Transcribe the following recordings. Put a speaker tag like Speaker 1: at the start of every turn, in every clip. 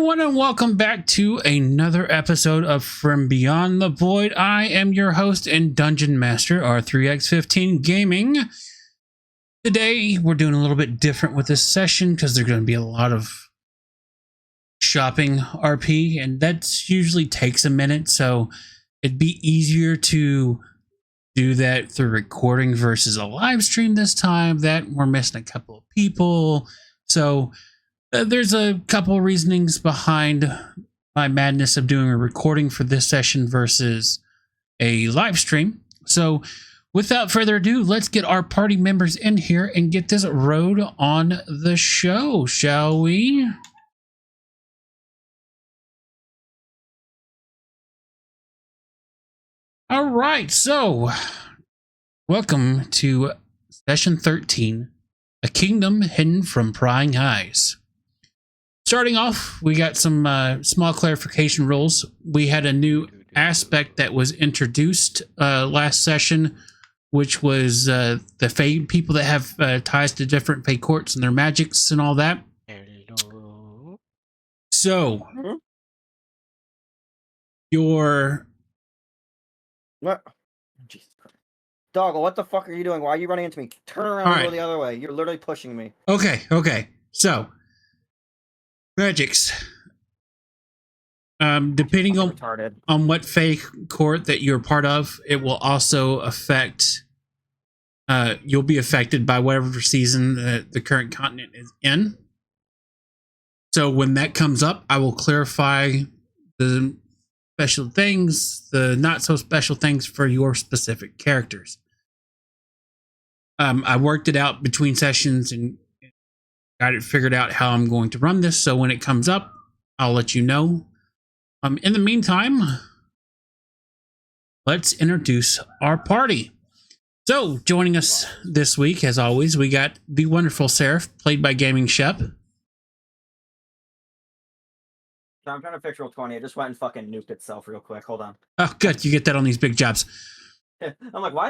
Speaker 1: everyone, and welcome back to another episode of From Beyond the Void. I am your host and Dungeon Master, R3X15 Gaming. Today, we're doing a little bit different with this session because there's going to be a lot of shopping RP, and that usually takes a minute, so it'd be easier to do that through recording versus a live stream this time. That we're missing a couple of people, so there's a couple reasonings behind my madness of doing a recording for this session versus a live stream. So without further ado, let's get our party members in here and get this road on the show, shall we? All right, so welcome to session 13, A Kingdom Hidden from Prying Eyes. Starting off, we got some small clarification rules. We had a new aspect that was introduced last session, which was the Fae people that have ties to different Fae courts and their magics and all that.
Speaker 2: Hello.
Speaker 1: So, your...
Speaker 2: What? Jesus Christ. Doggle, what the fuck are you doing? Why are you running into me? Turn around and go the other way. You're literally pushing me.
Speaker 1: Okay. So, magics. Depending on what Fae court that you're part of, it will also affect... you'll be affected by whatever season the current continent is in. So when that comes up, I will clarify the special things, the not so special things for your specific characters. I worked it out between sessions and got it figured out how I'm going to run this. So when it comes up, I'll let you know. In the meantime, let's introduce our party. So, joining us this week, as always, we got the wonderful Seraph, played by Gaming Shep.
Speaker 2: I'm trying to fix roll 20. It just went and fucking nuked itself real quick. Hold on.
Speaker 1: Oh, good. You get that on these big jobs.
Speaker 2: I'm like, why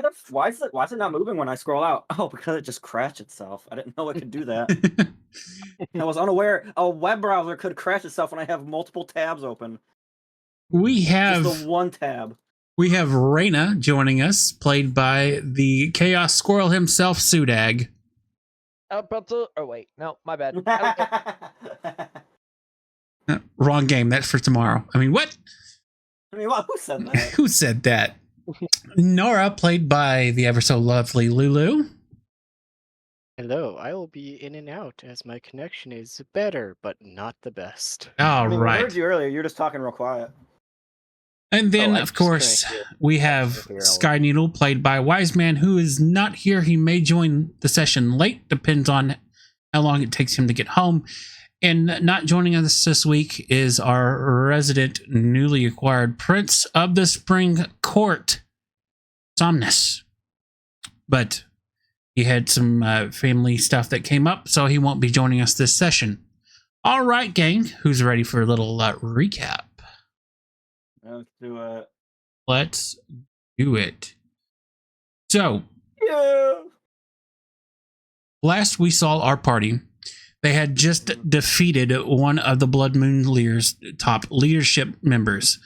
Speaker 2: is it not moving when I scroll out? Oh, because it just crashed itself. I didn't know it could do that. I was unaware a web browser could crash itself when I have multiple tabs open.
Speaker 1: We have
Speaker 2: just the one tab.
Speaker 1: We have Raina joining us, played by the Chaos Squirrel himself, Sudag.
Speaker 3: Oh, wait. No, my bad.
Speaker 1: Wrong game. That's for tomorrow. I mean, what?
Speaker 2: Who said that?
Speaker 1: Who said that? Nora, played by the ever so lovely Lulu.
Speaker 4: Hello, I will be in and out as my connection is better, but not the best.
Speaker 1: All right.
Speaker 2: I heard you earlier. You were just talking real quiet.
Speaker 1: And then, of course, we have Sky Needle, played by Wise Man, who is not here. He may join the session late, depends on how long it takes him to get home. And not joining us this week is our resident, newly acquired Prince of the Spring Court, Somnus. But he had some family stuff that came up, so he won't be joining us this session. All right, gang, who's ready for a little recap?
Speaker 2: Let's do it.
Speaker 1: Let's do it. So, last we saw our party, they had just defeated one of the Blood Moon Lear's top leadership members.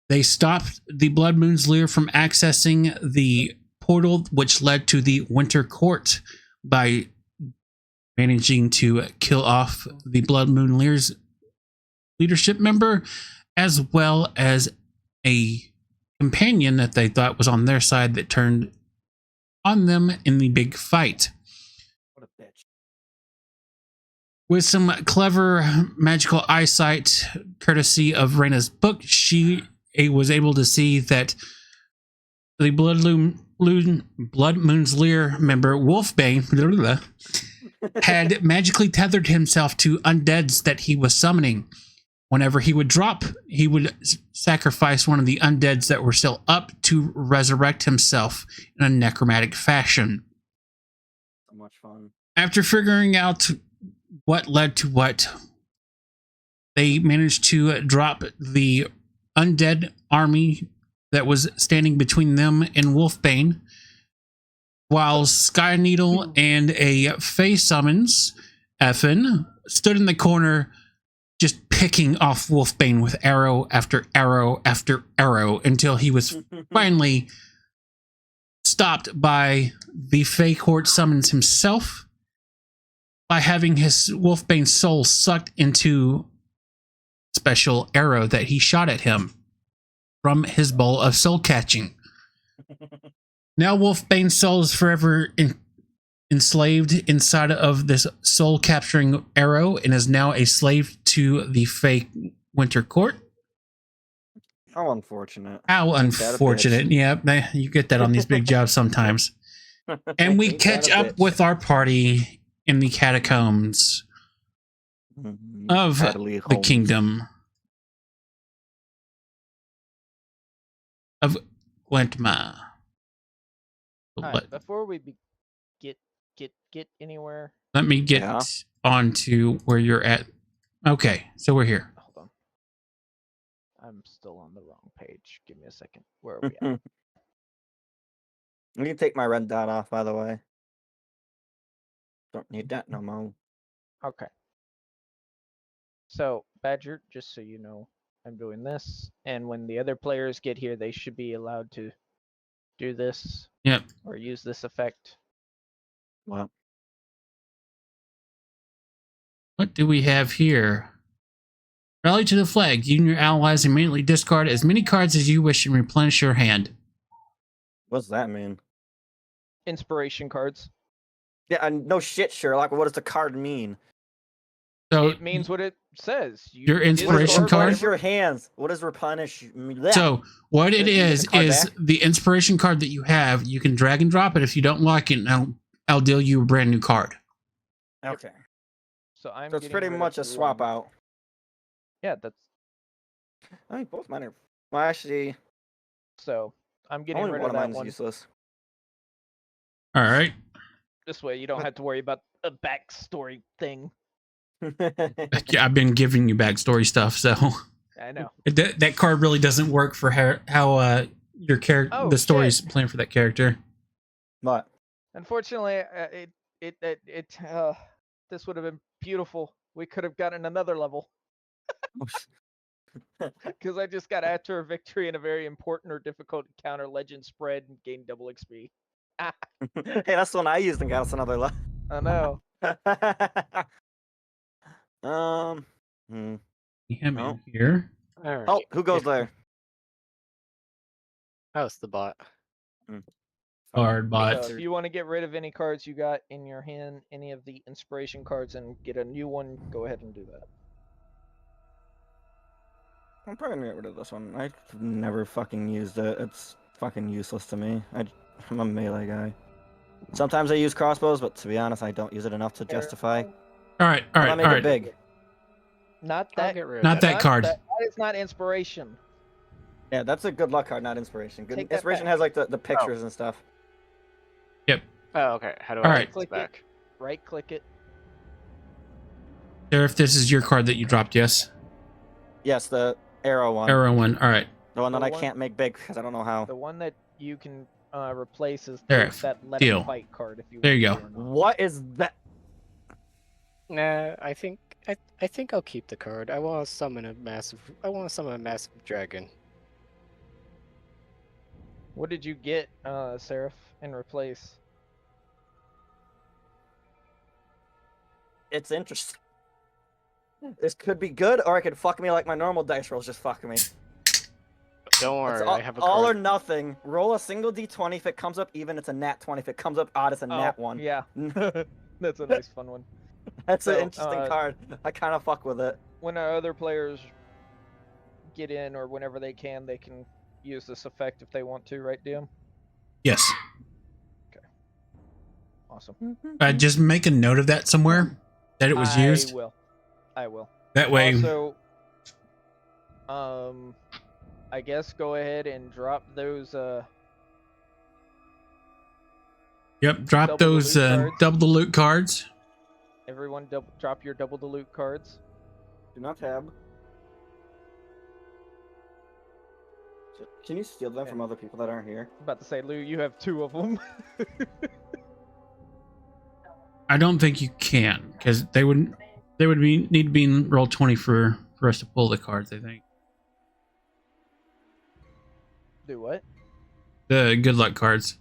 Speaker 1: They stopped the Blood Moon's Lear from accessing the portal which led to the Winter Court by managing to kill off the Blood Moon Lear's leadership member, as well as a companion that they thought was on their side that turned on them in the big fight.
Speaker 2: What a bitch.
Speaker 1: With some clever magical eyesight, courtesy of Raina's book, she was able to see that the Blood Moon's Lear member, Wolfbane, had magically tethered himself to undeads that he was summoning. Whenever he would drop, he would sacrifice one of the undeads that were still up to resurrect himself in a necromantic fashion.
Speaker 2: So much fun.
Speaker 1: After figuring out what led to what, they managed to drop the undead army that was standing between them and Wolfbane, while Sky Needle and a Fae Summons, Effin, stood in the corner just picking off Wolfbane with arrow after arrow after arrow until he was finally stopped by the Fey Court Summons himself by having his Wolfbane soul sucked into a special arrow that he shot at him from his bowl of soul catching. Now Wolfbane's soul is forever enslaved inside of this soul capturing arrow and is now a slave to the Fey Winter Court.
Speaker 2: How unfortunate.
Speaker 1: How unfortunate. Yeah, you get that on these big jobs sometimes. And we
Speaker 2: Ain't that
Speaker 1: catch
Speaker 2: a
Speaker 1: up
Speaker 2: bitch.
Speaker 1: with our party in the catacombs of
Speaker 2: Cuddly
Speaker 1: the
Speaker 2: homes.
Speaker 1: kingdom of Gwentma.
Speaker 3: Alright, before we get anywhere,
Speaker 1: Let me get
Speaker 2: Yeah.
Speaker 1: on to where you're at. Okay, so we're here.
Speaker 3: hold on. I'm still on the wrong page. Give me a second. Where are we at?
Speaker 2: You can take my red dot off, by the way. Don't need that no more.
Speaker 3: Okay. So, Badger, just so you know, I'm doing this, and when the other players get here, they should be allowed to do this.
Speaker 1: Yep.
Speaker 3: Or use this effect.
Speaker 2: What?
Speaker 1: What do we have here? Rally to the flag. You and your allies immediately discard as many cards as you wish and replenish your hand.
Speaker 2: What's that mean?
Speaker 3: Inspiration cards.
Speaker 2: Yeah, no shit, Sherlock. What does the card mean?
Speaker 1: So
Speaker 3: It means what it says. You
Speaker 1: Your inspiration
Speaker 3: discard
Speaker 1: card?
Speaker 2: Replenish your hands. What does replenish mean?
Speaker 1: So what it
Speaker 2: Does he get
Speaker 1: is
Speaker 2: the card back?
Speaker 1: the inspiration card that you have. You can drag and drop it. If you don't like it, I'll deal you a brand new card.
Speaker 2: Okay.
Speaker 3: So I'm.
Speaker 2: So it's
Speaker 3: getting
Speaker 2: pretty
Speaker 3: rid
Speaker 2: much a
Speaker 3: of
Speaker 2: swap
Speaker 3: one.
Speaker 2: out.
Speaker 3: Yeah, that's
Speaker 2: I mean, both mine are. Well, actually,
Speaker 3: so. I'm getting
Speaker 2: only
Speaker 3: rid
Speaker 2: one
Speaker 3: of
Speaker 2: of
Speaker 3: that
Speaker 2: mine is
Speaker 3: one.
Speaker 2: useless.
Speaker 1: All right.
Speaker 3: This way, you don't have to worry about a backstory thing.
Speaker 1: Yeah, I've been giving you backstory stuff, so
Speaker 3: I know.
Speaker 1: that card really doesn't work for how your character
Speaker 3: Oh,
Speaker 1: the story's
Speaker 3: shit.
Speaker 1: planned for that character.
Speaker 2: But
Speaker 3: Unfortunately, this would have been beautiful. We could have gotten another level because I just got after a victory in a very important or difficult encounter, legend spread, and gained double XP.
Speaker 2: hey, that's the one I used and got us another life.
Speaker 3: I know.
Speaker 1: Him
Speaker 2: No.
Speaker 1: in here.
Speaker 4: All right.
Speaker 2: Oh, who goes
Speaker 4: if-
Speaker 2: there?
Speaker 4: How's the bot?
Speaker 1: Card bot.
Speaker 3: So if you want to get rid of any cards you got in your hand, any of the inspiration cards, and get a new one, go ahead and do that.
Speaker 2: I'm probably gonna get rid of this one. I've never fucking used it. It's fucking useless to me. I'm a melee guy. Sometimes I use crossbows, but to be honest, I don't use it enough to justify.
Speaker 1: All right. All
Speaker 2: Why
Speaker 1: right.
Speaker 2: make
Speaker 1: All
Speaker 2: it
Speaker 1: right.
Speaker 2: big?
Speaker 3: Not
Speaker 4: I'll
Speaker 3: that.
Speaker 4: get rid of
Speaker 1: Not that card.
Speaker 3: That is not inspiration.
Speaker 2: Yeah, that's a good luck card, not inspiration. Good
Speaker 3: Take that
Speaker 2: inspiration
Speaker 3: back.
Speaker 2: has like the pictures and stuff.
Speaker 4: Oh, okay. How do
Speaker 1: All
Speaker 4: I
Speaker 1: right.
Speaker 4: take this
Speaker 3: Click it.
Speaker 4: back?
Speaker 3: Right click it.
Speaker 1: Sheriff, this is your card that you dropped, yes?
Speaker 2: Yes, the arrow one.
Speaker 1: Arrow one. All right.
Speaker 2: The one that
Speaker 3: The
Speaker 2: I
Speaker 3: one-
Speaker 2: can't make big because I don't know how.
Speaker 3: The one that you can replace is
Speaker 1: There,
Speaker 3: that let
Speaker 1: deal.
Speaker 3: him fight card. If you
Speaker 1: There you
Speaker 3: want
Speaker 1: go.
Speaker 3: to or not.
Speaker 2: What is that?
Speaker 4: Nah, I think I'll keep the card. I want to summon a massive dragon.
Speaker 3: What did you get, Seraph, in replace?
Speaker 2: It's interesting. This could be good, or it could fuck me like my normal dice rolls just fuck me.
Speaker 4: Don't
Speaker 2: It's
Speaker 4: worry,
Speaker 2: all,
Speaker 4: I have a
Speaker 2: all or
Speaker 4: card.
Speaker 2: nothing. Roll a single d20. If it comes up even, it's a nat 20. If it comes up odd, it's a nat 1.
Speaker 3: Yeah, that's a nice fun one.
Speaker 2: That's
Speaker 3: So,
Speaker 2: an interesting card. I kind of fuck with it.
Speaker 3: When our other players get in, or whenever they can use this effect if they want to, right, DM?
Speaker 1: Yes.
Speaker 3: Awesome.
Speaker 1: Just make a note of that somewhere that it was used.
Speaker 3: I will.
Speaker 1: That way.
Speaker 3: Also, I guess go ahead and drop those.
Speaker 1: Yep. Drop
Speaker 3: double the
Speaker 1: those
Speaker 3: loot cards.
Speaker 1: double the loot cards.
Speaker 3: Everyone, drop your double the loot cards.
Speaker 2: Do not tab. Can you steal them from other people that aren't here?
Speaker 3: About to say, Lou, you have 2 of them.
Speaker 1: I don't think you can because they would need to be in roll 20 for for us to pull the cards, I think.
Speaker 3: Do what?
Speaker 1: The good luck cards.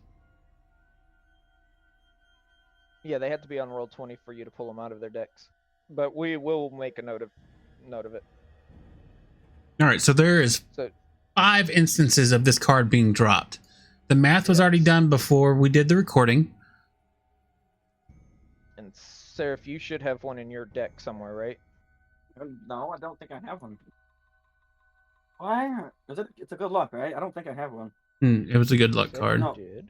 Speaker 3: Yeah, they have to be on roll 20 for you to pull them out of their decks. But we will make a note of it.
Speaker 1: All right, so there is
Speaker 3: So
Speaker 1: 5 instances of this card being dropped. The math was already
Speaker 3: Yes.
Speaker 1: done before we did the recording.
Speaker 3: and Seraph, you should have one in your deck somewhere, right?
Speaker 2: No, I don't think I have one. Why? Is it? It's a good luck, right? I don't think I have one.
Speaker 1: It was a good luck
Speaker 3: Said
Speaker 1: card.
Speaker 3: you
Speaker 2: No.
Speaker 3: did.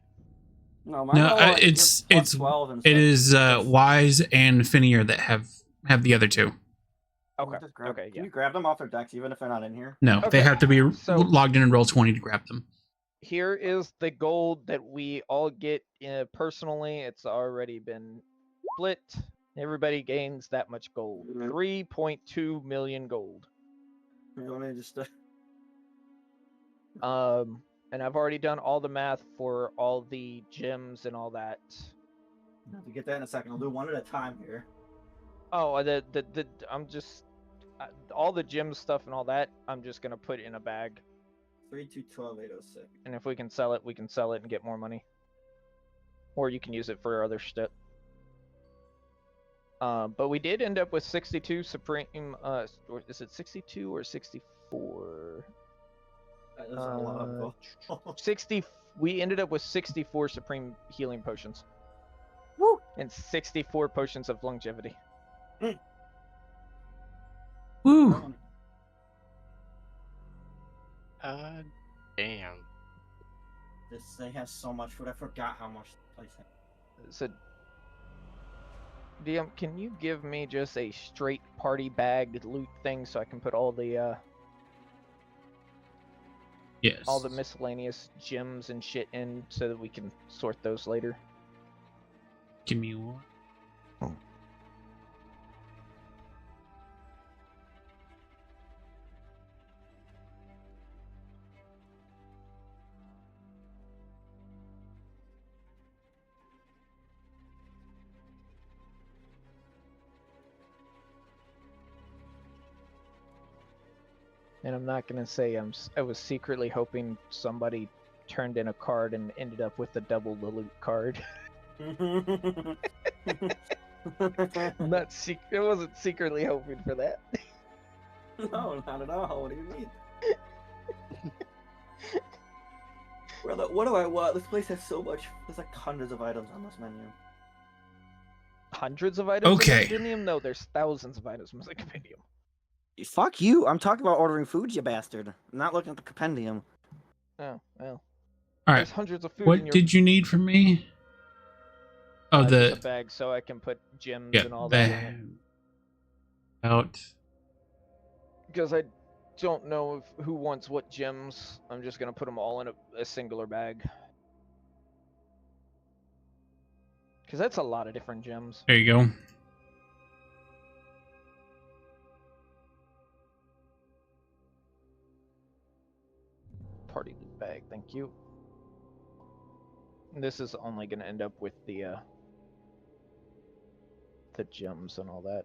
Speaker 2: No, mine
Speaker 1: No,
Speaker 2: all, like, give
Speaker 1: it's
Speaker 2: plus 12 and
Speaker 1: it
Speaker 2: stuff.
Speaker 1: is
Speaker 2: That's-
Speaker 1: Wise and Finier that have the other two.
Speaker 3: Okay.
Speaker 2: Just grab,
Speaker 3: Okay.
Speaker 2: Can
Speaker 3: Yeah.
Speaker 2: you grab them off their decks even if they're not in here?
Speaker 1: No, they
Speaker 3: Okay,
Speaker 1: have to be
Speaker 3: so-
Speaker 1: logged in and roll 20 to grab them.
Speaker 3: Here is the gold that we all get personally. It's already been split. Everybody gains that much gold. 3.2 million gold.
Speaker 2: Let me just.
Speaker 3: And I've already done all the math for all the gems and all that.
Speaker 2: Have to get that in a second. I'll do one at a time here.
Speaker 3: Oh, I'm just all the gem stuff and all that. I'm just gonna put in a bag,
Speaker 2: 3, 2, 12, 806.
Speaker 3: and if we can sell it, we can sell it and get more money. Or you can use it for other shit. But we did end up with 62 Supreme. Or is it 62 or 64?
Speaker 2: That is a lot of gold.
Speaker 3: 60. We ended up with 64 Supreme Healing Potions.
Speaker 2: Woo!
Speaker 3: And 64 Potions of Longevity.
Speaker 1: Woo!
Speaker 4: Damn.
Speaker 2: They have so much food. I forgot how much this place has.
Speaker 3: So, DM, can you give me just a straight party bag loot thing so I can put all the
Speaker 1: Yes.
Speaker 3: all the miscellaneous gems and shit in so that we can sort those later?
Speaker 1: Give me one.
Speaker 3: And I'm not gonna say I was secretly hoping somebody turned in a card and ended up with the double the loot card. I'm not I wasn't secretly hoping for that.
Speaker 2: No, not at all. What do you mean? What do I want? This place has so much. There's like hundreds of items on this menu.
Speaker 3: Hundreds of items
Speaker 1: Okay.
Speaker 3: in the compendium? No, there's thousands of items in the compendium.
Speaker 2: Fuck you! I'm talking about ordering food, you bastard. I'm not looking at the compendium.
Speaker 3: Oh, well.
Speaker 1: All right.
Speaker 3: There's hundreds of food in
Speaker 1: What
Speaker 3: your
Speaker 1: did you need from me? Oh,
Speaker 3: just a
Speaker 1: the
Speaker 3: bag so I can put gems
Speaker 1: yeah,
Speaker 3: and all that in it.
Speaker 1: out.
Speaker 3: Because I don't know who wants what gems. I'm just gonna put them all in a singular bag. Because that's a lot of different gems.
Speaker 1: There you go.
Speaker 3: Party loot bag, thank you. This is only gonna end up with the gems and all that.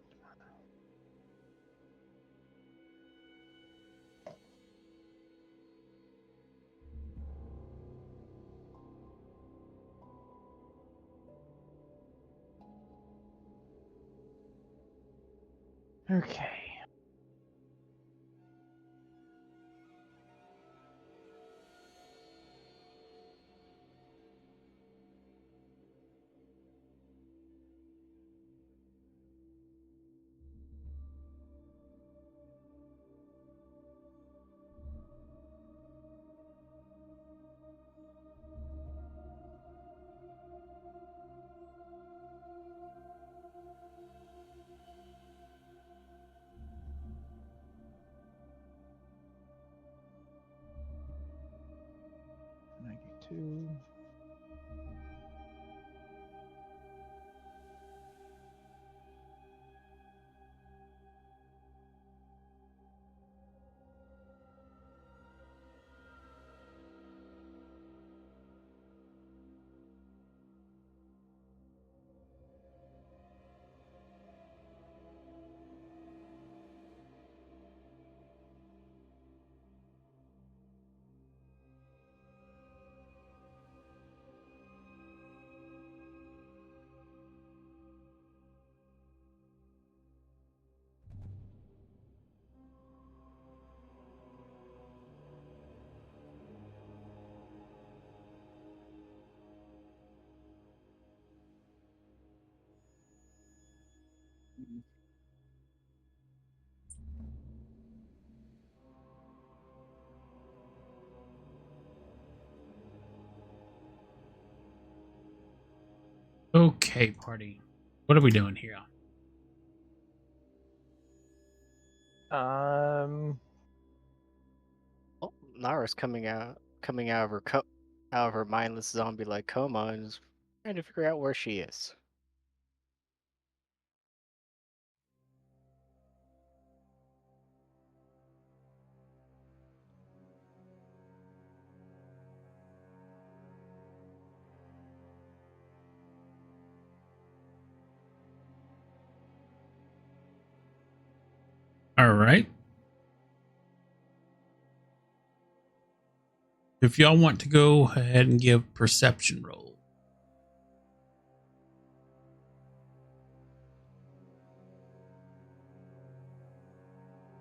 Speaker 3: Okay.
Speaker 1: Okay, party. What are we doing here?
Speaker 3: Um,
Speaker 4: Oh, Nara's coming out of her out of her mindless zombie-like coma and is trying to figure out where she is.
Speaker 1: All right. If y'all want to go ahead and give perception roll.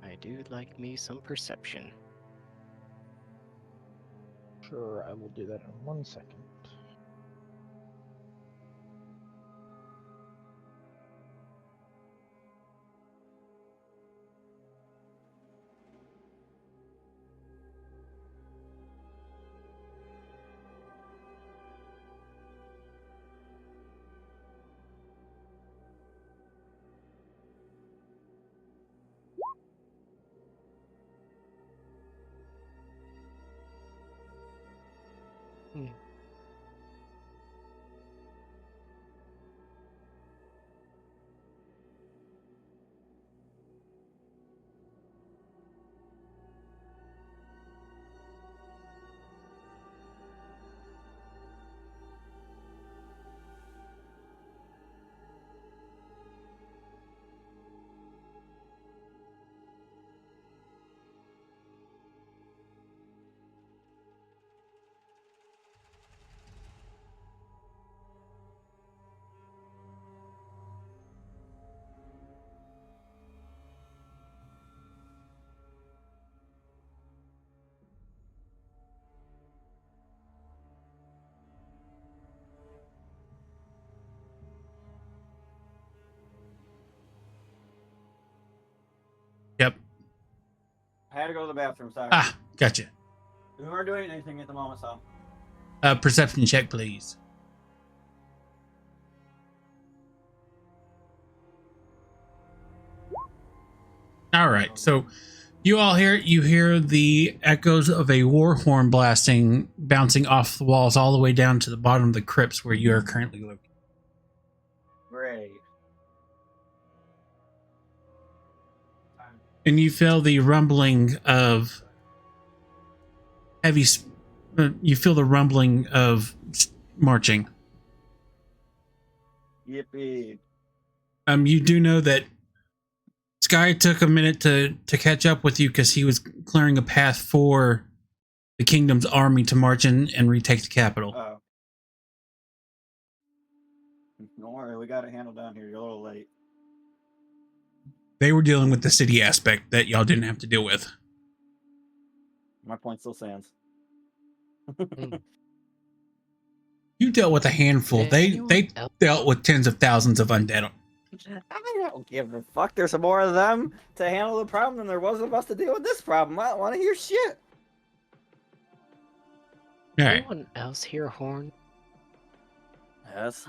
Speaker 4: I do like me some perception.
Speaker 3: sure, I will do that in 1 second.
Speaker 4: Hmm.
Speaker 1: Yep.
Speaker 2: I had to go to the bathroom, sorry.
Speaker 1: Ah, gotcha.
Speaker 2: We weren't doing anything at the moment, so.
Speaker 1: Perception check, please. All right. So you all hear the echoes of a war horn bouncing off the walls all the way down to the bottom of the crypts where you are currently located.
Speaker 2: Great.
Speaker 1: And you feel the rumbling of you feel the rumbling of marching.
Speaker 2: Yippee.
Speaker 1: You do know that Sky took a minute to catch up with you because he was clearing a path for the kingdom's army to march in and retake the capital.
Speaker 2: Oh. Don't worry, we got it handled down here. You're a little late.
Speaker 1: They were dealing with the city aspect that y'all didn't have to deal with.
Speaker 2: My point still stands.
Speaker 1: You dealt with a handful.
Speaker 4: Did
Speaker 1: They
Speaker 4: anyone else-
Speaker 1: dealt with tens of thousands of undead.
Speaker 2: I don't give a fuck. There's some more of them to handle the problem than there was of us to deal with this problem. I don't want to hear shit.
Speaker 1: All right.
Speaker 4: Anyone else hear a horn?
Speaker 2: Yes.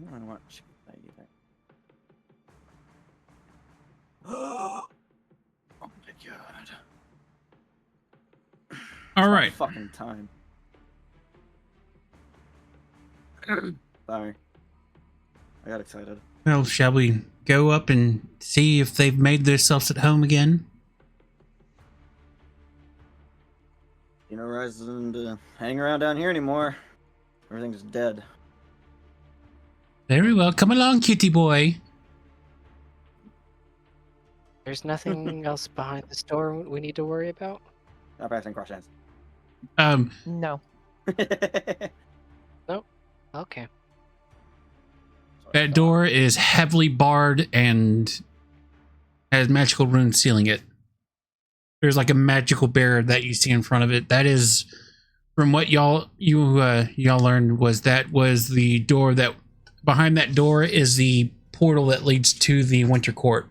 Speaker 2: I don't want shit either. Oh my god.
Speaker 1: All
Speaker 2: It's not
Speaker 1: right.
Speaker 2: Fucking time. Sorry. I got excited.
Speaker 1: Well, shall we go up and see if they've made themselves at home again?
Speaker 2: You know, reason to hang around down here anymore. Everything's dead.
Speaker 1: Very well. Come along, cutie boy.
Speaker 4: There's nothing else behind the store we need to worry about?
Speaker 2: Stop passing cross hands.
Speaker 3: No.
Speaker 4: Okay.
Speaker 1: That door is heavily barred and has magical runes sealing it. There's like a magical barrier that you see in front of it. That is from what y'all learned was the door that behind that door is the portal that leads to the Winter Court.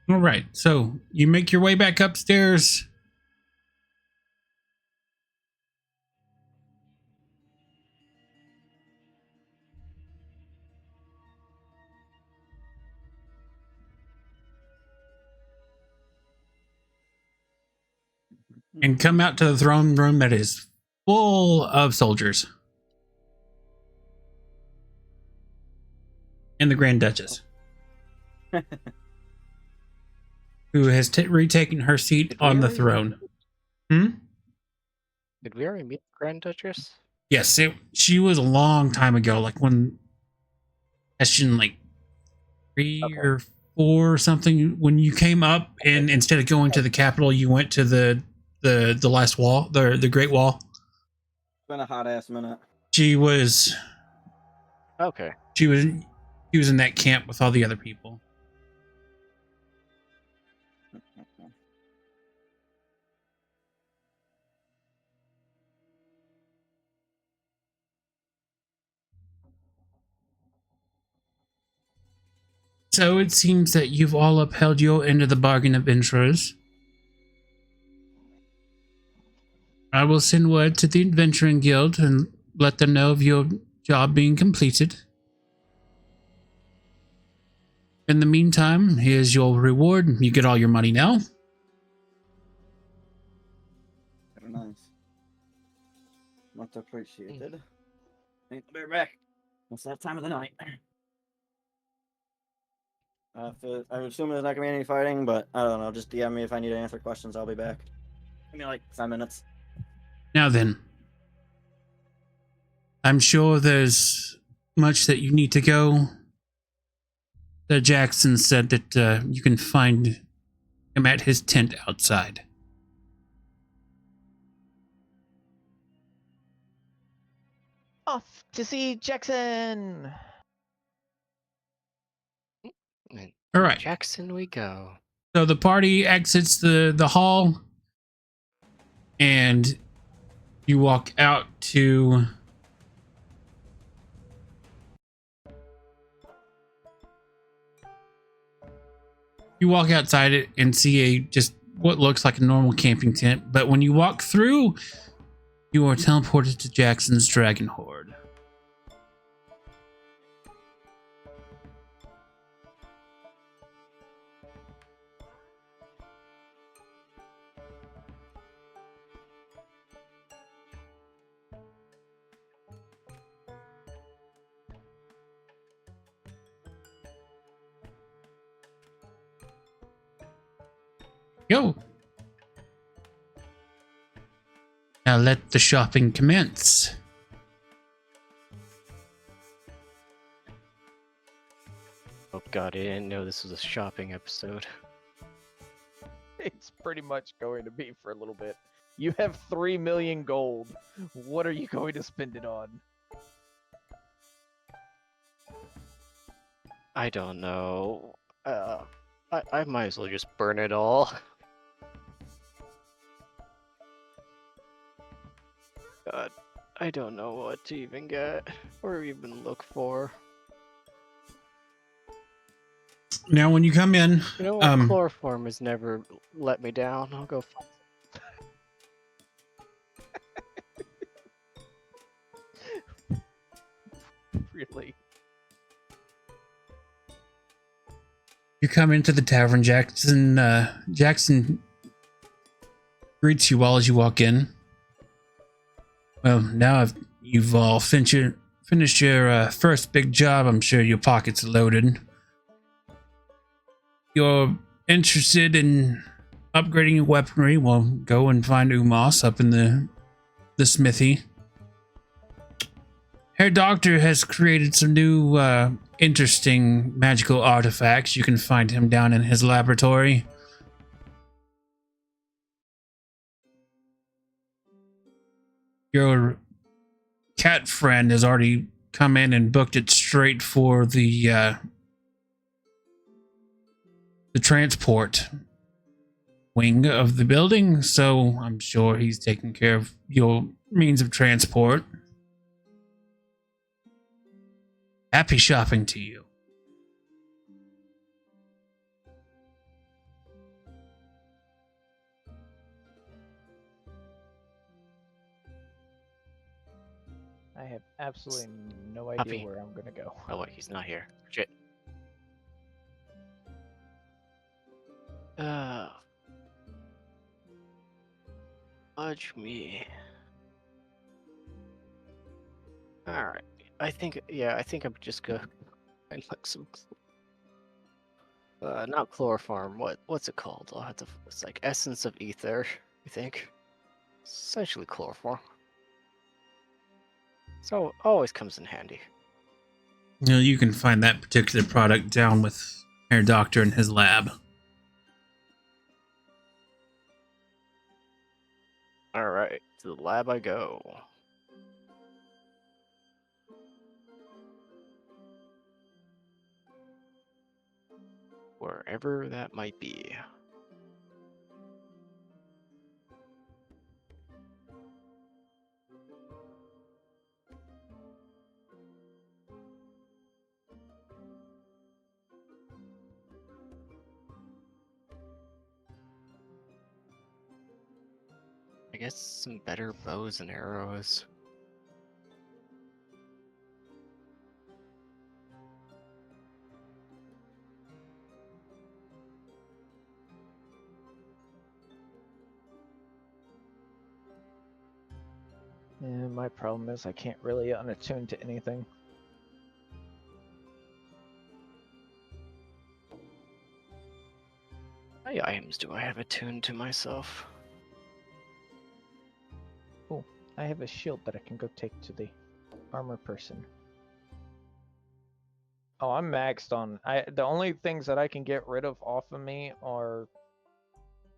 Speaker 1: All right, so you make your way back upstairs. And come out to the throne room that is full of soldiers. And the Grand Duchess. Who has retaken her seat on the throne.
Speaker 4: Did we already meet the Grand Duchess?
Speaker 1: Yes, she was a long time ago, like when session like 3 or 4 or something, when you came up and instead of going to the capital, you went to the last wall, the Great Wall.
Speaker 2: It's been a hot ass minute.
Speaker 1: She was
Speaker 4: Okay.
Speaker 1: She was in that camp with all the other people. So it seems that you've all upheld your end of the bargain, adventurers. I will send word to the Adventuring Guild and let them know of your job being completed. In the meantime, here's your reward. You get all your money now.
Speaker 2: Very nice. Much appreciated. Thanks for being back. It's that time of the night. I'm assuming there's not gonna be any fighting, but I don't know. Just DM me if I need to answer questions. I'll be back. Give me like 5 minutes.
Speaker 1: Now then, I'm sure there's much that you need to go. Jackson said that you can find him at his tent outside.
Speaker 3: Off to see Jackson.
Speaker 1: All right.
Speaker 4: Jackson we go.
Speaker 1: So the party exits the hall, and you walk out to outside it and see just what looks like a normal camping tent. But when you walk through, you are teleported to Jackson's dragon horde. Go. Now let the shopping commence.
Speaker 4: Oh god, I didn't know this was a shopping episode.
Speaker 3: It's pretty much going to be for a little bit. You have 3 million gold. What are you going to spend it on?
Speaker 4: I don't know. I might as well just burn it all. God, I don't know what to even get or even look for.
Speaker 1: Now, when you come in,
Speaker 4: You know what? Chloroform has never let me down. I'll go.
Speaker 3: Really?
Speaker 1: you come into the tavern. Jackson greets you all as you walk in. Well, now you've all finished your first big job, I'm sure your pockets are loaded. You're interested in upgrading your weaponry? Well, go and find Umos up in the smithy. Herr Doctor has created some new interesting magical artifacts. You can find him down in his laboratory. Your cat friend has already come in and booked it straight for the transport. wing of the building, so I'm sure he's taking care of your means of transport. Happy shopping to you.
Speaker 3: I have absolutely no idea
Speaker 4: Happy.
Speaker 3: where I'm gonna go.
Speaker 4: Oh wait, he's not here. Shit. Fudge me. Alright. I think I'm just gonna find like some not chloroform, what's it called? I'll have to, it's like essence of ether, I think. Essentially chloroform. So always comes in handy.
Speaker 1: You know, you can find that particular product down with Hair Doctor in his lab.
Speaker 4: Alright, to the lab I go. Wherever that might be. I guess some better bows and arrows.
Speaker 3: And my problem is I can't really unattune to anything.
Speaker 4: How many items do I have attuned to myself?
Speaker 3: Oh, I have a shield that I can go take to the armor person. Oh, I'm maxed on. The only things that I can get rid of off of me are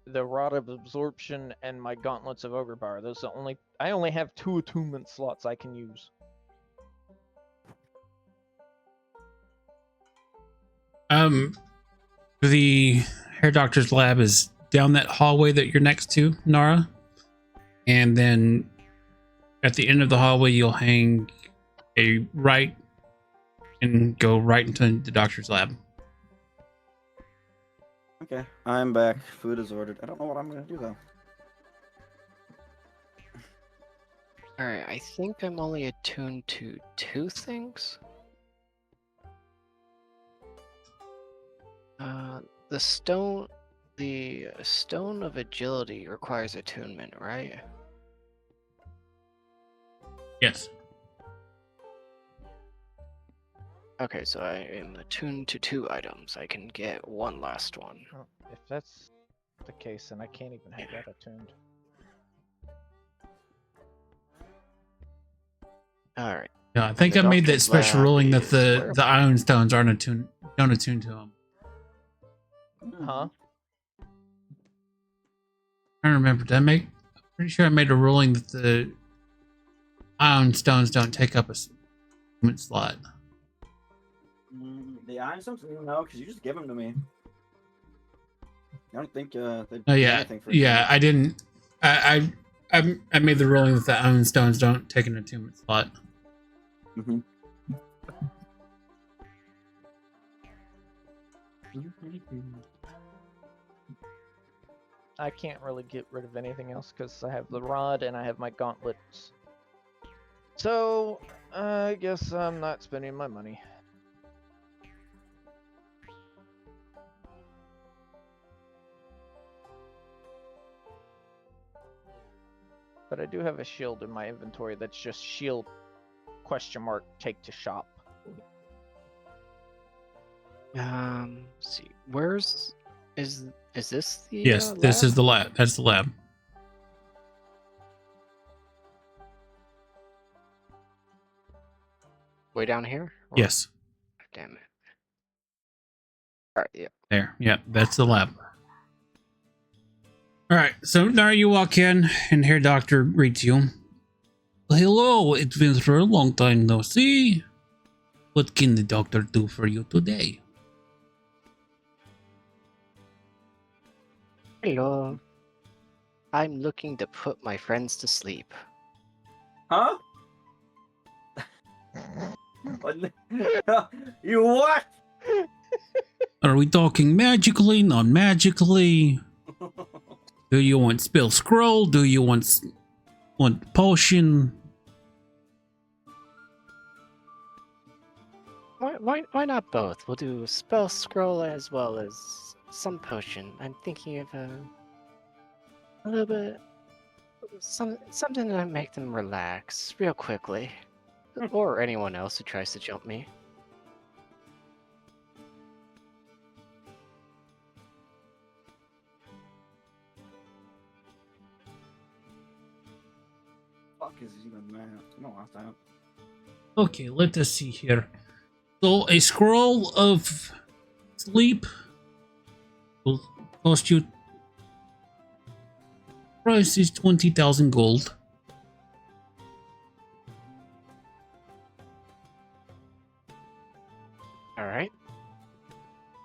Speaker 3: the Rod of Absorption and my Gauntlets of Overpower. Those are the only. I only have 2 attunement slots I can use.
Speaker 1: The Hair Doctor's lab is down that hallway that you're next to, Nara. And then at the end of the hallway, you'll hang a right and go right into the doctor's lab.
Speaker 2: Okay, I'm back. Food is ordered. I don't know what I'm gonna do though.
Speaker 4: Alright, I think I'm only attuned to 2 things. The stone of agility requires attunement, right?
Speaker 1: Yes.
Speaker 4: Okay, so I am attuned to 2 items. I can get one last one.
Speaker 3: Oh, if that's the case, then I can't even have that attuned.
Speaker 4: Alright.
Speaker 1: Yeah, I think I
Speaker 4: the
Speaker 1: made that
Speaker 4: doctor's
Speaker 1: special
Speaker 4: lab
Speaker 1: ruling that
Speaker 4: is
Speaker 1: the
Speaker 4: where?
Speaker 1: iron stones don't attune to them.
Speaker 3: Huh?
Speaker 1: I don't remember. Did I make? I'm pretty sure I made a ruling that the iron stones don't take up a slot.
Speaker 2: The iron stones? No, because you just give them to me. I don't think they
Speaker 1: Oh
Speaker 2: do
Speaker 1: yeah,
Speaker 2: anything for
Speaker 1: yeah.
Speaker 2: you.
Speaker 1: I didn't. I made the ruling that the iron stones don't take an attunement slot.
Speaker 2: Mm-hmm.
Speaker 3: I can't really get rid of anything else because I have the rod and I have my gauntlets. So, I guess I'm not spending my money. But I do have a shield in my inventory that's just shield question mark take to shop.
Speaker 4: See, where's is this the
Speaker 1: Yes, this
Speaker 4: lab?
Speaker 1: is the lab. That's the lab.
Speaker 4: Way down here? Or-
Speaker 1: Yes,
Speaker 4: Damn it. Alright, yeah.
Speaker 1: there. Yeah, that's the lab. All right. So now you walk in, and Hair Doctor greets you. Hello, it's been for a long time no see. What can the doctor do for you today?
Speaker 4: Hello. I'm looking to put my friends to sleep.
Speaker 2: Huh? You what?
Speaker 1: Are we talking magically, non-magically? Do you want spell scroll? Do you want potion?
Speaker 4: Why not both? We'll do spell scroll as well as some potion. I'm thinking of a little bit something to make them relax real quickly, or anyone else who tries to jump me.
Speaker 2: Fuck is even that? No, I don't.
Speaker 1: Okay, let us see here. So a scroll of sleep will cost you. Price is 20,000 gold.
Speaker 4: All right.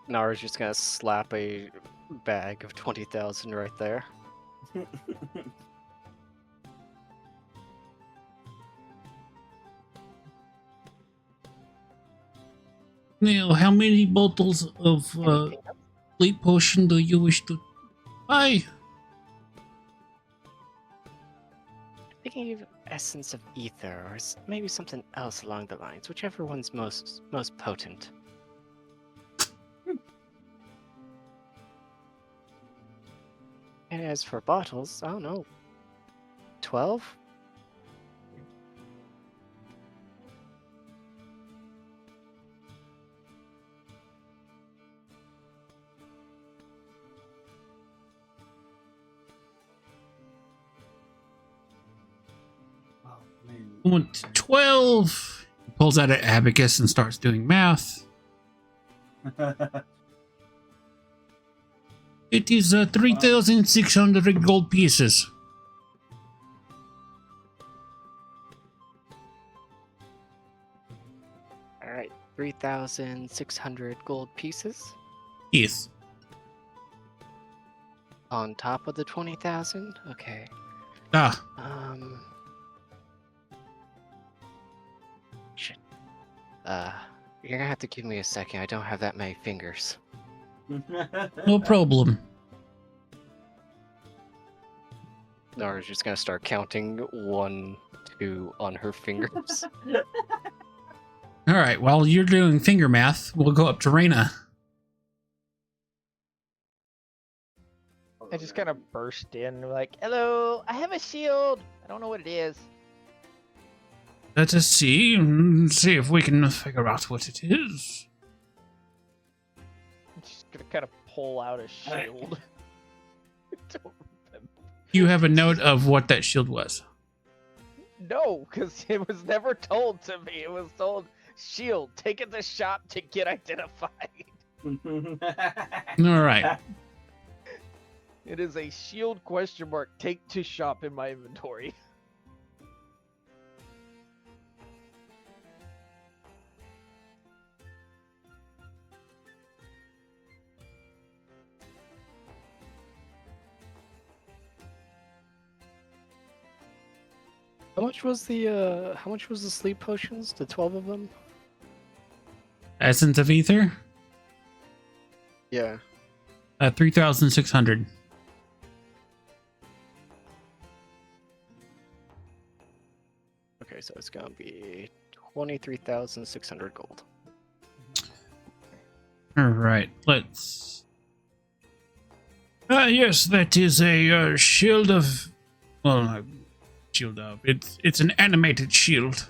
Speaker 4: Nara's just gonna slap a bag of 20,000 right there.
Speaker 1: Now, how many bottles of
Speaker 4: Anything else?
Speaker 1: sleep potion do you wish to buy?
Speaker 4: Thinking of essence of ether, or maybe something else along the lines, whichever one's most potent. And as for bottles, I don't know, 12?
Speaker 2: Oh, man.
Speaker 1: I want 12. He pulls out an abacus and starts doing math. It is 3,600 gold pieces.
Speaker 4: All right, 3,600 gold pieces
Speaker 1: Yes.
Speaker 4: on top of the 20,000. Okay.
Speaker 1: Ah,
Speaker 4: Shit. You're gonna have to give me a second. I don't have that many fingers.
Speaker 1: no problem.
Speaker 4: Nara's just gonna start counting 1, 2 on her fingers.
Speaker 1: All right, while you're doing finger math, we'll go up to Reyna.
Speaker 3: I just kind of burst in like, "Hello, I have a shield. I don't know what it is."
Speaker 1: Let us see if we can figure out what it is.
Speaker 3: I'm just gonna kind of pull out a shield. I don't remember.
Speaker 1: You have a note of what that shield was.
Speaker 3: No, because it was never told to me. It was told, "Shield, take it to shop to get identified."
Speaker 1: All right.
Speaker 3: It is a shield ? Take to shop in my inventory.
Speaker 4: How much was the sleep potions? The 12 of them?
Speaker 1: Essence of ether,
Speaker 4: Yeah.
Speaker 1: 3,600.
Speaker 4: Okay, so it's gonna be 23,600 gold.
Speaker 1: All right, let's. Yes, that is a shield of. Well, not shield of. It's an animated shield.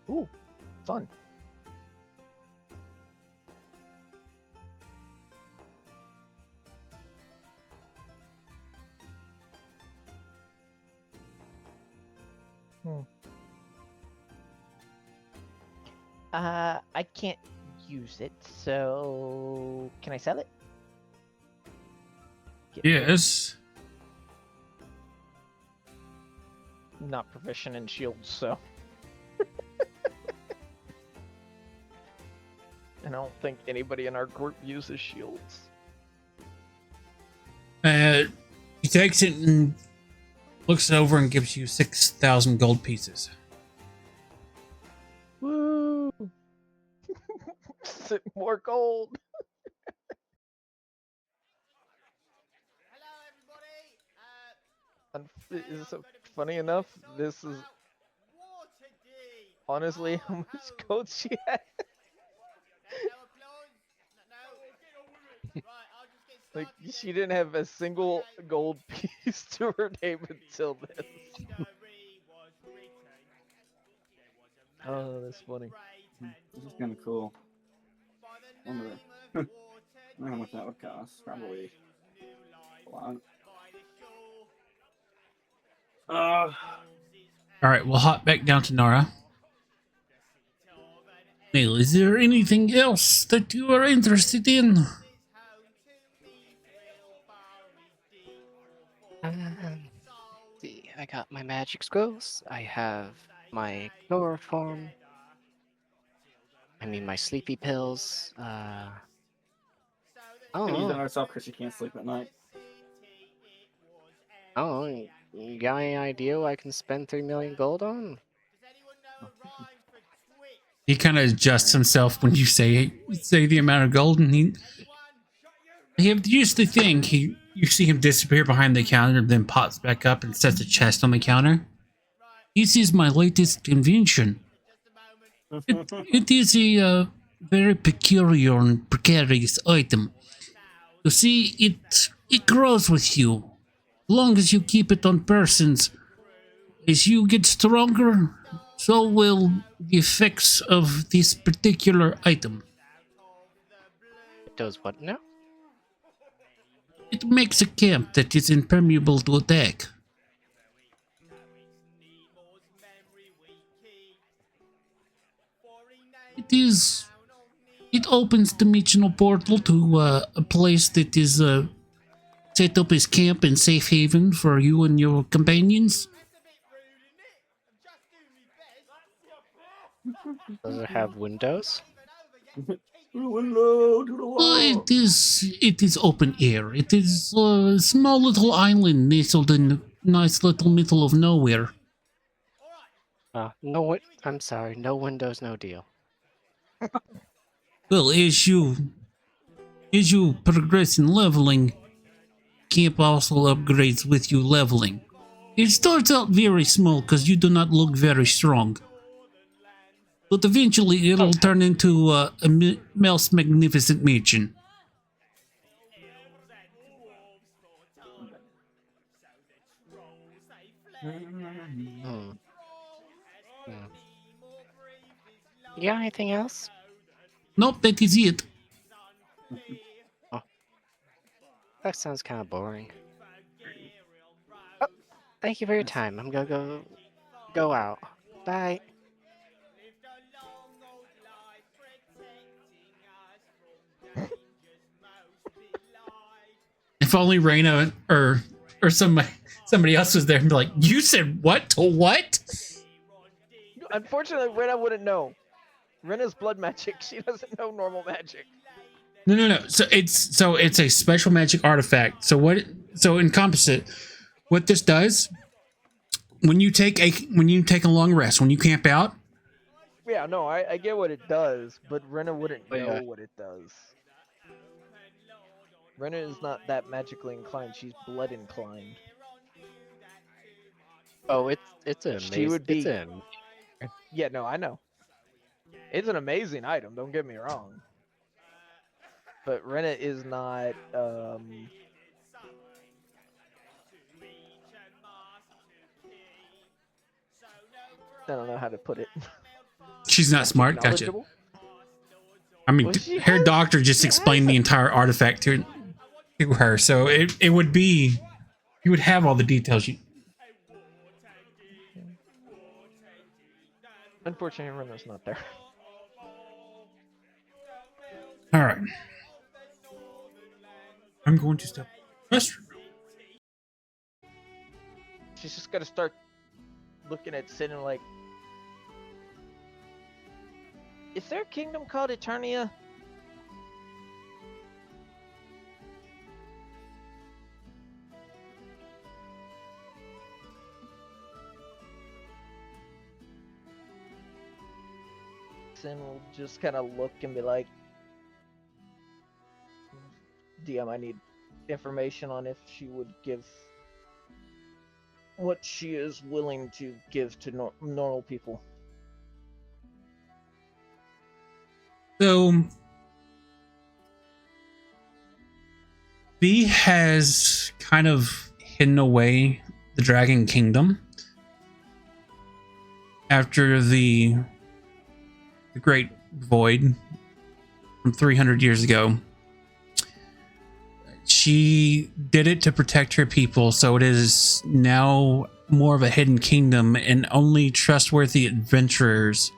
Speaker 3: Ooh, fun. I can't use it, so can I sell it?
Speaker 1: Yes.
Speaker 3: I'm not proficient in shields, so. And I don't think anybody in our group uses shields.
Speaker 1: He takes it and looks over and gives you 6,000 gold pieces.
Speaker 3: Woo! More gold. Is so funny enough? This is honestly how much gold she had. Like she didn't have a single gold piece to her name until this. Oh, that's funny.
Speaker 2: This is kind of cool. I wonder how much that would cost. Probably a lot.
Speaker 1: All right, we'll hop back down to Nara. Neil, is there anything else that you are interested in?
Speaker 4: I got my magic scrolls. I have my chloroform. I mean, my sleepy pills.
Speaker 2: Can use it on
Speaker 4: Oh,
Speaker 2: herself because she can't sleep at night.
Speaker 4: oh, you got any idea what I can spend 3 million gold on?
Speaker 1: He kind of adjusts himself when you say the amount of gold, and he have used the thing. You see him disappear behind the counter, then pops back up and sets a chest on the counter. This is my latest invention. It is a very peculiar and precarious item. You see, it grows with you. As long as you keep it on persons, as you get stronger, so will the effects of this particular item.
Speaker 4: It does what now?
Speaker 1: It makes a camp that is impermeable to attack. It opens dimensional portal to a place that is set up as camp and safe haven for you and your companions.
Speaker 4: Does it have windows?
Speaker 1: It is open air. It is a small little island nestled in a nice little middle of nowhere.
Speaker 4: No, I'm sorry. No windows, no deal.
Speaker 1: Well, as you progress in leveling, camp also upgrades with you leveling. It starts out very small because you do not look very strong. But eventually it'll turn into a most magnificent mansion.
Speaker 4: Hmm. You got anything else?
Speaker 1: Nope, that is it.
Speaker 4: Oh, that sounds kind of boring. Oh, thank you for your time. I'm gonna go out. Bye.
Speaker 1: If only Reina or somebody else was there and be like, you said what to what?
Speaker 3: Unfortunately, Rena wouldn't know. Rena's blood magic. She doesn't know normal magic.
Speaker 1: No. So it's a special magic artifact. So in composite, what this does when you take a long rest, when you camp out.
Speaker 3: Yeah, no, I get what it does, but Rena wouldn't know what it does. Rena is not that magically inclined. She's blood inclined.
Speaker 4: Oh, it's an amazing.
Speaker 3: She would be. Yeah, no, I know. It's an amazing item. Don't get me wrong. But Rena is not. I don't know how to put it.
Speaker 1: She's not smart. Gotcha. I mean,
Speaker 3: Well,
Speaker 1: her doctor just explained the entire artifact to her, so it would be, you would have all the details.
Speaker 3: Unfortunately, Rena's not there.
Speaker 1: All right. I'm going to step restroom.
Speaker 3: She's just gonna start looking at Sin and like, is there a kingdom called Eternia? Sin will just kind of look and be like, DM, I need information on if she would give what she is willing to give to normal people.
Speaker 1: So, B has kind of hidden away the Dragon Kingdom after the Great Void from 300 years ago. She did it to protect her people, so it is now more of a hidden kingdom, and only trustworthy adventurers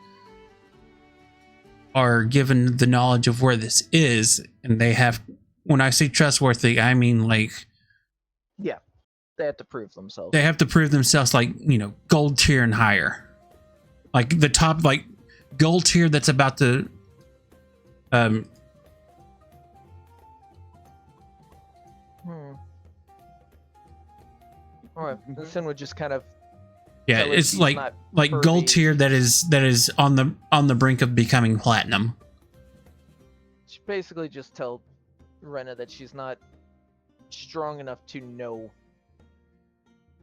Speaker 1: are given the knowledge of where this is. And they have, when I say trustworthy, I mean like,
Speaker 3: yeah, they have to prove themselves.
Speaker 1: They have to prove themselves, like, you know, gold tier and higher, like the top, like gold tier that's about to
Speaker 3: Alright, Sin would just kind of
Speaker 1: yeah, it's like gold tier that is on the brink of becoming platinum.
Speaker 3: She basically just tell Rena that she's not strong enough to know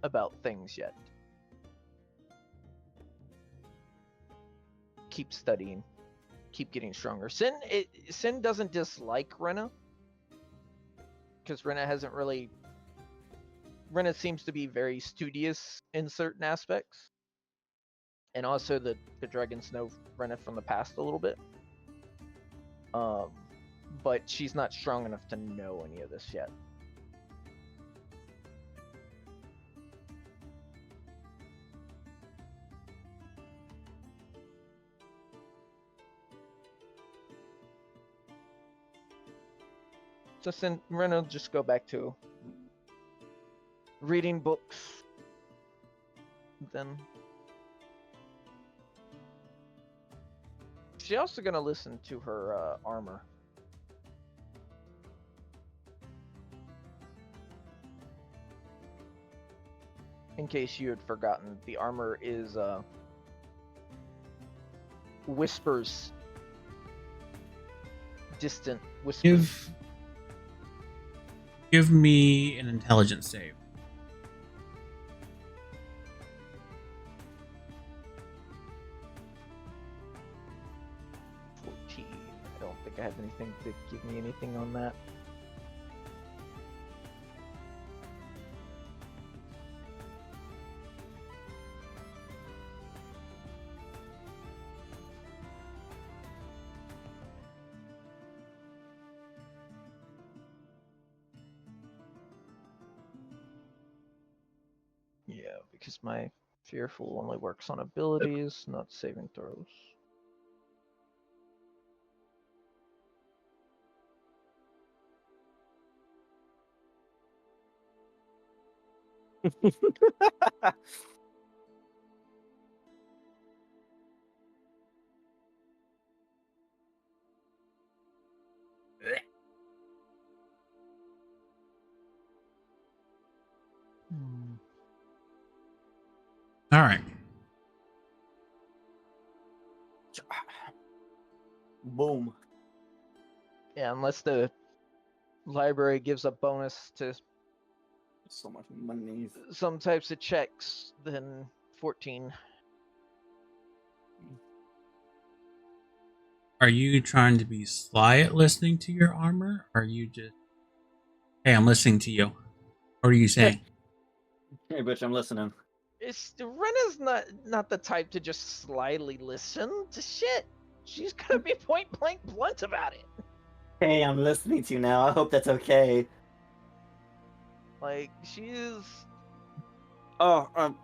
Speaker 3: about things yet. Keep studying, keep getting stronger. Sin doesn't dislike Rena, because Rena seems to be very studious in certain aspects, and also the dragons know Rena from the past a little bit. But she's not strong enough to know any of this yet. So Rena just go back to reading books. Then she's also gonna listen to her armor. In case you had forgotten, the armor is whispers, distant whispers.
Speaker 1: Give me an intelligence save.
Speaker 3: 14. I don't think I have anything to give me anything on that. Yeah, because my fearful only works on abilities, not saving throws.
Speaker 1: All right.
Speaker 2: Boom.
Speaker 3: Yeah, unless the library gives a bonus to
Speaker 2: So much money.
Speaker 3: some types of checks, then 14.
Speaker 1: Are you trying to be sly at listening to your armor? Or are you just, hey, I'm listening to you? What are you saying?
Speaker 2: Hey, bitch, I'm listening.
Speaker 3: Rena's not the type to just slyly listen to shit. She's gonna be point blank blunt about it.
Speaker 2: Hey, I'm listening to you now. I hope that's okay.
Speaker 3: Like, she's...
Speaker 2: Oh,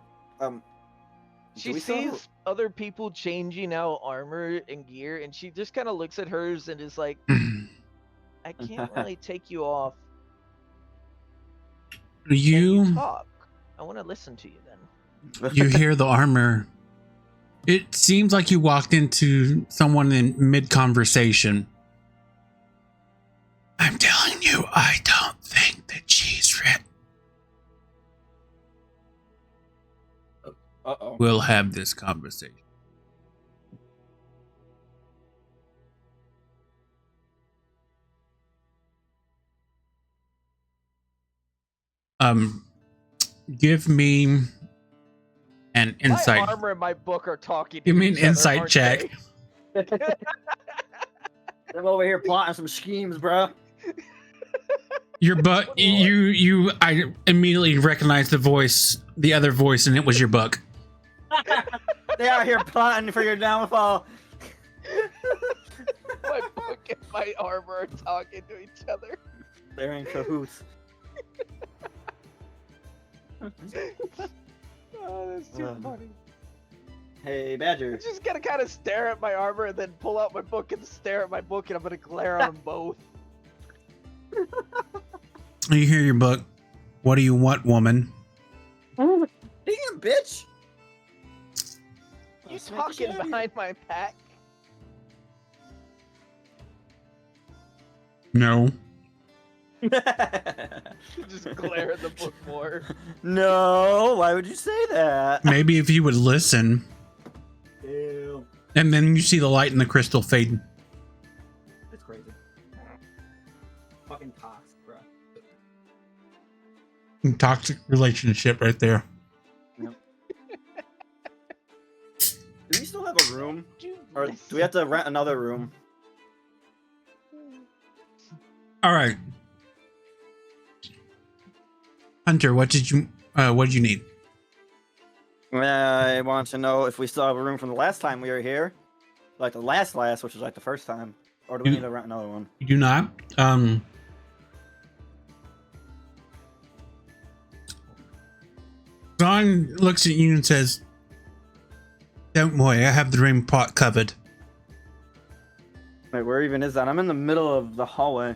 Speaker 3: She sees other people changing out armor and gear, and she just kind of looks at hers and is like, I can't really take you off.
Speaker 1: You
Speaker 3: talk. I want to listen to you then.
Speaker 1: you hear the armor. It seems like you walked into someone in mid-conversation. I'm telling you, I don't think that she's ready.
Speaker 2: Uh-oh.
Speaker 1: We'll have this conversation. Give me an insight.
Speaker 3: My armor and my book are talking.
Speaker 1: Give me an
Speaker 3: each other,
Speaker 1: insight
Speaker 3: aren't
Speaker 1: check.
Speaker 3: they?
Speaker 2: I'm over here plotting some schemes, bro.
Speaker 1: Your butt. I immediately recognized the voice, the other voice, and it was your book.
Speaker 2: They out here plotting for your downfall.
Speaker 3: My book and my armor are talking to each other.
Speaker 2: They're in cahoots.
Speaker 3: Oh, that's too funny.
Speaker 2: Hey,
Speaker 3: I'm
Speaker 2: Badger.
Speaker 3: just gonna kind of stare at my armor and then pull out my book and stare at my book, and I'm gonna glare at them both.
Speaker 1: You hear your book. What do you want, woman?
Speaker 2: Damn, bitch.
Speaker 3: You talking behind my back?
Speaker 1: No.
Speaker 3: Just glare at the book more.
Speaker 2: No, why would you say that?
Speaker 1: Maybe if you would listen.
Speaker 2: Ew.
Speaker 1: And then you see the light in the crystal fade.
Speaker 2: That's crazy. Fucking toxic, bro.
Speaker 1: Toxic relationship right there.
Speaker 2: Do we still have a room? Or do we have to rent another room?
Speaker 1: All right. Hunter, what did you need?
Speaker 2: I want to know if we still have a room from the last time we were here. Like the last, which was like the first time. Or do we need to rent another one?
Speaker 1: You do not. John looks at you and says, "Don't worry, I have the room pot covered."
Speaker 2: Wait, where even is that? I'm in the middle of the hallway.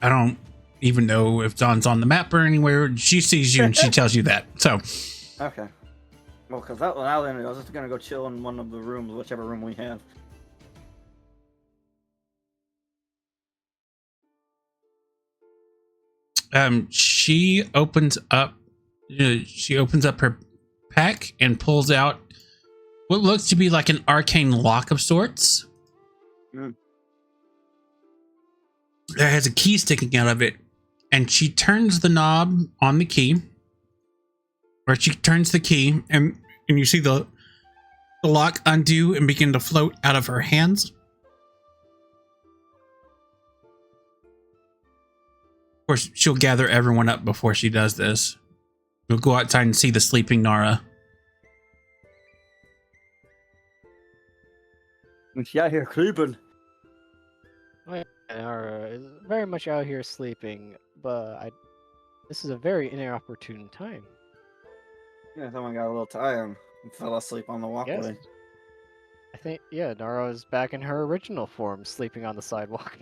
Speaker 1: I don't even know if Dawn's on the map or anywhere. She sees you and she tells you that. So,
Speaker 2: Okay. Well, because now then I was just gonna go chill in one of the rooms, whichever room we have.
Speaker 1: she opens up her pack and pulls out what looks to be like an arcane lock of sorts.
Speaker 2: Mm.
Speaker 1: There has a key sticking out of it, and she turns the knob on the key, or she turns the key, and you see the lock undo and begin to float out of her hands. Of course, she'll gather everyone up before she does this. We'll go outside and see the sleeping Nara.
Speaker 2: She out here creeping.
Speaker 4: Nara is very much out here sleeping, but this is a very inopportune time.
Speaker 2: Yeah, someone got a little tired and fell asleep on the walkway.
Speaker 4: Yes. I think, yeah, Nara is back in her original form, sleeping on the sidewalk.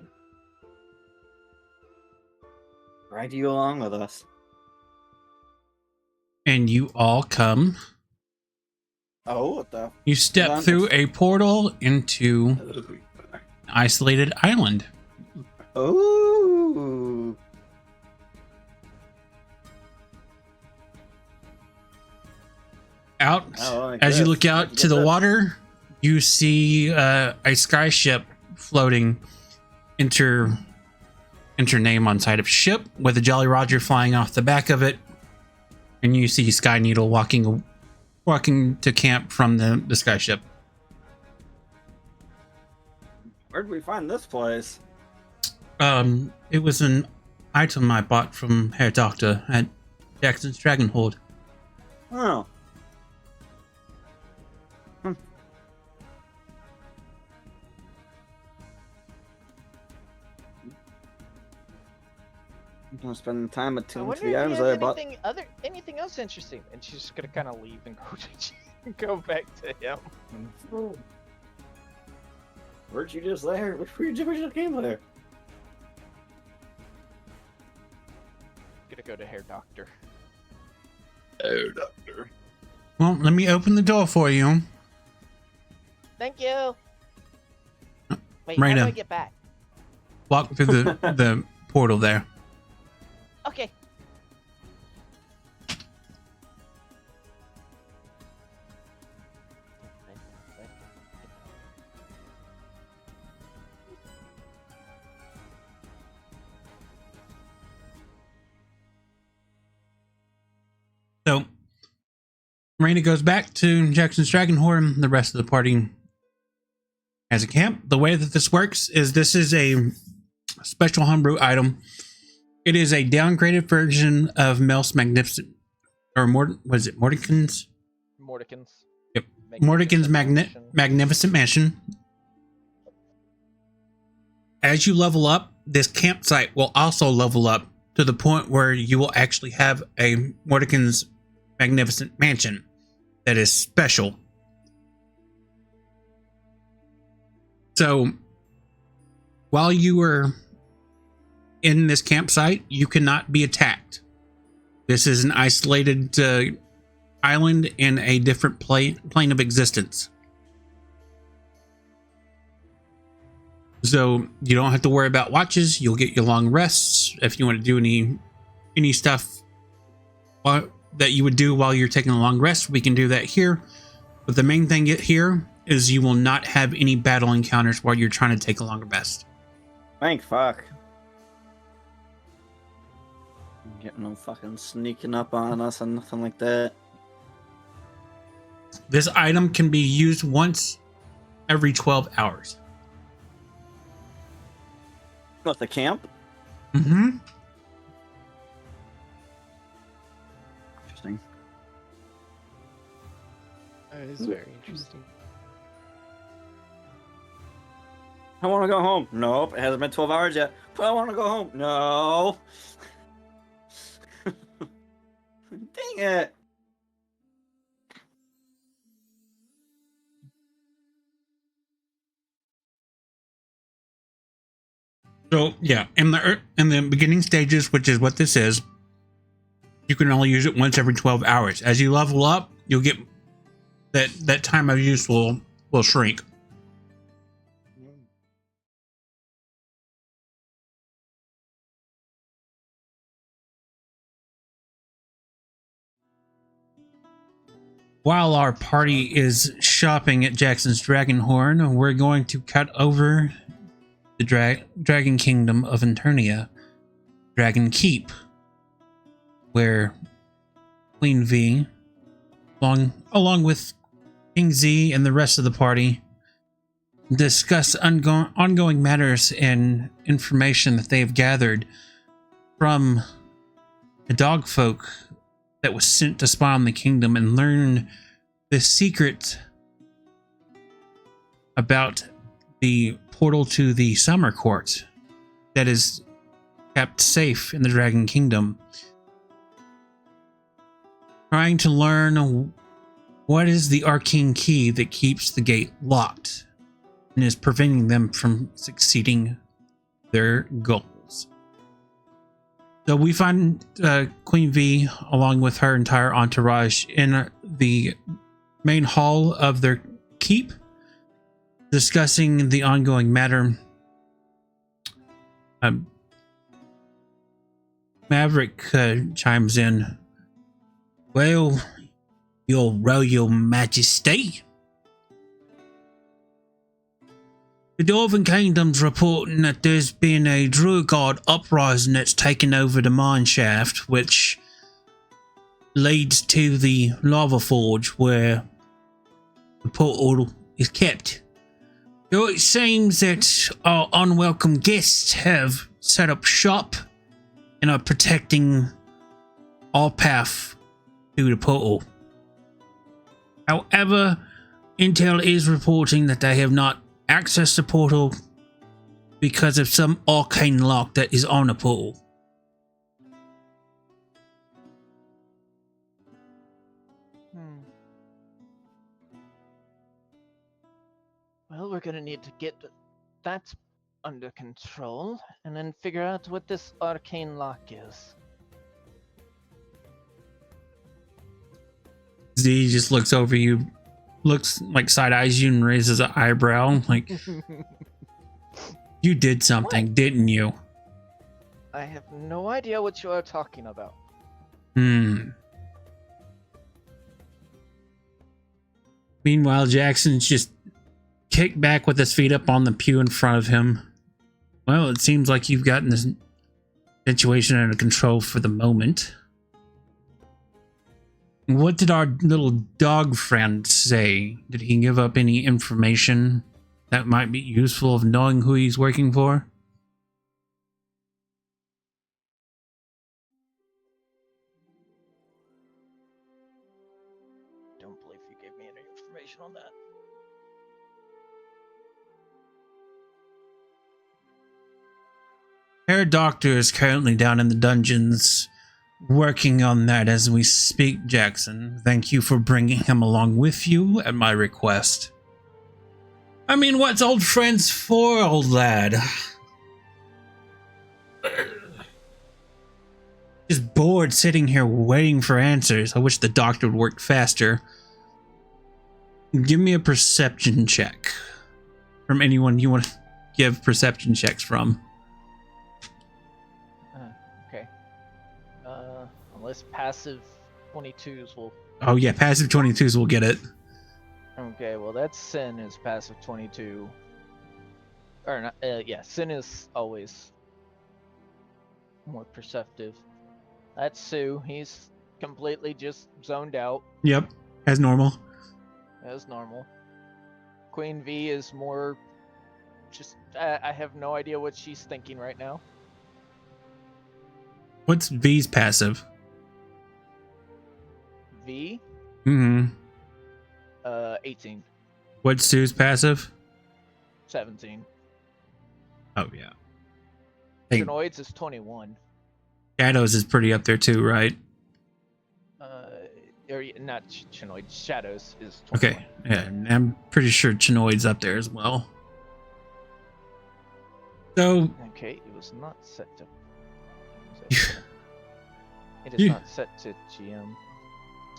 Speaker 2: Drag you along with us.
Speaker 1: And you all come.
Speaker 2: Oh, what the?
Speaker 1: You step through a portal into an isolated island.
Speaker 2: Oh.
Speaker 1: Out,
Speaker 2: Oh, I
Speaker 1: as you
Speaker 2: guess.
Speaker 1: look out to the water, you see a sky ship floating. Enter name on side of ship with a Jolly Roger flying off the back of it, and you see Sky Needle walking to camp from the sky ship.
Speaker 2: Where did we find this place?
Speaker 1: It was an item I bought from Herr Doctor at Jackson's Dragonhold.
Speaker 2: Oh. I'm gonna spend time
Speaker 3: I
Speaker 2: attuned
Speaker 3: wonder
Speaker 2: to
Speaker 3: if
Speaker 2: the
Speaker 3: he
Speaker 2: items
Speaker 3: has
Speaker 2: that I bought.
Speaker 3: anything else interesting. And she's just gonna kind of leave and go go back to him.
Speaker 2: Weren't you just there? We just came there.
Speaker 3: Gonna go to hair doctor.
Speaker 2: Oh, doctor.
Speaker 1: Well, let me open the door for you.
Speaker 3: Thank you. Wait,
Speaker 1: Right
Speaker 3: how do
Speaker 1: in.
Speaker 3: I get back?
Speaker 1: Walk through the portal there.
Speaker 3: Okay.
Speaker 1: So, Raina goes back to Jackson's Dragonhorn. The rest of the party has a camp. The way that this works is this is a special homebrew item. It is a downgraded version of Mel's Magnificent, or what is it, Mordenkainen's?
Speaker 3: Mordekaine's.
Speaker 1: Yep. Mordenkainen's Magnificent Mansion. As you level up, this campsite will also level up to the point where you will actually have a Mordenkainen's Magnificent Mansion that is special. So, while you are in this campsite, you cannot be attacked. This is an isolated island in a different plane of existence. So you don't have to worry about watches. You'll get your long rests. If you want to do any stuff that you would do while you're taking a long rest, we can do that here. But the main thing here is you will not have any battle encounters while you're trying to take a longer rest.
Speaker 2: Thank fuck. Getting no fucking sneaking up on us and nothing like that.
Speaker 1: This item can be used once every 12 hours.
Speaker 2: What, the camp?
Speaker 1: Mm-hmm.
Speaker 2: Interesting.
Speaker 4: That is very interesting.
Speaker 2: I want to go home. Nope, it hasn't been 12 hours yet. But I want to go home. No. Dang it.
Speaker 1: So yeah, in the beginning stages, which is what this is, you can only use it once every 12 hours. As you level up, you'll get that time of use will shrink. While our party is shopping at Jackson's Dragonhorn, we're going to cut over the Dragon Kingdom of Internia, Dragon Keep, where Queen V, along with King Z and the rest of the party, discuss ongoing matters and information that they have gathered from the dog folk that was sent to spy on the kingdom and learn the secret about the portal to the summer court that is kept safe in the Dragon Kingdom. Trying to learn what is the arcane key that keeps the gate locked and is preventing them from succeeding their goals. So we find Queen V, along with her entire entourage, in the main hall of their keep, discussing the ongoing matter. Maverick chimes in. Well, Your Royal Majesty, the Dwarven Kingdom's reporting that there's been a Druid uprising that's taken over the mine shaft, which leads to the lava forge where the portal is kept. So it seems that our unwelcome guests have set up shop and are protecting our path to the portal. However, intel is reporting that they have not accessed the portal because of some arcane lock that is on the portal.
Speaker 3: Well, we're gonna need to get that under control and then figure out what this arcane lock is.
Speaker 1: Z just looks over you, looks like side eyes you and raises an eyebrow. Like, you did something, didn't you?
Speaker 3: I have no idea what you are talking about.
Speaker 1: Meanwhile, Jackson's just kicked back with his feet up on the pew in front of him. Well, it seems like you've gotten this situation under control for the moment. What did our little dog friend say? Did he give up any information that might be useful of knowing who he's working for?
Speaker 3: Don't believe you gave me any information on that.
Speaker 1: Our doctor is currently down in the dungeons working on that as we speak, Jackson. Thank you for bringing him along with you at my request. I mean, what's old friends for, old lad? Just bored sitting here waiting for answers. I wish the doctor would work faster. Give me a perception check from anyone you want to give perception checks from.
Speaker 3: Okay. Unless passive 22s will.
Speaker 1: Oh yeah, passive 22s will get it.
Speaker 3: Okay, well that's Sin is passive 22. Or not, yeah, Sin is always more perceptive. That's Sue. He's completely just zoned out
Speaker 1: Yep, as normal.
Speaker 3: as normal. Queen V is more just. I have no idea what she's thinking right now.
Speaker 1: What's V's passive?
Speaker 3: V,
Speaker 1: 18. What's Sue's passive?
Speaker 3: 17.
Speaker 1: Oh yeah. Hey,
Speaker 3: Genoids is 21.
Speaker 1: Shadows is pretty up there too, right?
Speaker 3: Or not Chinoid. Shadows is 21.
Speaker 1: Okay, yeah, and I'm pretty sure Chinoid's up there as well. So,
Speaker 3: Okay, it was not set to. It is
Speaker 1: Yeah.
Speaker 3: not set to GM.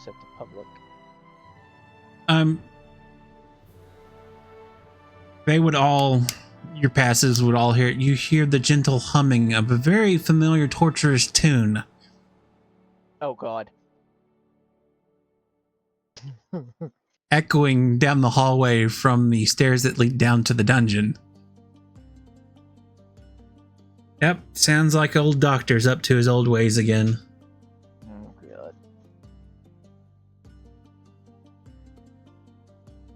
Speaker 3: Set to public.
Speaker 1: they would all, your passes would all hear, you hear the gentle humming of a very familiar torturous tune.
Speaker 3: Oh God.
Speaker 1: Echoing down the hallway from the stairs that lead down to the dungeon. Yep, sounds like old doctor's up to his old ways again.
Speaker 3: Oh God.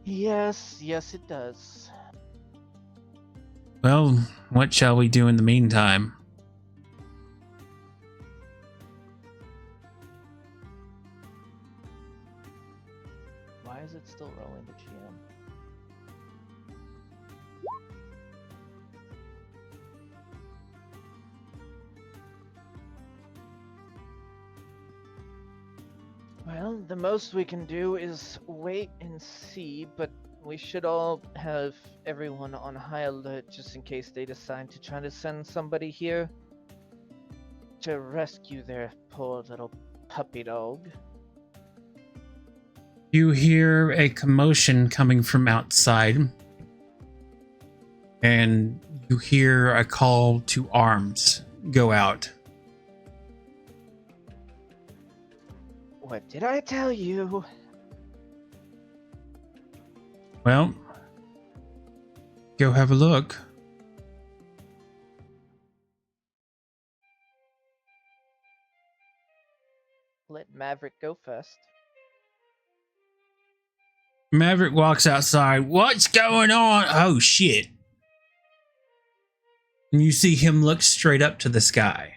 Speaker 3: Yes, yes, it does.
Speaker 1: Well, what shall we do in the meantime?
Speaker 3: Why is it still rolling the GM? Well, the most we can do is wait and see, but we should all have everyone on high alert just in case they decide to try to send somebody here to rescue their poor little puppy dog.
Speaker 1: You hear a commotion coming from outside, and you hear a call to arms go out.
Speaker 3: What did I tell you?
Speaker 1: Well, go have a look.
Speaker 3: Let Maverick go first.
Speaker 1: Maverick walks outside. What's going on? Oh, shit. And you see him look straight up to the sky.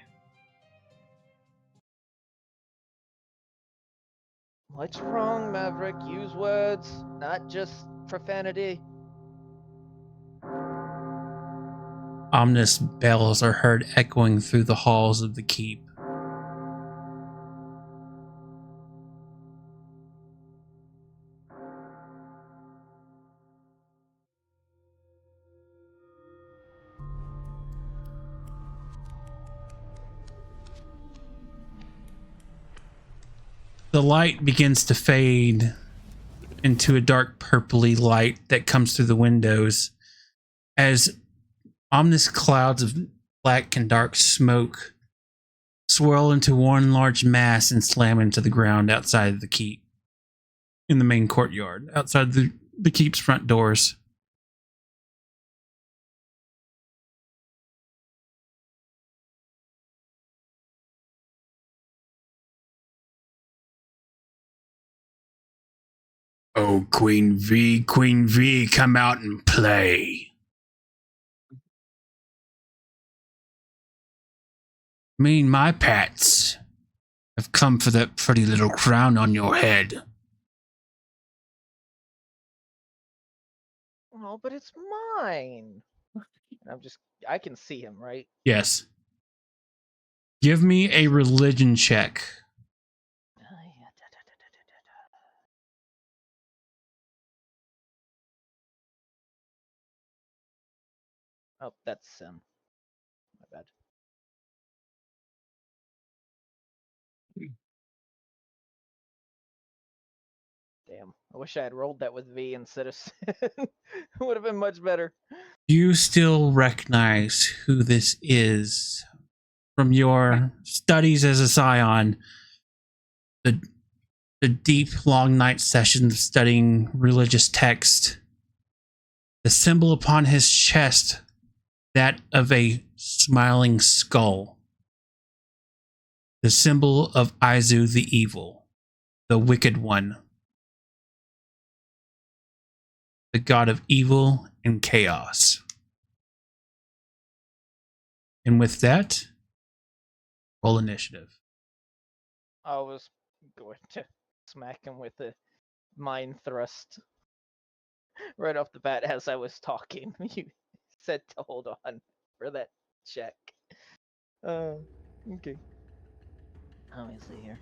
Speaker 3: What's wrong, Maverick? Use words, not just profanity.
Speaker 1: Ominous bells are heard echoing through the halls of the keep. the light begins to fade into a dark purpley light that comes through the windows as ominous clouds of black and dark smoke swirl into one large mass and slam into the ground outside the keep, in the main courtyard, outside the keep's front doors. Oh, Queen V, come out and play. Me and my pets have come for that pretty little crown on your head.
Speaker 3: Oh, but it's mine. I can see him, right?
Speaker 1: Yes. Give me a religion check.
Speaker 3: Oh, that's my bad. Damn, I wish I had rolled that with V instead of it would have been much better.
Speaker 1: You still recognize who this is from your studies as a scion. The deep, long night sessions of studying religious text. The symbol upon his chest, that of a smiling skull. The symbol of Izu the Evil, the Wicked One. The god of evil and chaos. And with that, roll initiative.
Speaker 3: I was going to smack him with a mind thrust right off the bat as I was talking. You said to hold on for that check. Okay. Let me see here.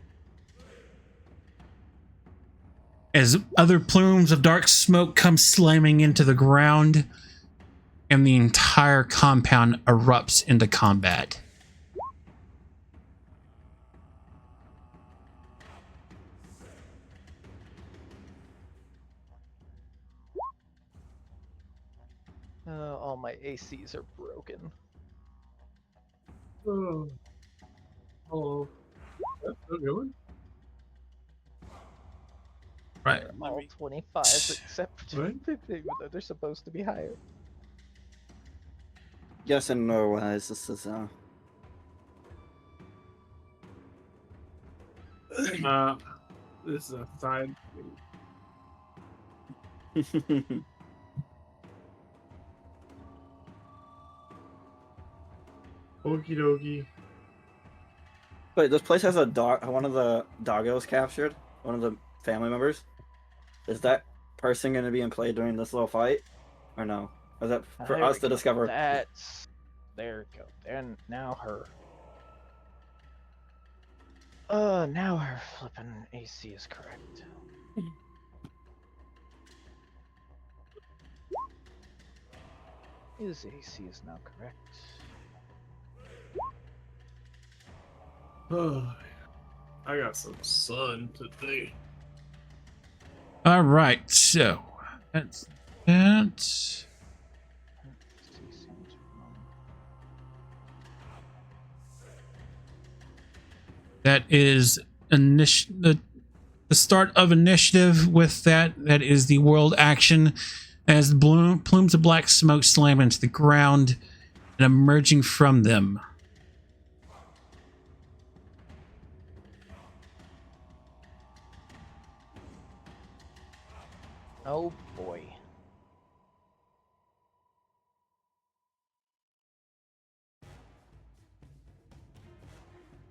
Speaker 1: As other plumes of dark smoke come slamming into the ground, and the entire compound erupts into combat.
Speaker 3: All my ACs are broken.
Speaker 5: Oh. Oh. That's a good one.
Speaker 1: Right.
Speaker 3: They're all 25s except
Speaker 5: Right.
Speaker 3: even though they're supposed to be higher.
Speaker 2: Yes and no, guys. This is
Speaker 5: This is a side. Okie dokie.
Speaker 2: Wait, this place has a dog. One of the doggos captured. One of the family members. Is that person going to be in play during this little fight, or no? Is that for
Speaker 3: There
Speaker 2: us
Speaker 3: we
Speaker 2: to
Speaker 3: go.
Speaker 2: discover?
Speaker 3: There we go. And now her. Now her flipping AC is correct. His AC is now correct.
Speaker 5: Oh, I got some sun today.
Speaker 1: All right, so that's that. That is the start of initiative. With that, that is the world action as plumes of black smoke slam into the ground and emerging from them.
Speaker 3: Oh boy.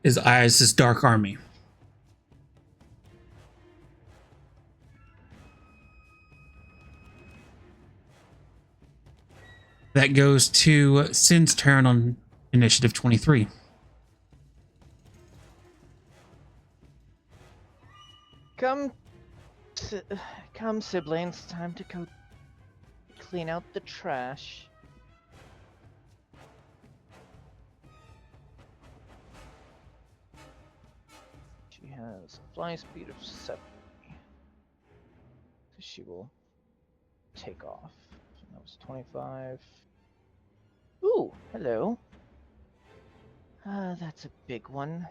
Speaker 1: His eyes, this dark army. That goes to Sin's turn on initiative 23.
Speaker 3: Come, siblings. Time to go clean out the trash. has a flying speed of 70. So she will take off. So that was 25. Ooh, hello. That's a big one.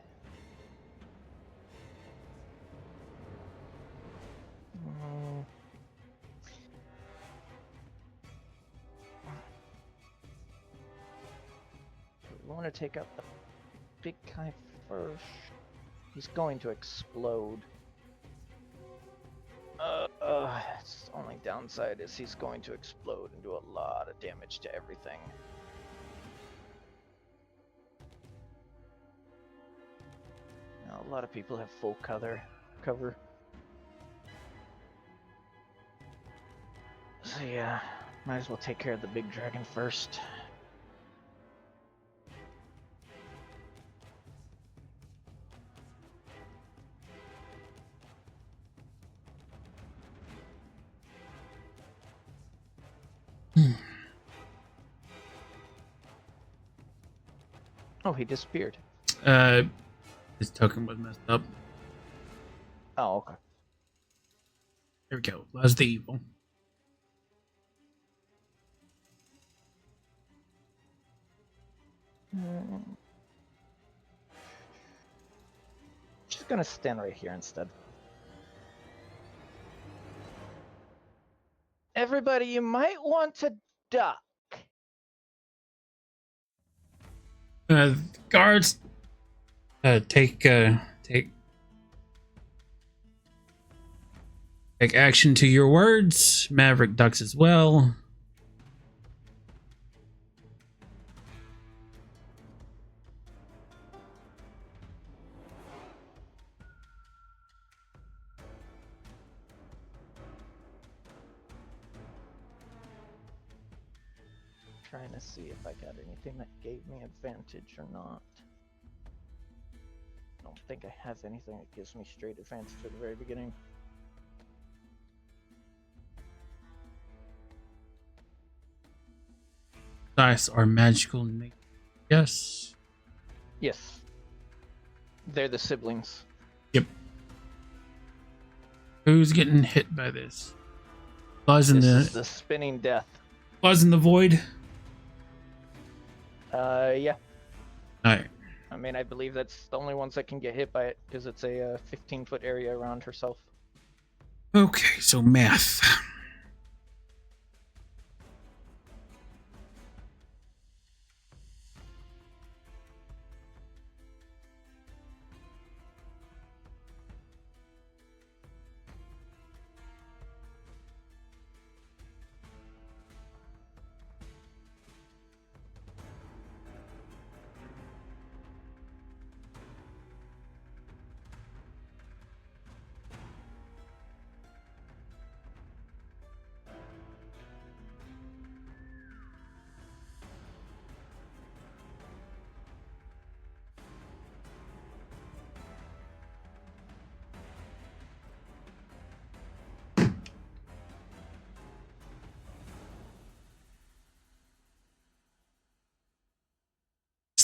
Speaker 3: Mm. We want to take out the big guy first. He's going to explode. It's the only downside is he's going to explode and do a lot of damage to everything. Now, a lot of people have full cover. So yeah, might as well take care of the big dragon first. Oh, he disappeared.
Speaker 1: His token was messed up.
Speaker 3: Oh, okay.
Speaker 1: There we go. That's the evil.
Speaker 3: Just gonna stand right here instead. Everybody, you might want to duck.
Speaker 1: Guards, take action to your words. Maverick ducks as well.
Speaker 3: Trying to see if I got anything that gave me advantage or not. I don't think I have anything that gives me straight advantage at the very beginning.
Speaker 1: Dice are magical. Yes.
Speaker 3: Yes. They're the siblings.
Speaker 1: Yep. Who's getting hit by this? Buzz in
Speaker 3: This
Speaker 1: the
Speaker 3: is the spinning death.
Speaker 1: Buzz in the void.
Speaker 3: Yeah.
Speaker 1: Alright.
Speaker 3: I mean, I believe that's the only ones that can get hit by it because it's a 15-foot area around herself.
Speaker 1: Okay, so math.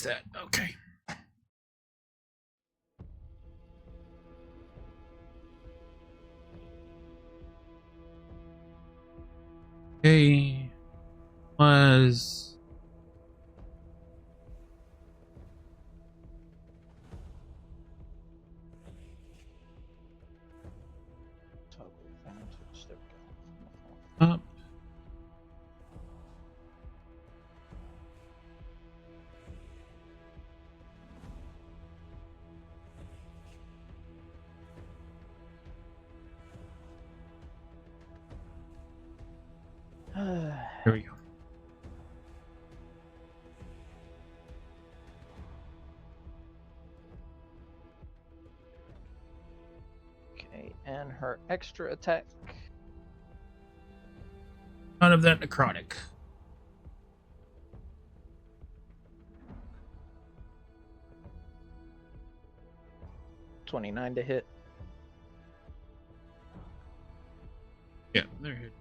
Speaker 1: That okay. Okay, was
Speaker 3: Toggle advantage. There we go.
Speaker 1: up. There we go.
Speaker 3: Okay, and her extra attack.
Speaker 1: None of that necrotic.
Speaker 3: $29 to hit.
Speaker 1: Yeah, they're here.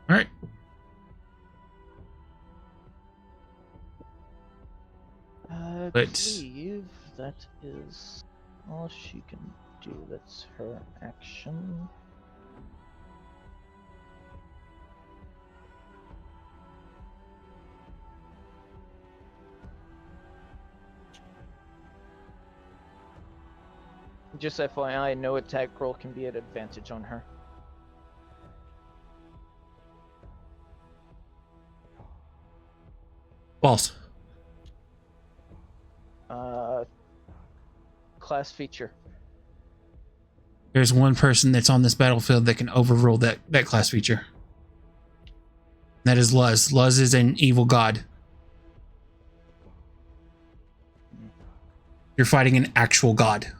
Speaker 1: All right. But-
Speaker 3: believe that is all she can do. That's her action. Just FYI, no attack roll can be at advantage on her.
Speaker 1: False.
Speaker 3: Class feature.
Speaker 1: There's one person that's on this battlefield that can overrule that class feature. That is Luz. Luz is an evil god. You're fighting an actual god.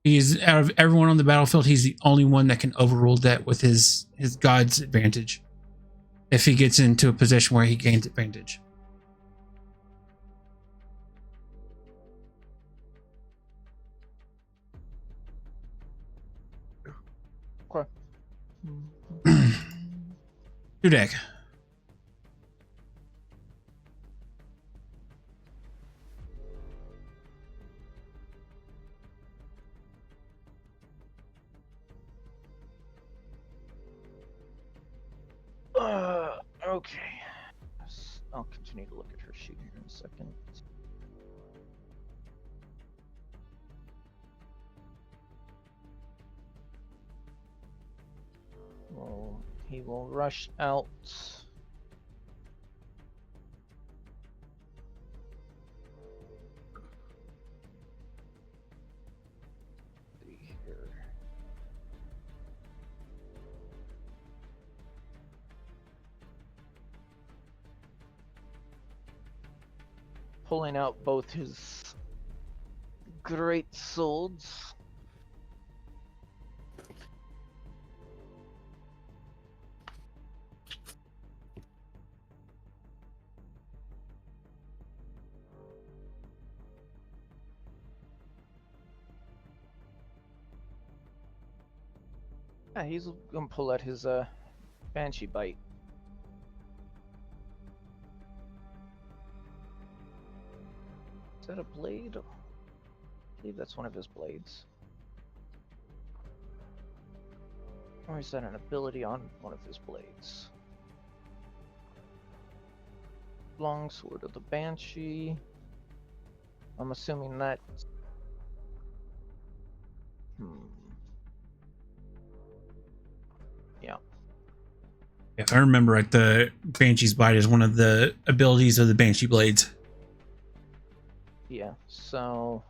Speaker 1: He's, out of everyone on the battlefield, he's the only one that can overrule that with his god's advantage. If he gets into a position where he gains advantage.
Speaker 3: Okay.
Speaker 1: Dudek.
Speaker 3: Okay. I'll continue to look at her sheet here in a second. Well, he will rush out. See here. Pulling out both his great swords. Yeah, he's gonna pull out his banshee bite. Is that a blade? I believe that's one of his blades. Or is that an ability on one of his blades? Longsword of the Banshee. I'm assuming that. Yeah.
Speaker 1: If I remember right, the Banshee's Bite is one of the abilities of the Banshee Blades.
Speaker 3: Yeah, so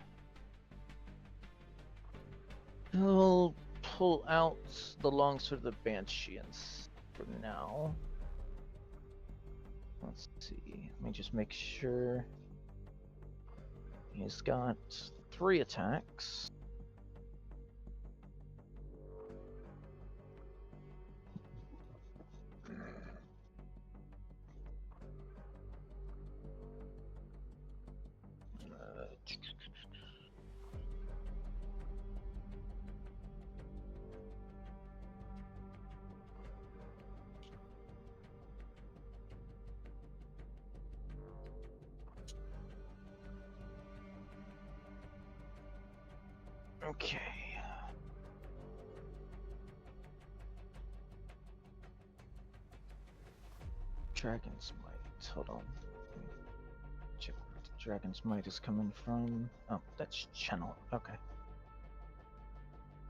Speaker 3: he'll pull out the longsword of the Banshee for now. Let's see. Let me just make sure. He's got 3 attacks. Okay. Dragon's Might. Hold on. Check where the Dragon's Might is coming from. Oh, that's channel. Okay.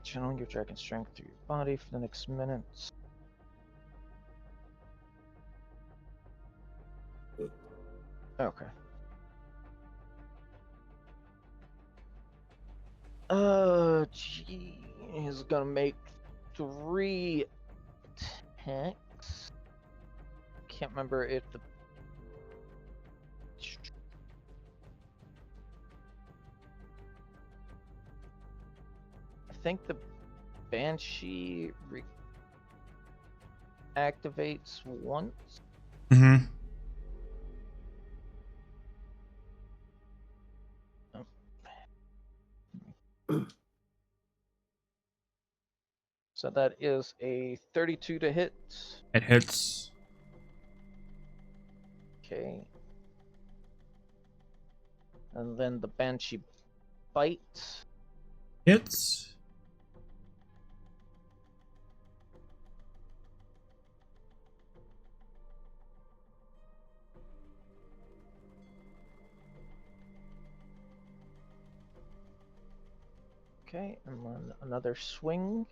Speaker 3: Channel your dragon strength through your body for the next minute. Okay. Gee, he's gonna make 3 attacks. Can't remember if the. I think the Banshee activates once.
Speaker 1: Mm-hmm.
Speaker 3: So that is a 32 to hit.
Speaker 1: It hits.
Speaker 3: Okay. And then the Banshee bite.
Speaker 1: Hits.
Speaker 3: Okay, and then another swing.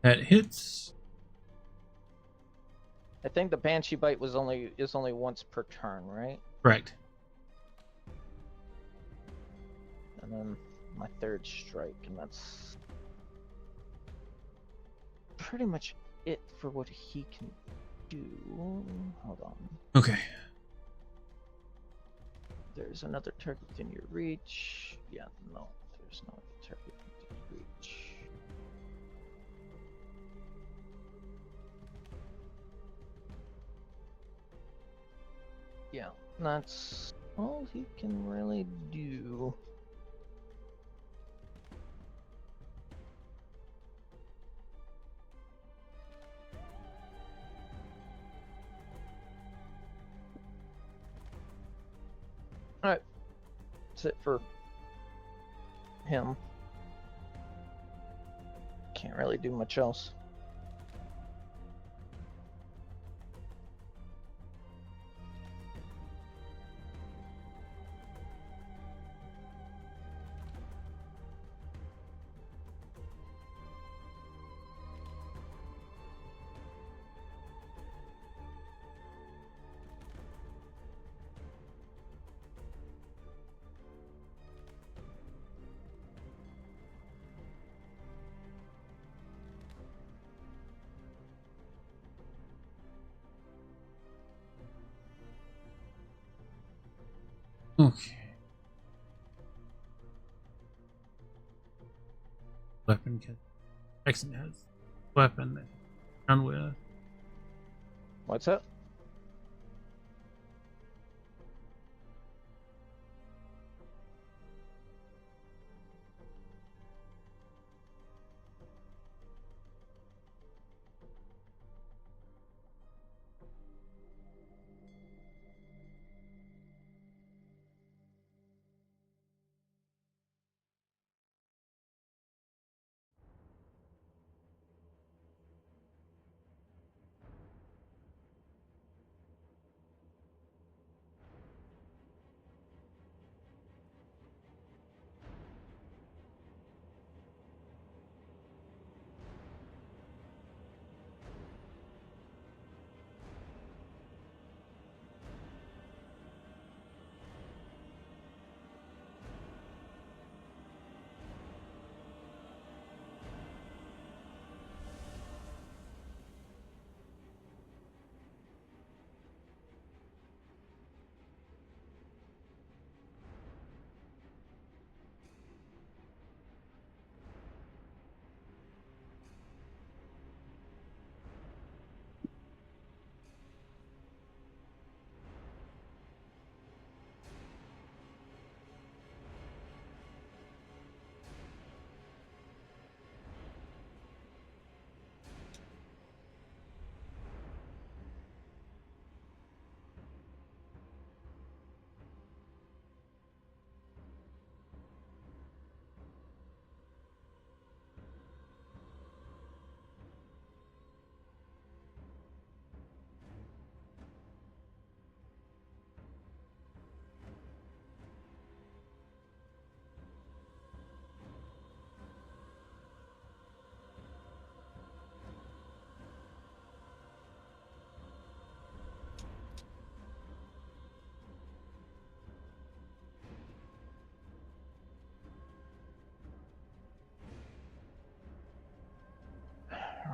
Speaker 1: That hits.
Speaker 3: I think the Banshee bite is only once per turn, right?
Speaker 1: Correct.
Speaker 3: And then my third strike, and that's pretty much it for what he can do. Hold on.
Speaker 1: Okay.
Speaker 3: There's another target within your reach. Yeah, no, there's no target within your reach. Yeah, that's all he can really do. Alright, that's it for him. Can't really do much else.
Speaker 1: Okay. Weapon kit. Jackson has weapon that run with.
Speaker 3: What's up?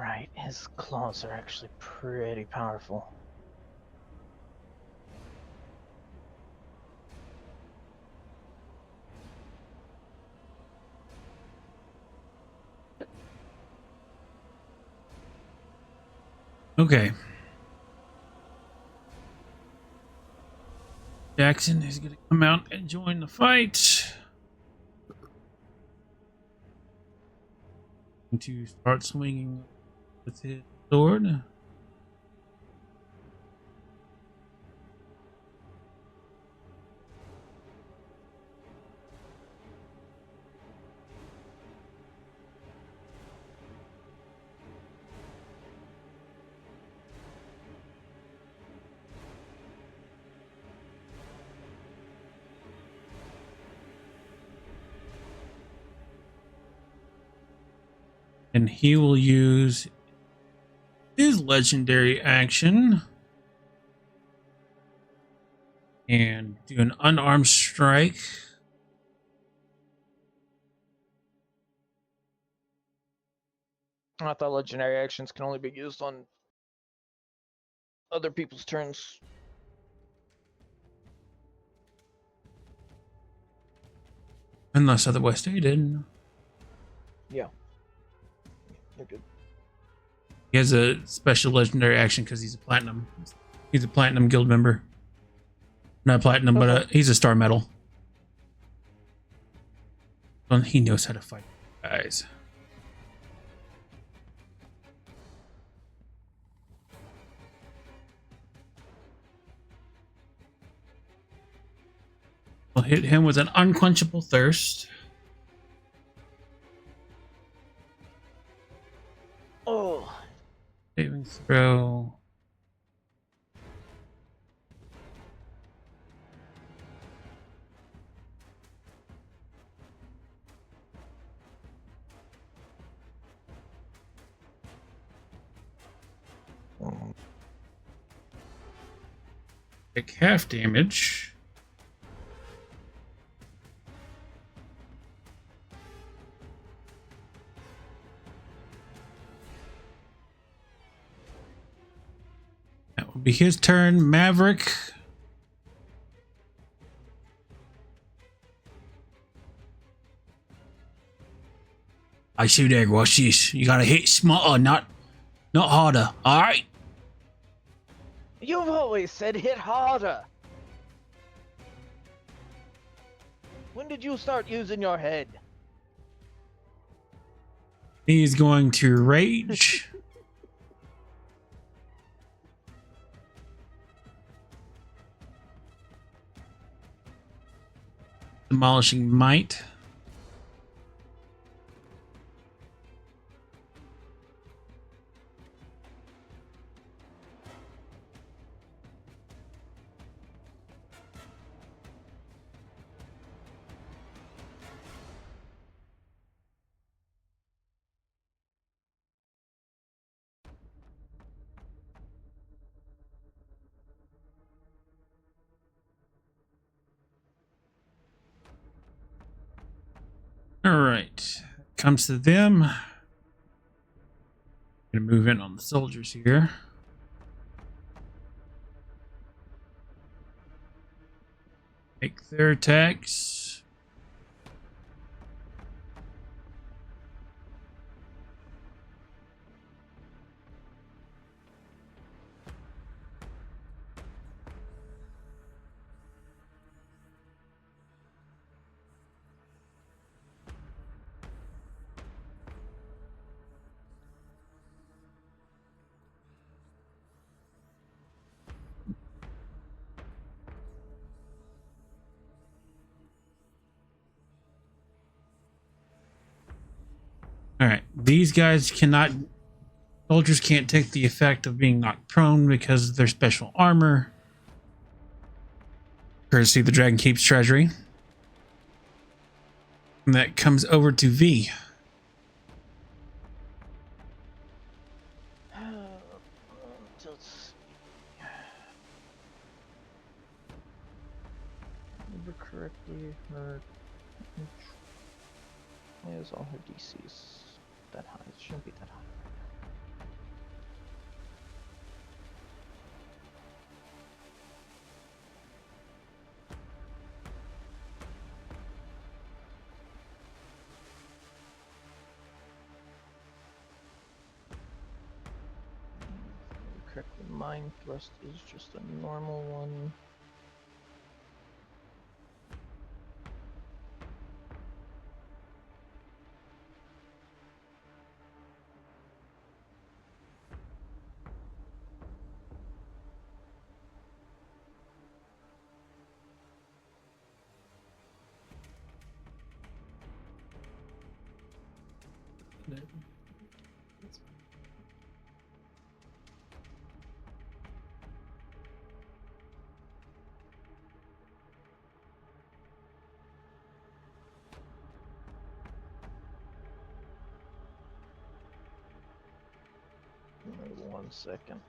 Speaker 3: Right, his claws are actually pretty powerful.
Speaker 1: Okay. Jackson is going to come out and join the fight. To start swinging with his sword. and he will use his legendary action and do an unarmed strike.
Speaker 3: I thought legendary actions can only be used on other people's turns.
Speaker 1: Unless otherwise stated.
Speaker 3: Yeah. You're good.
Speaker 1: He has a special legendary action because he's a platinum. He's a platinum guild member. Not platinum, but he's a star medal. Well, he knows how to fight guys. We'll hit him with an unquenchable thirst.
Speaker 3: Oh.
Speaker 1: Saving throw. Take half damage. That will be his turn. Maverick. I see there, watch this. You gotta hit smarter, not harder. Alright?
Speaker 3: You've always said hit harder. When did you start using your head?
Speaker 1: He's going to rage. Demolishing might. All right, comes to them. Gonna move in on the soldiers here. Make their attacks. All right, these guys cannot. Soldiers can't take the effect of being knocked prone because of their special armor. Courtesy of the Dragon Keep's treasury. And that comes over to V.
Speaker 3: Remember correctly, her is all her DCs that high. It shouldn't be that high. Correctly, Mind Thrust is just a normal one. 1 second.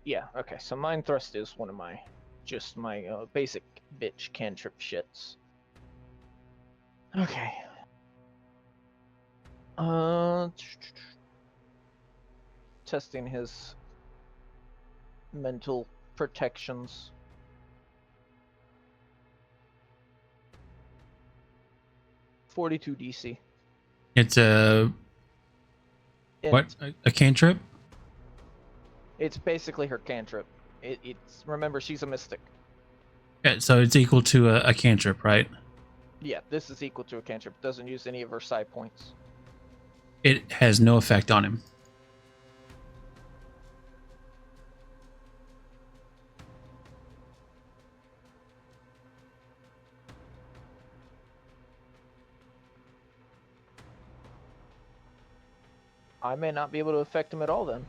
Speaker 3: Yeah, okay, so Mind Thrust is one of my, just my basic bitch cantrip shits. Okay. Testing his mental protections. (42 DC).
Speaker 1: It's a what? A cantrip?
Speaker 3: It's basically her cantrip. It's remember, she's a mystic.
Speaker 1: Yeah, so it's equal to a cantrip, right?
Speaker 3: Yeah, this is equal to a cantrip. Doesn't use any of her side points.
Speaker 1: It has no effect on him.
Speaker 3: I may not be able to affect him at all then.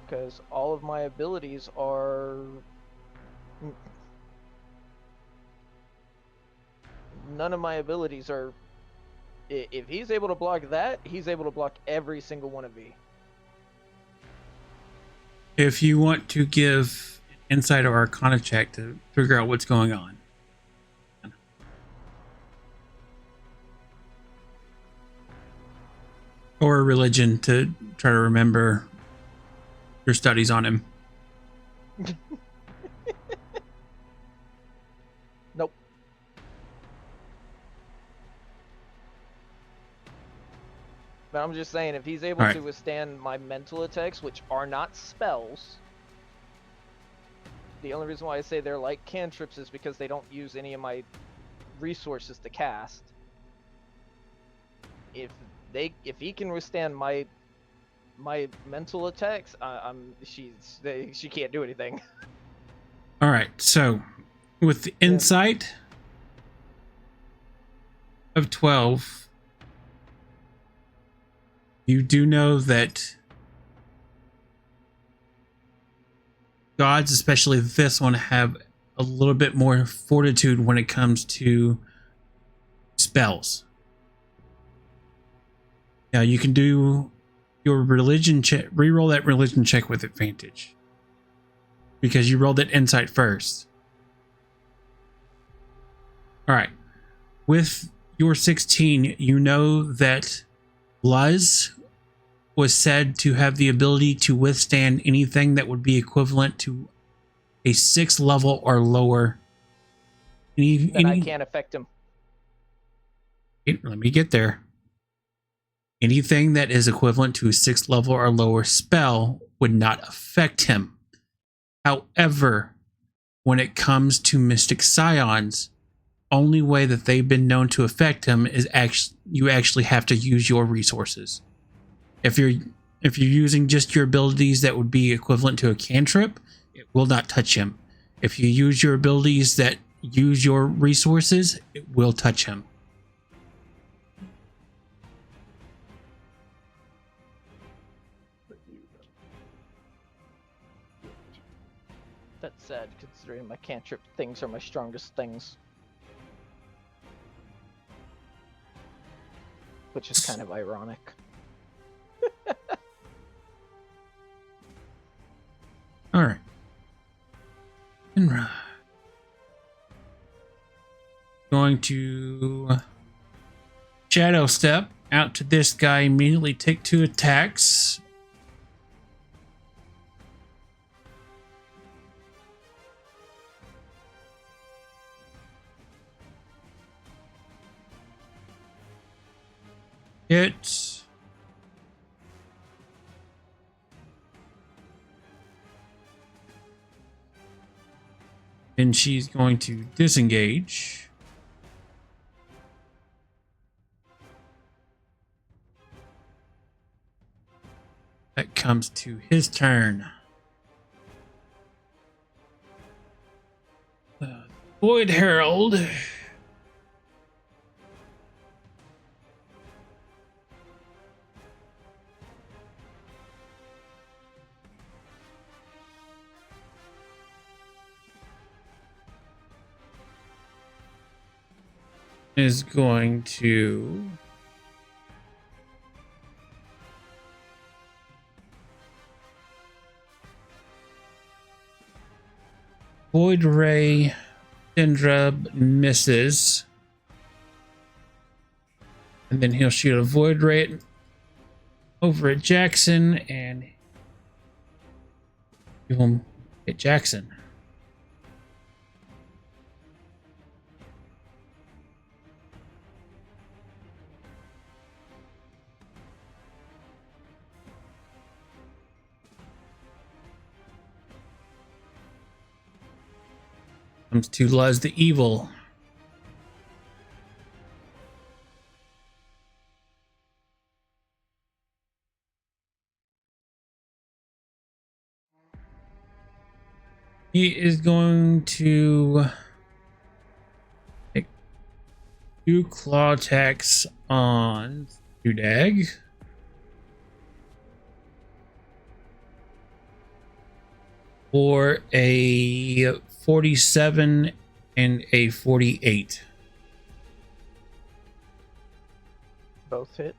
Speaker 3: Because all of my abilities are... None of my abilities are... If he's able to block that, he's able to block every single one of me.
Speaker 1: If you want to give insight or arcana check to figure out what's going on. Or a religion to try to remember your studies on him.
Speaker 3: Nope. But I'm just saying, if he's able to withstand my mental attacks, which are not spells, the only reason why I say they're like cantrips is because they don't use any of my resources to cast. If he can withstand my mental attacks, she can't do anything.
Speaker 1: All right, so with the insight of 12, you do know that gods, especially this one, have a little bit more fortitude when it comes to spells. Now you can do your religion check, reroll that religion check with advantage, because you rolled that insight first. All right. With your 16, you know that Luz was said to have the ability to withstand anything that would be equivalent to a 6th level or lower.
Speaker 3: Then I can't affect him.
Speaker 1: Let me get there. Anything that is equivalent to a 6th level or lower spell would not affect him. However, when it comes to Mystic Scions, only way that they've been known to affect him is you actually have to use your resources. If you're using just your abilities that would be equivalent to a cantrip, it will not touch him. If you use your abilities that use your resources, it will touch him.
Speaker 3: That's sad, considering my cantrip things are my strongest things. Which is kind of ironic.
Speaker 1: All right. Going to shadow step out to this guy, immediately take 2 attacks. hit. And she's going to disengage. That comes to his turn. Void Herald. Is going to Void Ray. Syndra misses, and then he'll shoot a Void Ray over at Jackson, and he will hit Jackson. Comes to Luz the Evil. He is going to take 2 claw attacks on Udag. For a 47 and a 48.
Speaker 3: Both hit.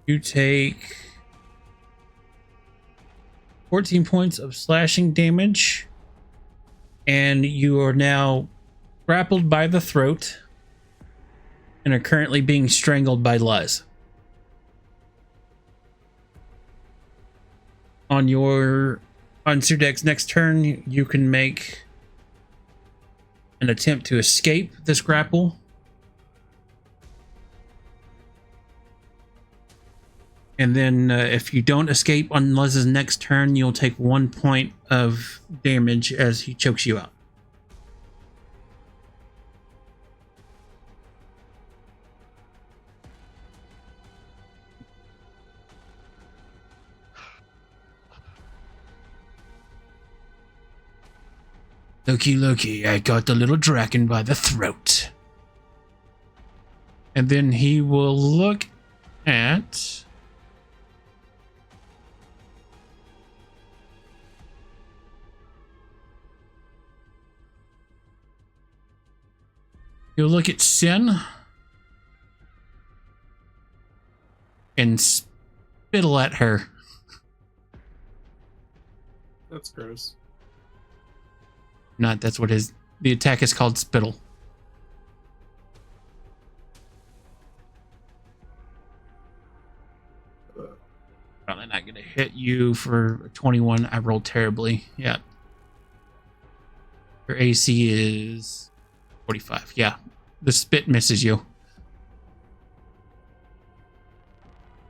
Speaker 1: You take 14 points of slashing damage, and you are now grappled by the throat and are currently being strangled by Luz. On Sudek's next turn, you can make an attempt to escape this grapple. And then if you don't escape on Luz's next turn, you'll take 1 point of damage as he chokes you out. Loki, I got the little dragon by the throat. And then he will look at... He'll look at Sin and spittle at her.
Speaker 5: That's gross.
Speaker 1: Not, that's what the attack is called, spittle. Probably not going to hit you for 21. I rolled terribly. Yeah. Your AC is 45. Yeah. The spit misses you.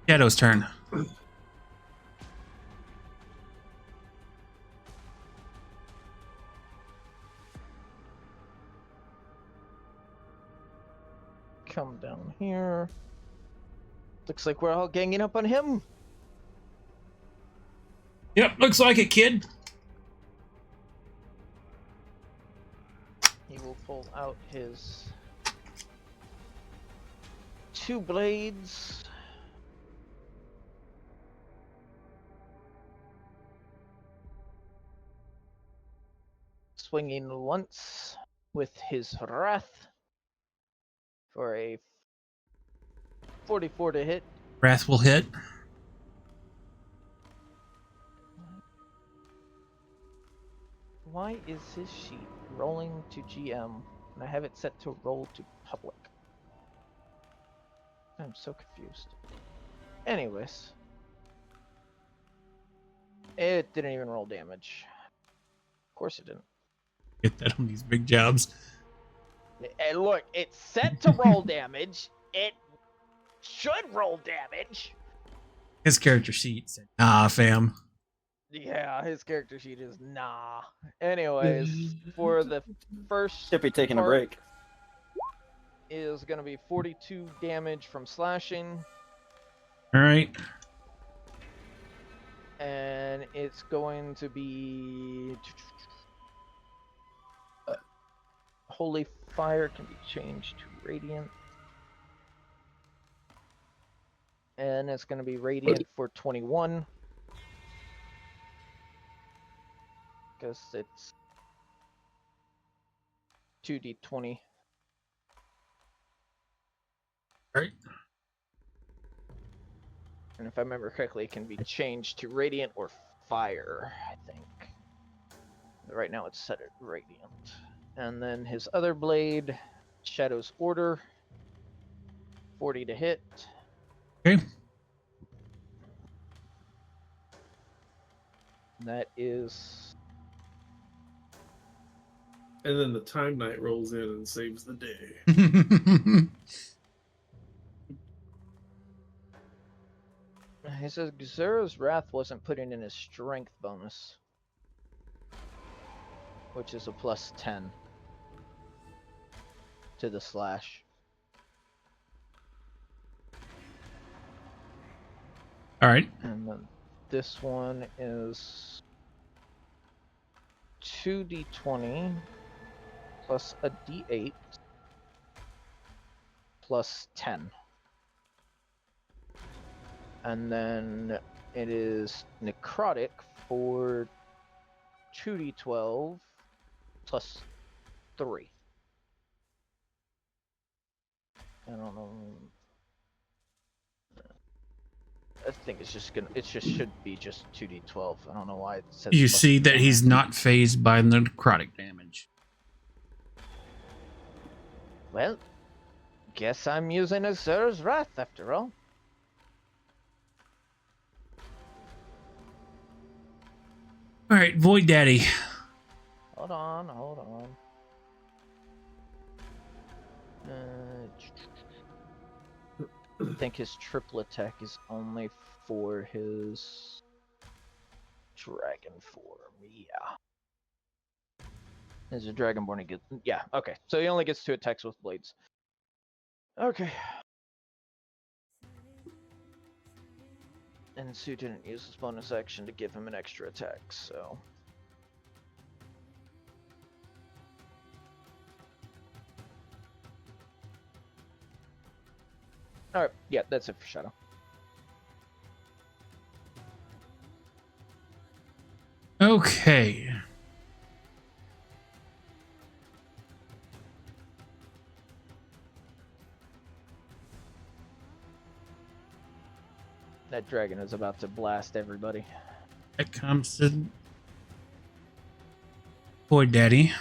Speaker 1: Shadow's turn.
Speaker 3: Come down here. Looks like we're all ganging up on him.
Speaker 1: Yep, looks like it, kid.
Speaker 3: He will pull out his 2 blades. Swinging once with his wrath for a 44 to hit.
Speaker 1: Wrath will hit.
Speaker 3: Why is his sheet rolling to GM and I have it set to roll to public? I'm so confused. Anyways. It didn't even roll damage. Of course it didn't.
Speaker 1: Get that on these big jobs.
Speaker 3: And look, it's set to roll damage. It should roll damage.
Speaker 1: His character sheet said, "Nah, fam."
Speaker 3: Yeah, his character sheet is nah. Anyways, for the first
Speaker 2: Should be taking a
Speaker 3: part
Speaker 2: break.
Speaker 3: is going to be 42 damage from slashing,
Speaker 1: All right.
Speaker 3: and it's going to be Holy Fire can be changed to Radiant. And it's going to be Radiant for 21. Because it's 2d20.
Speaker 1: All right.
Speaker 3: And if I remember correctly, it can be changed to Radiant or Fire, I think. But right now it's set at Radiant. And then his other blade, Shadow's Order. 40 to hit.
Speaker 1: Okay.
Speaker 3: That is...
Speaker 5: And then the Time Knight rolls in and saves the day.
Speaker 3: He says Xera's Wrath wasn't putting in his strength bonus, which is a plus 10 to the slash.
Speaker 1: All right.
Speaker 3: And then this one is 2d20 plus a d8 plus 10. And then it is necrotic for 2d12 plus 3. I don't know. I think it's just should be just 2d12. I don't know why it says.
Speaker 1: You
Speaker 3: plus
Speaker 1: see that
Speaker 3: 10.
Speaker 1: he's not phased by the necrotic damage.
Speaker 3: Well, guess I'm using a Xera's Wrath after all.
Speaker 1: All right, Void Daddy.
Speaker 3: Hold on. I think his triple attack is only for his dragon form. Yeah. As a dragonborn, he gets. Yeah, okay. So he only gets 2 attacks with blades. Okay. And Sue didn't use his bonus action to give him an extra attack, so. Alright, yeah, that's it for Shadow.
Speaker 1: Okay.
Speaker 3: That dragon is about to blast everybody.
Speaker 1: That comes to Void Daddy.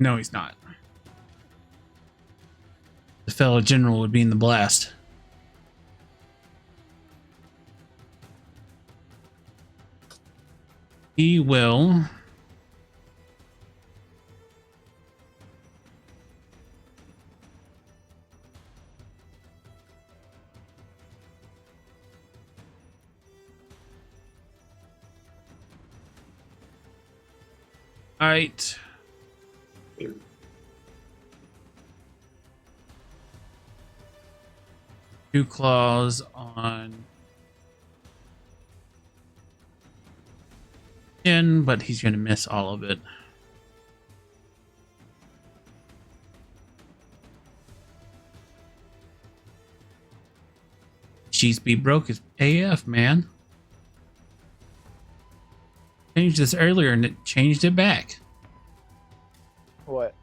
Speaker 1: No, he's not. The fellow general would be in the blast. He will. All right. Two claws on in, but he's going to miss all of it. Cheese be broke as AF, man. Changed this earlier and it changed it back.
Speaker 3: What?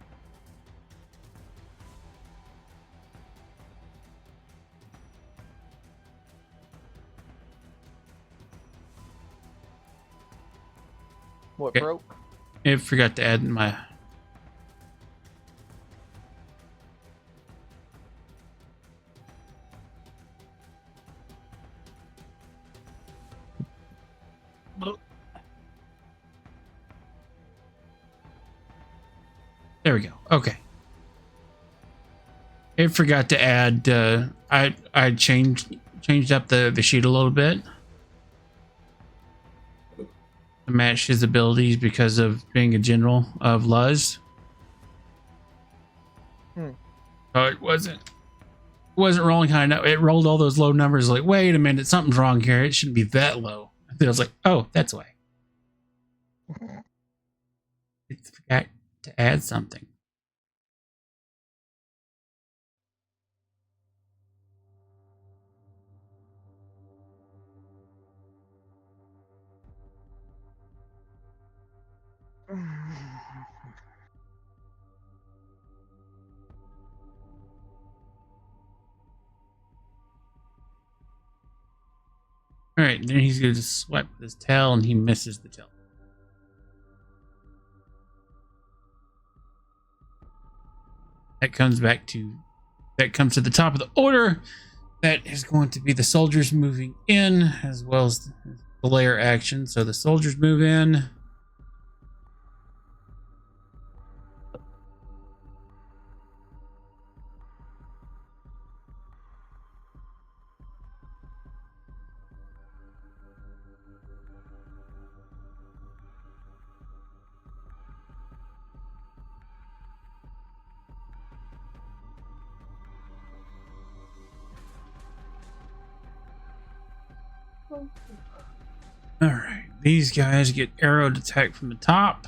Speaker 3: What
Speaker 1: Okay.
Speaker 3: broke?
Speaker 1: I forgot to add my. There we go. Okay. I forgot to add. I changed up the sheet a little bit to match his abilities because of being a general of Luz. Oh, it wasn't rolling high enough. It rolled all those low numbers. Like, wait a minute, something's wrong here. It shouldn't be that low. And then I was like, oh, that's why. It forgot to add something. All right, then he's going to swipe with his tail, and he misses the tail. That comes to the top of the order. That is going to be the soldiers moving in, as well as the layer action. So the soldiers move in. All right, these guys get arrowed attack from the top.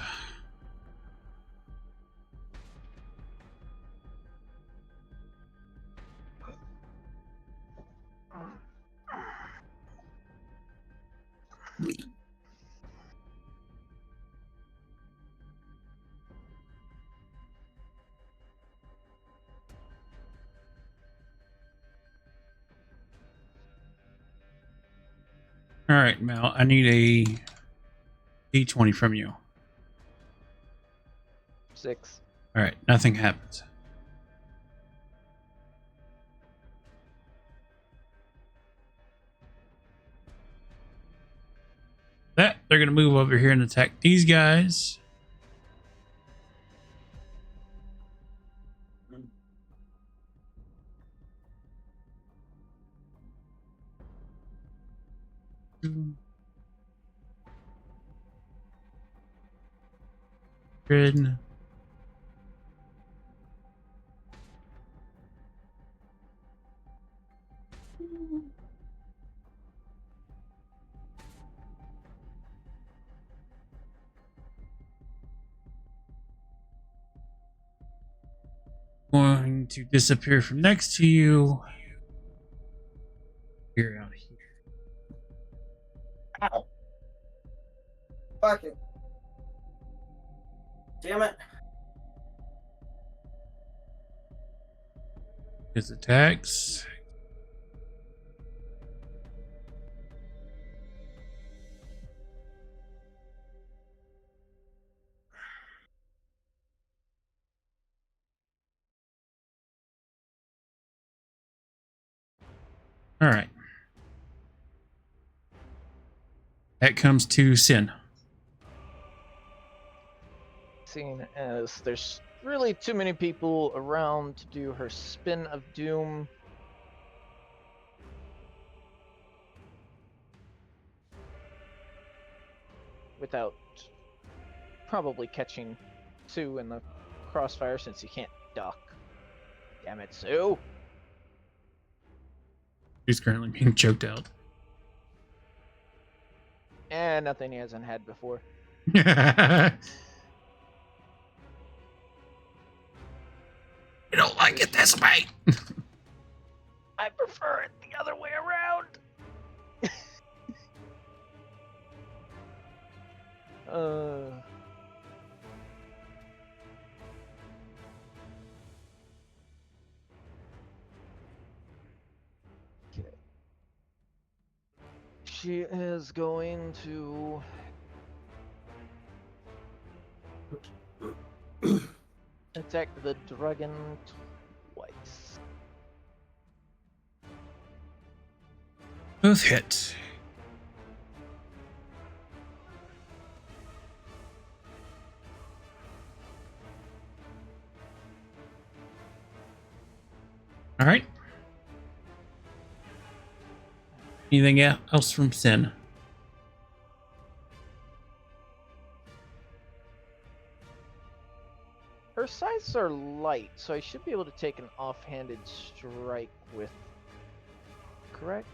Speaker 1: All right, Mel, I need a D20 from you.
Speaker 3: 6.
Speaker 1: All right, nothing happens. They're going to move over here and attack these guys. Grid. Going to disappear from next to you. You're out here.
Speaker 2: Ow. Fucking. Damn it.
Speaker 1: His attacks. All right. That comes to Sin.
Speaker 3: Seeing as there's really too many people around to do her spin of doom. Without probably catching Sue in the crossfire since you can't duck. Damn it, Sue!
Speaker 1: He's currently being choked out.
Speaker 3: And nothing he hasn't had before.
Speaker 1: You don't like it this way.
Speaker 3: I prefer it the other way around. Okay. She is going to attack the dragon twice.
Speaker 1: Both hit. All right. Anything else from Sin?
Speaker 3: Her scythes are light, so I should be able to take an offhanded strike with. Correct?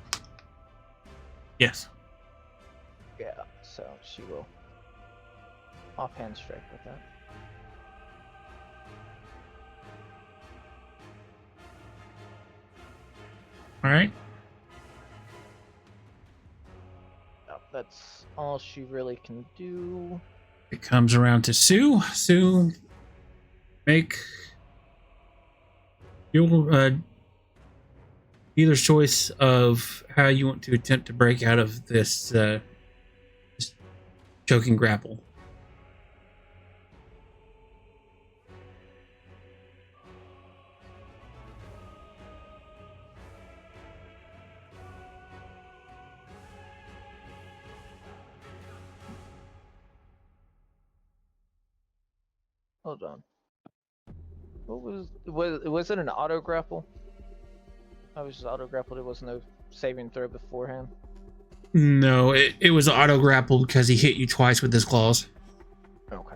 Speaker 1: Yes.
Speaker 3: Yeah, so she will offhand strike with that.
Speaker 1: All right.
Speaker 3: Oh, that's all she really can do.
Speaker 1: It comes around to Sue. Sue, make your dealer's choice of how you want to attempt to break out of this choking grapple.
Speaker 3: Hold on. What was it an auto grapple? I was just auto grappled. It was no saving throw beforehand.
Speaker 1: No, it was auto grapple because he hit you twice with his claws.
Speaker 3: Okay.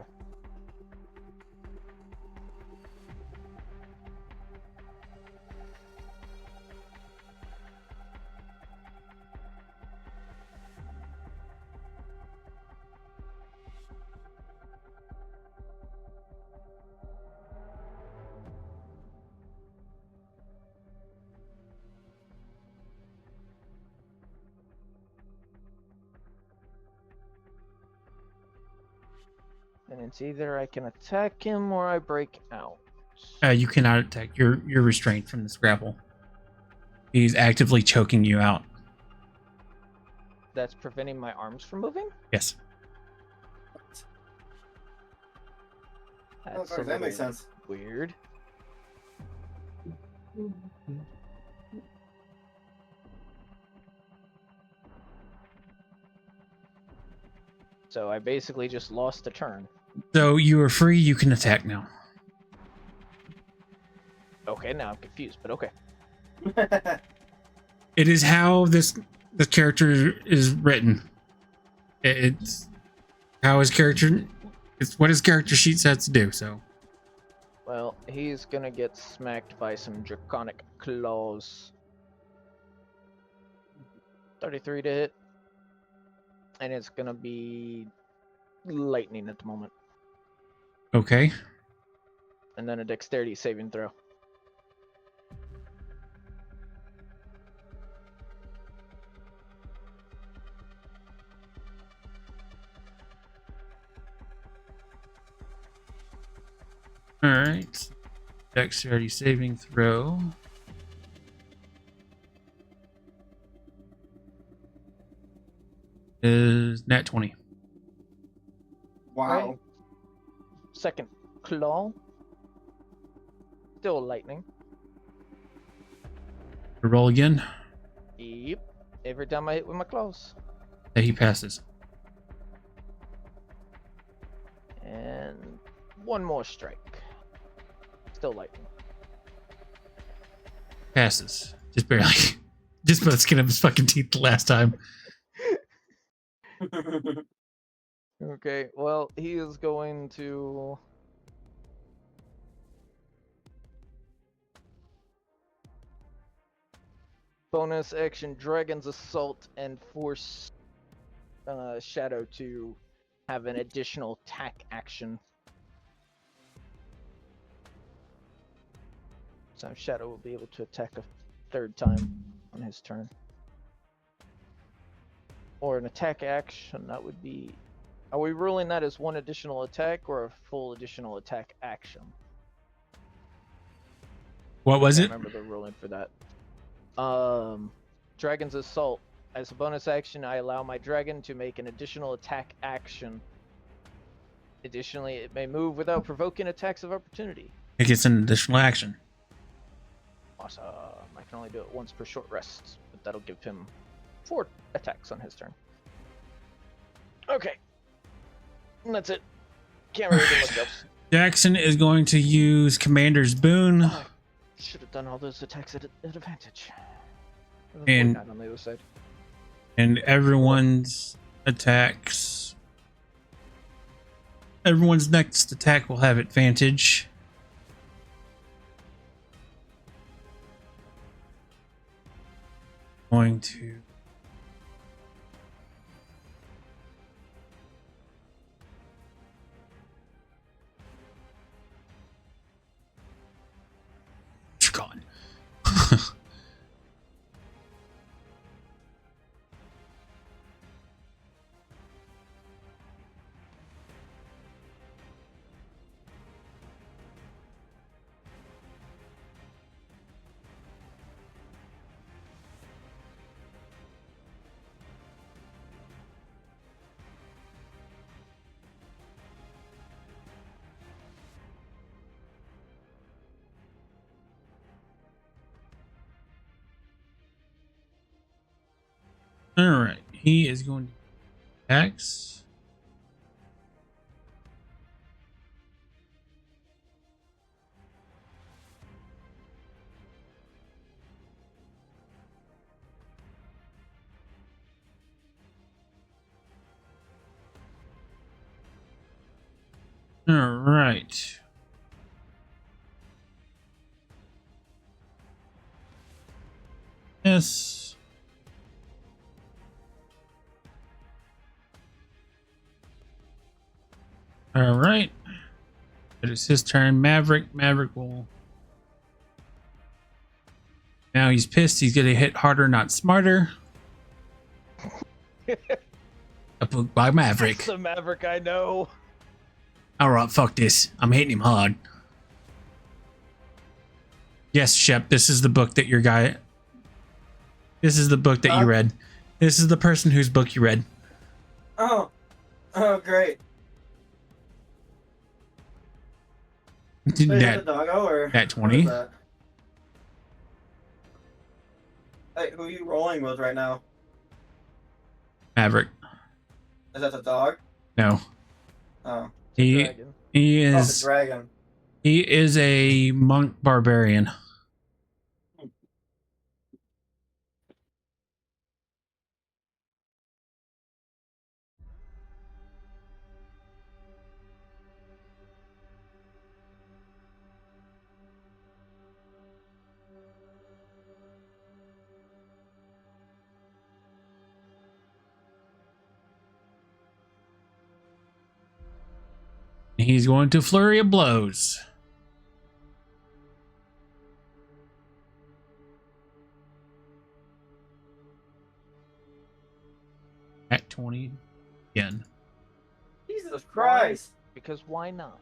Speaker 3: And it's either I can attack him or I break out.
Speaker 1: You cannot attack. You're restrained from this grapple. He's actively choking you out.
Speaker 3: That's preventing my arms from moving?
Speaker 1: Yes.
Speaker 3: That's
Speaker 2: sorry, that makes
Speaker 3: little
Speaker 2: sense.
Speaker 3: Weird. So I basically just lost a turn.
Speaker 1: So you are free. You can attack now.
Speaker 3: Okay, now I'm confused, but okay.
Speaker 1: It is how the character is written. It's how his character. It's what his character sheet says to do. So.
Speaker 3: Well, he's gonna get smacked by some draconic claws. 33 to hit. And it's gonna be lightning at the moment.
Speaker 1: Okay.
Speaker 3: And then a dexterity saving throw.
Speaker 1: All right. Dexterity saving throw. Is nat 20.
Speaker 2: Wow.
Speaker 3: Right. Second claw. Still lightning.
Speaker 1: Roll again.
Speaker 3: Yep. Every time I hit with my claws.
Speaker 1: That he passes.
Speaker 3: And one more strike. Still lightning.
Speaker 1: Passes. Just barely. Just by the skin of his fucking teeth the last time.
Speaker 3: Okay, well, he is going to... bonus action Dragon's Assault and force Shadow to have an additional attack action. So Shadow will be able to attack a third time on his turn. Or an attack action, that would be... Are we ruling that as one additional attack or a full additional attack action?
Speaker 1: What was
Speaker 3: I
Speaker 1: it?
Speaker 3: remember the ruling for that. Dragon's Assault. As a bonus action, I allow my dragon to make an additional attack action. Additionally, it may move without provoking attacks of opportunity.
Speaker 1: It gets an additional action.
Speaker 3: Awesome. I can only do it once per short rest, but that'll give him 4 attacks on his turn. Okay. And that's it. Can't really do much else.
Speaker 1: Jackson is going to use Commander's Boon.
Speaker 3: Should have done all those attacks at advantage.
Speaker 1: And-
Speaker 3: Not on the other side.
Speaker 1: And everyone's attacks. Everyone's next attack will have advantage. Going to. It's gone. All right, he is going to X. All right. Yes. All right. It is his turn. Maverick. Maverick will. Now he's pissed. He's going to hit harder, not smarter. A book by Maverick.
Speaker 3: That's the Maverick I know.
Speaker 1: All right, fuck this. I'm hitting him hard. Yes, Shep, this is the book that your guy. This is the book that you read. This is the person whose book you read.
Speaker 2: Oh, great. Wait, is
Speaker 1: Nat,
Speaker 2: it the doggo or
Speaker 1: Nat
Speaker 2: what
Speaker 1: 20.
Speaker 2: is that? Hey, who are you rolling with right now?
Speaker 1: Maverick.
Speaker 2: Is that the dog?
Speaker 1: No.
Speaker 2: Oh,
Speaker 1: He
Speaker 3: Dragon.
Speaker 1: he
Speaker 2: oh, the
Speaker 1: is
Speaker 2: dragon.
Speaker 1: he is a monk barbarian. He's going to flurry of blows. At 20 again.
Speaker 2: Jesus Christ!
Speaker 3: Because why not?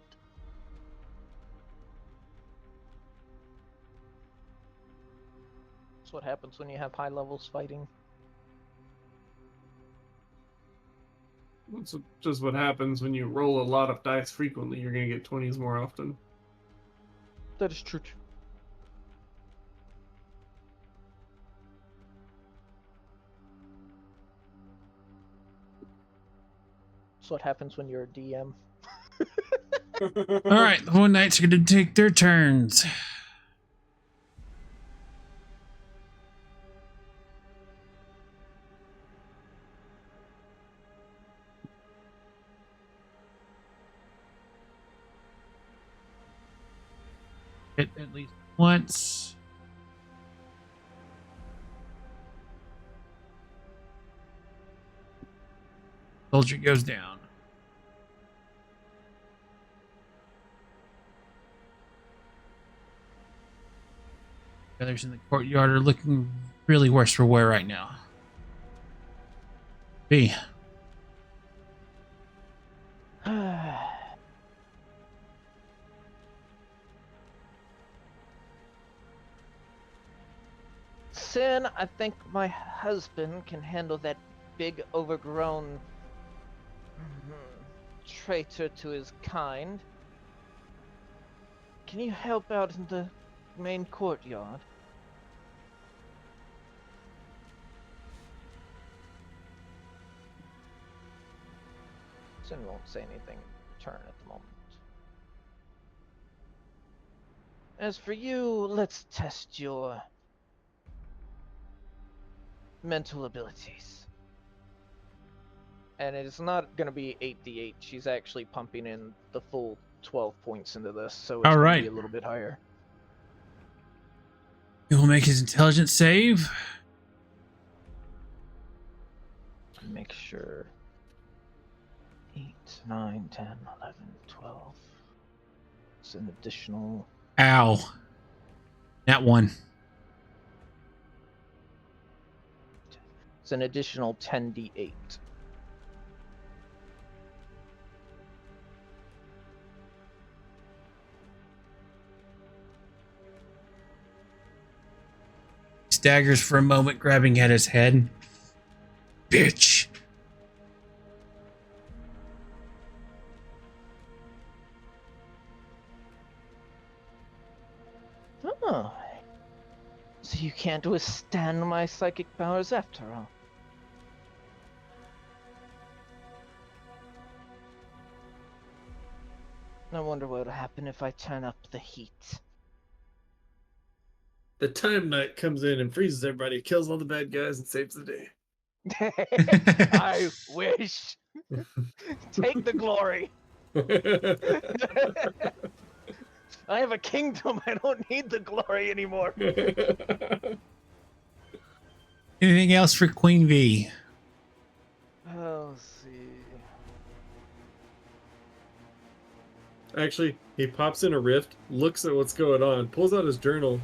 Speaker 3: That's what happens when you have high levels fighting.
Speaker 5: It's just what happens when you roll a lot of dice frequently. You're going to get 20s more often.
Speaker 3: That is true. That's what happens when you're a DM.
Speaker 1: All right, the One Knights are going to take their turns. Hit at least once. Soldier goes down. The others in the courtyard are looking really worse for wear right now. B.
Speaker 3: Sin, I think my husband can handle that big, overgrown traitor to his kind. Can you help out in the main courtyard? Sin won't say anything in return at the moment. As for you, let's test your mental abilities. And it's not going to be 8d8. She's actually pumping in the full 12 points into this, so it's
Speaker 1: All
Speaker 3: going
Speaker 1: right.
Speaker 3: to be a little bit higher.
Speaker 1: He will make his intelligence save.
Speaker 3: Make sure. 8, 9, 10, 11, 12. It's an additional.
Speaker 1: Ow. That one.
Speaker 3: It's an additional 10d8.
Speaker 1: Staggers for a moment, grabbing at his head. Bitch.
Speaker 3: Oh. So you can't withstand my psychic powers after all. I wonder what would happen if I turn up the heat.
Speaker 5: The Time Knight comes in and freezes everybody, kills all the bad guys, and saves the day.
Speaker 3: I wish. Take the glory. I have a kingdom. I don't need the glory anymore.
Speaker 1: Anything else for Queen V?
Speaker 3: Let's see.
Speaker 5: Actually, he pops in a rift, looks at what's going on, pulls out his journal.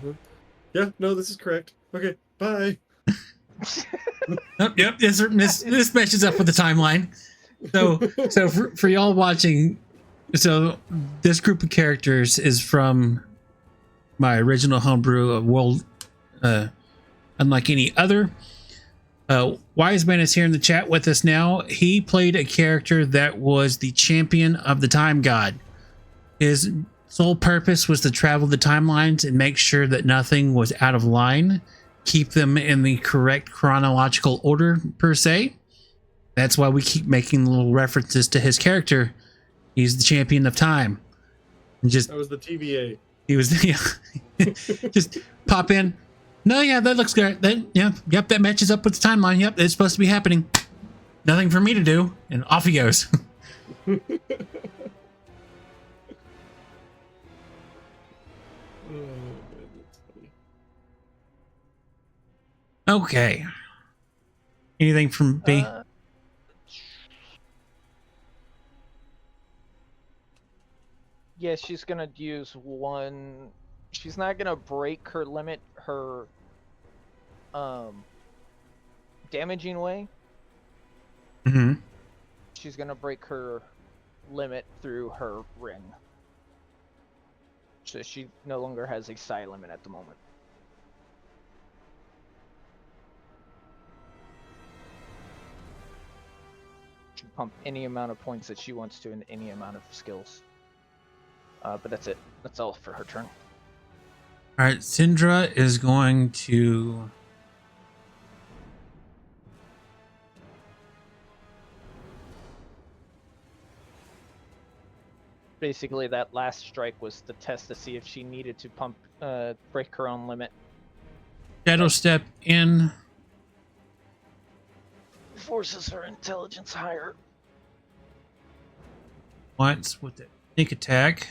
Speaker 5: Yeah, no, this is correct. Okay, bye.
Speaker 1: Oh, yep, this matches up with the timeline. So for y'all watching, so this group of characters is from my original homebrew of World, unlike any other. Wise Man is here in the chat with us now. He played a character that was the champion of the Time God. His sole purpose was to travel the timelines and make sure that nothing was out of line, keep them in the correct chronological order, per se. That's why we keep making little references to his character. He's the champion of time. And just
Speaker 5: That was the TVA.
Speaker 1: he was yeah, just pop in. No, yeah, that looks good. Yep, that matches up with the timeline. Yep, it's supposed to be happening. Nothing for me to do, and off he goes. Okay. Anything from B?
Speaker 3: Yeah, she's gonna use one. She's not gonna break her limit, her damaging way.
Speaker 1: Mm-hmm.
Speaker 3: She's gonna break her limit through her ring. So she no longer has a psi limit at the moment. She can pump any amount of points that she wants to in any amount of skills. But that's it. That's all for her turn.
Speaker 1: All right, Syndra is going to
Speaker 3: Basically, that last strike was the test to see if she needed to pump, break her own limit.
Speaker 1: shadow step in.
Speaker 3: Forces her intelligence higher.
Speaker 1: Once with the sneak attack.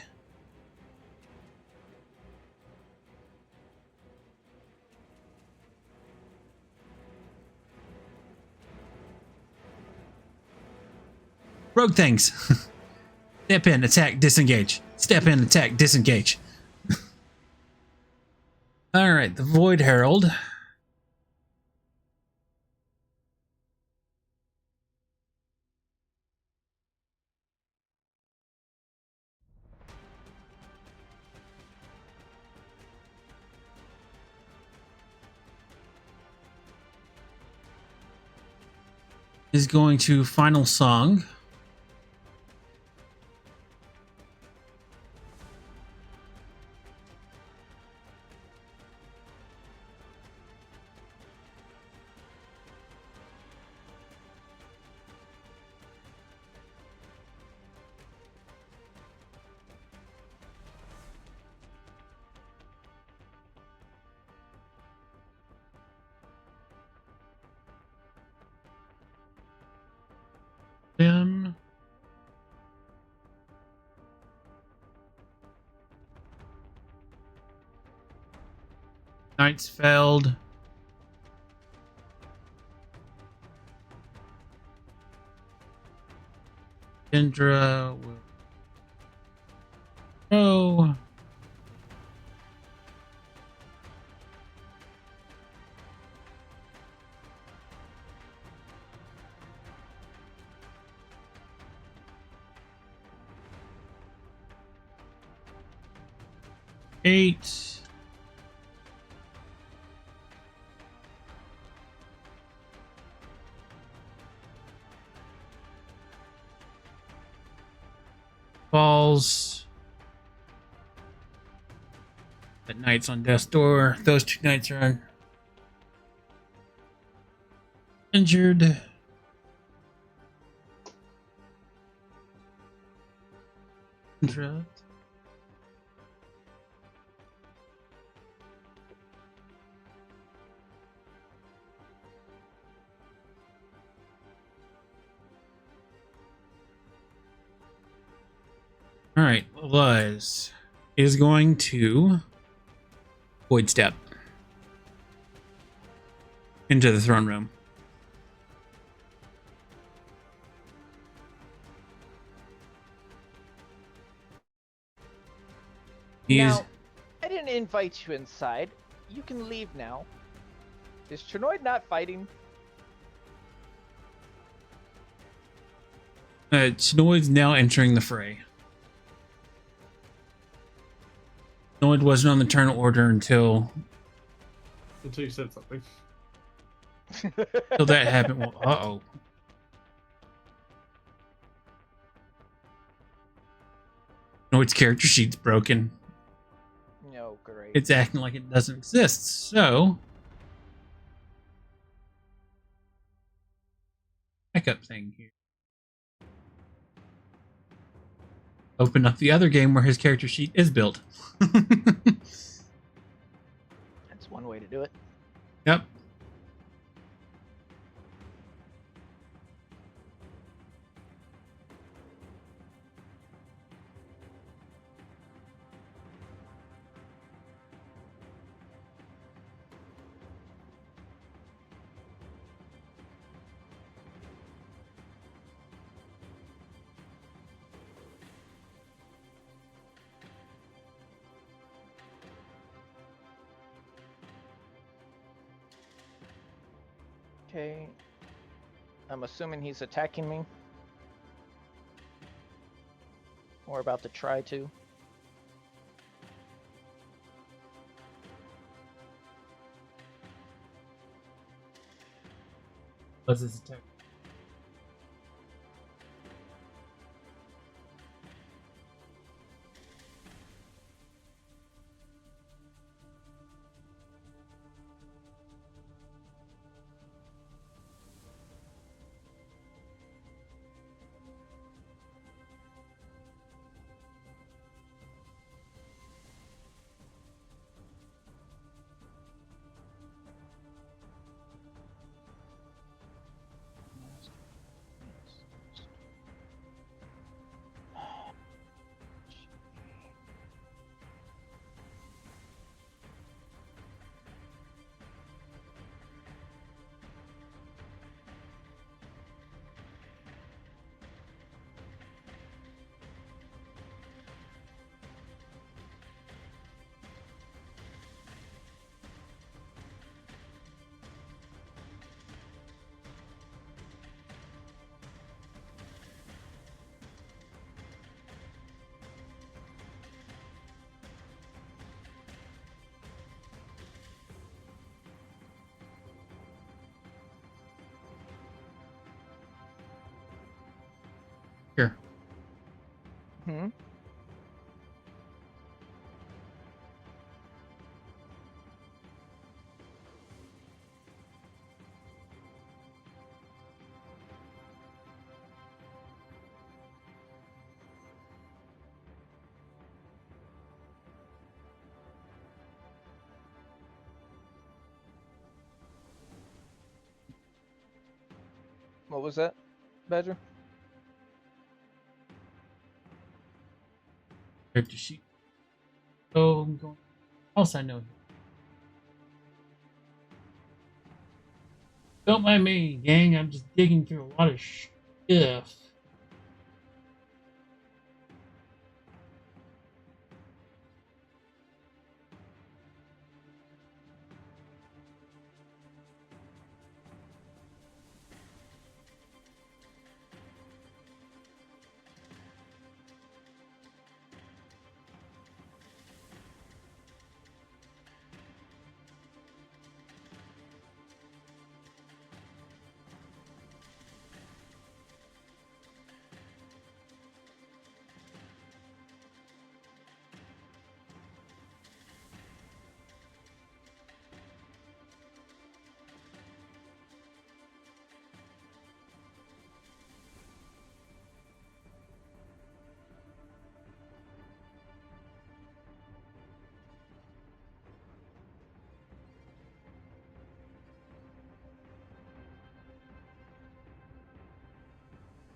Speaker 1: Rogue things. Step in, attack, disengage. Step in, attack, disengage. All right, the Void Herald. Is going to final song. Them. Knightsfeld. Indra will go. Eight. Falls. The knights on death's door. Those two knights are injured. Interrupt. All right, Luz is going to void step into the throne room.
Speaker 3: Now, I didn't invite you inside. You can leave now. Is Chinoid not fighting?
Speaker 1: Chinoid's now entering the fray. Chinoid wasn't on the turn order until
Speaker 5: you said something.
Speaker 1: that happened. Well, uh-oh. Chinoid's character sheet's broken.
Speaker 3: No, great.
Speaker 1: It's acting like it doesn't exist, so backup thing here. Open up the other game where his character sheet is built.
Speaker 3: That's one way to do it.
Speaker 1: Yep.
Speaker 3: Okay. I'm assuming he's attacking me. Or about to try to.
Speaker 1: What's his attack? Here.
Speaker 3: Hmm? What was that, Badger?
Speaker 1: Character sheet. So I'm going. What else I know here? Don't mind me, gang. I'm just digging through a lot of stuff.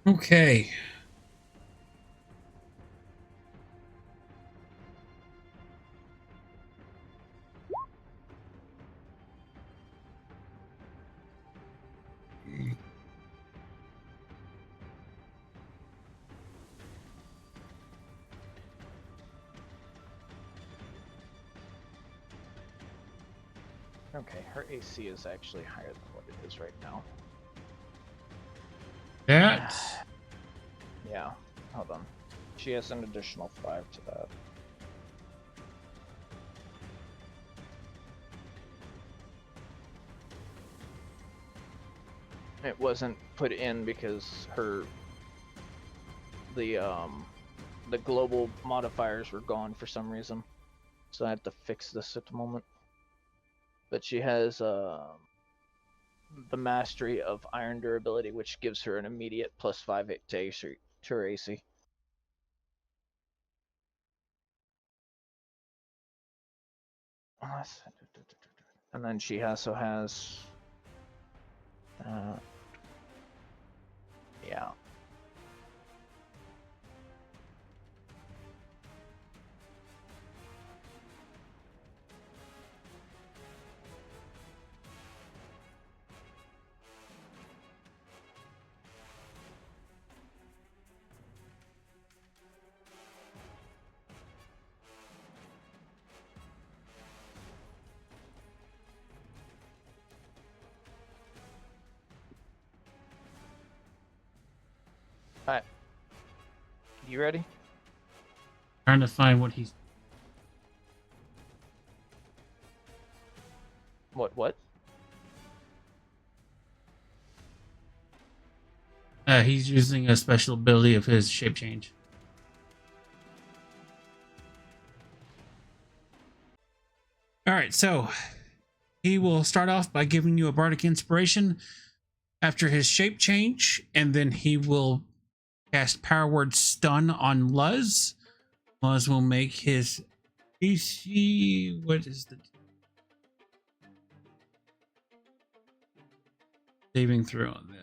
Speaker 1: Okay.
Speaker 3: Okay, her AC is actually higher than what it is right now.
Speaker 1: That.
Speaker 3: Yeah, hold on. She has an additional 5 to that. It wasn't put in because the global modifiers were gone for some reason, so I had to fix this at the moment. But she has the mastery of iron durability, which gives her an immediate +5 to her AC. And then she also has yeah. Alright. You ready?
Speaker 1: Trying to find what he's.
Speaker 3: What?
Speaker 1: He's using a special ability of his shape change. All right, so he will start off by giving you a bardic inspiration after his shape change, and then he will cast Power Word Stun on Luz. Luz will make his AC. What is the saving throw on this?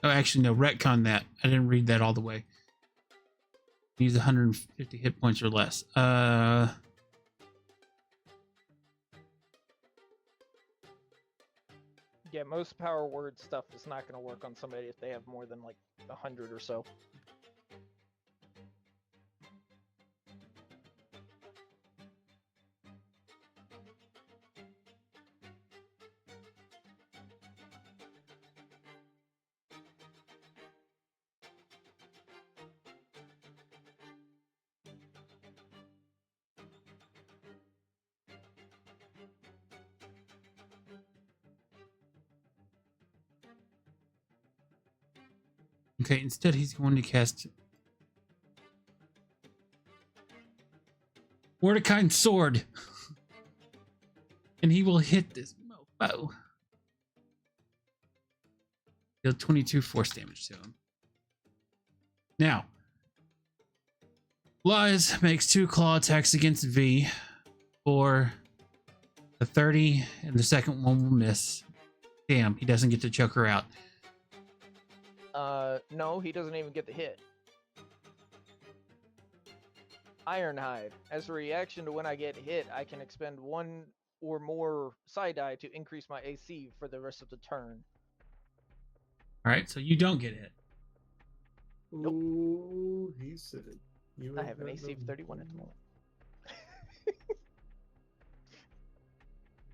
Speaker 1: Oh, actually, no, retcon that. I didn't read that all the way. Use 150 hit points or less.
Speaker 3: Yeah, most power word stuff is not going to work on somebody if they have more than like 100 or so.
Speaker 1: Okay, instead he's going to cast Mordecai's Sword. And he will hit this mofo. Deal 22 force damage to him. Now, Lies makes 2 claw attacks against V for the 30, and the second one will miss. Damn, he doesn't get to choke her out.
Speaker 3: No, he doesn't even get the hit. Ironhide. As a reaction to when I get hit, I can expend 1 or more side die to increase my AC for the rest of the turn.
Speaker 1: Alright, so you don't get hit.
Speaker 3: Nope.
Speaker 5: Ooh, he said it. You
Speaker 3: I
Speaker 5: ain't
Speaker 3: have an
Speaker 5: got
Speaker 3: AC of
Speaker 5: no-
Speaker 3: 31 at the moment.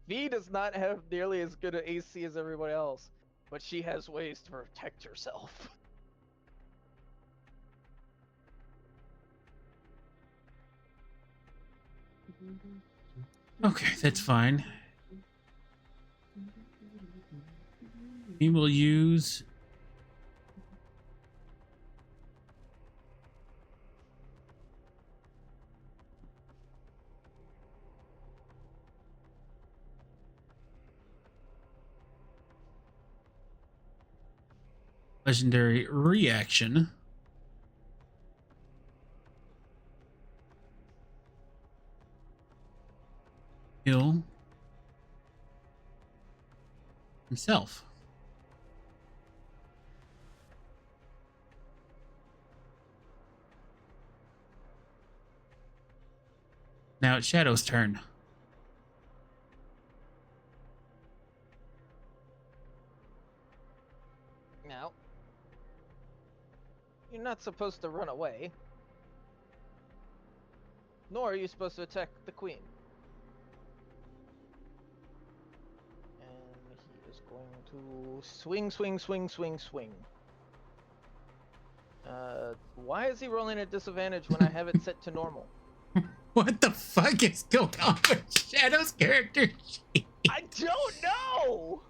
Speaker 3: V does not have nearly as good an AC as everybody else, but she has ways to protect herself.
Speaker 1: Okay, that's fine. He will use legendary reaction. Heal himself. Now it's Shadow's turn.
Speaker 3: Now, you're not supposed to run away. Nor are you supposed to attack the queen. And he is going to swing, swing, swing, swing, swing. Why is he rolling at disadvantage when I have it set to normal?
Speaker 1: What the fuck is going on with Shadow's character sheet?
Speaker 3: I don't know!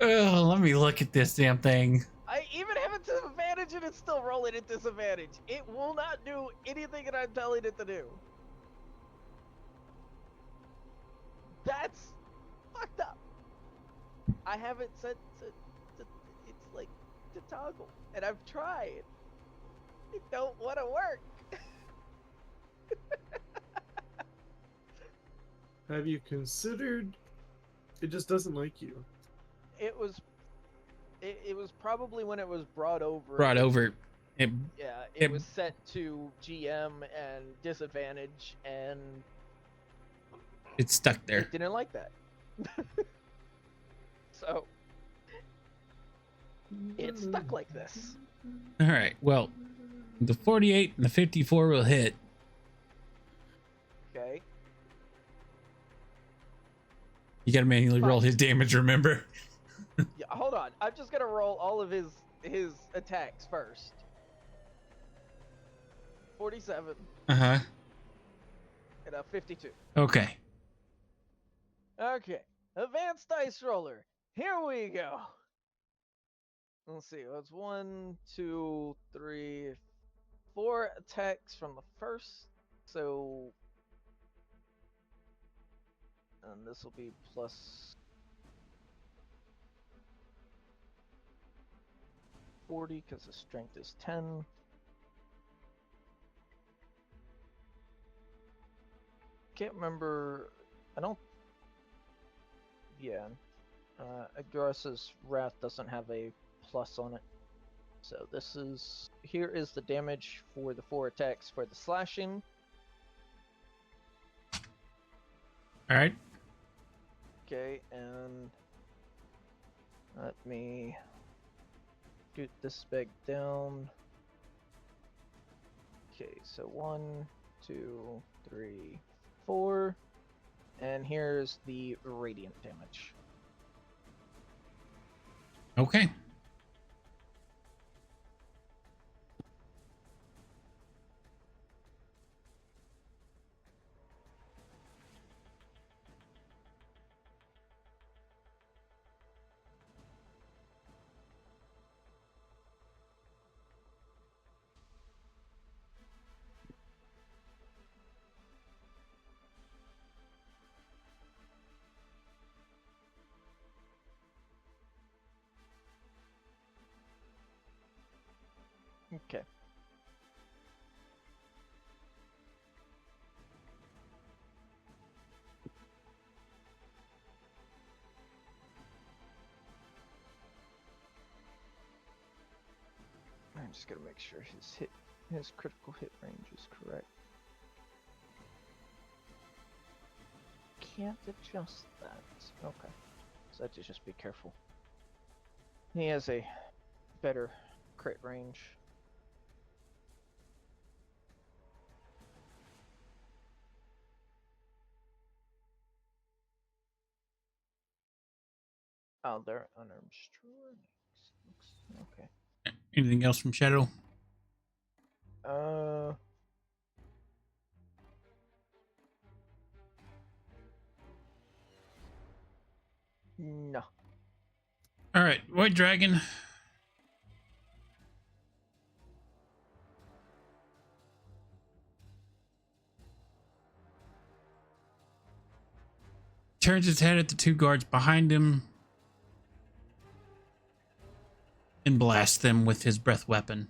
Speaker 1: Oh, let me look at this damn thing.
Speaker 3: I even have it to advantage and it's still rolling at disadvantage. It will not do anything that I'm telling it to do. That's fucked up. I have it set to it's like to toggle, and I've tried. It don't want to work.
Speaker 5: Have you considered? It just doesn't like you.
Speaker 3: It was probably when it was brought over.
Speaker 1: Brought over. It,
Speaker 3: Yeah, it
Speaker 1: it-
Speaker 3: was set to GM and disadvantage, and
Speaker 1: it's stuck there.
Speaker 3: it didn't like that. So it's stuck like this.
Speaker 1: All right. Well, the 48 and the 54 will hit.
Speaker 3: Okay.
Speaker 1: You got to manually roll his damage, remember?
Speaker 3: Yeah, hold on. I'm just gonna roll all of his attacks first. 47
Speaker 1: Uh-huh.
Speaker 3: and a 52.
Speaker 1: Okay.
Speaker 3: Okay. Advanced dice roller. Here we go. Let's see. That's 1, 2, 3, 4 attacks from the first. So, and this will be plus 40 because the strength is 10. Can't remember. I don't. Yeah. Aggressive's Wrath doesn't have a plus on it. So this is. Here is the damage for the 4 attacks for the slashing.
Speaker 1: All right.
Speaker 3: Okay, and. Let me. Get this back down. Okay, so 1, 2, 3, 4. And here's the radiant damage.
Speaker 1: Okay.
Speaker 3: Okay. just gonna make sure his critical hit range is correct. Can't adjust that. Okay. So I have to just be careful. He has a better crit range. Oh, they're unarmed strikes. Okay.
Speaker 1: Anything else from Shadow?
Speaker 3: No.
Speaker 1: All right, White Dragon. Turns his head at the two guards behind him and blasts them with his breath weapon.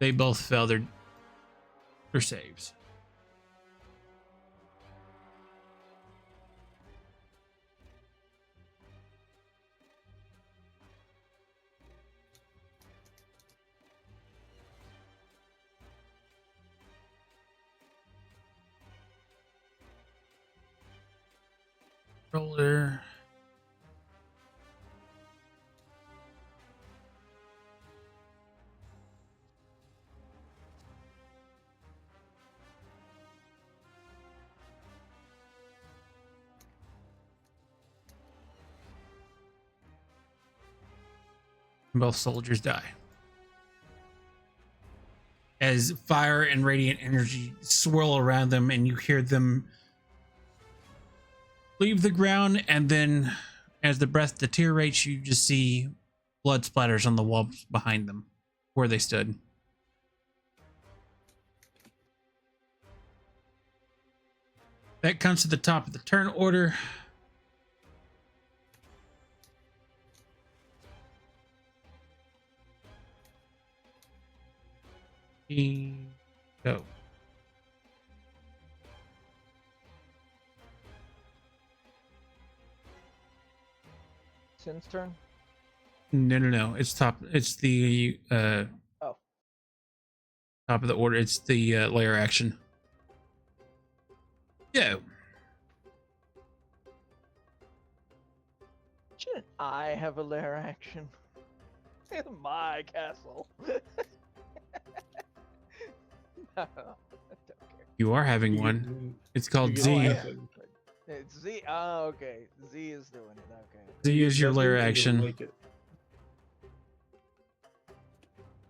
Speaker 1: They both failed their saves. Roller. Both soldiers die. As fire and radiant energy swirl around them, and you hear them leave the ground, and then as the breath deteriorates, you just see blood splatters on the walls behind them where they stood. That comes to the top of the turn order. Go.
Speaker 3: Sin's turn?
Speaker 1: No. It's top. It's the
Speaker 3: Oh.
Speaker 1: top of the order. It's the layer action. Go.
Speaker 3: Shouldn't I have a lair action? It's my castle. No, I don't care.
Speaker 1: You are having one. It's called
Speaker 5: You get
Speaker 1: Z.
Speaker 5: nothing.
Speaker 3: It's Z. Oh, okay. Z is doing it. Okay.
Speaker 1: Z is your
Speaker 5: Nothing,
Speaker 1: layer
Speaker 5: and you'll
Speaker 1: action.
Speaker 5: like it.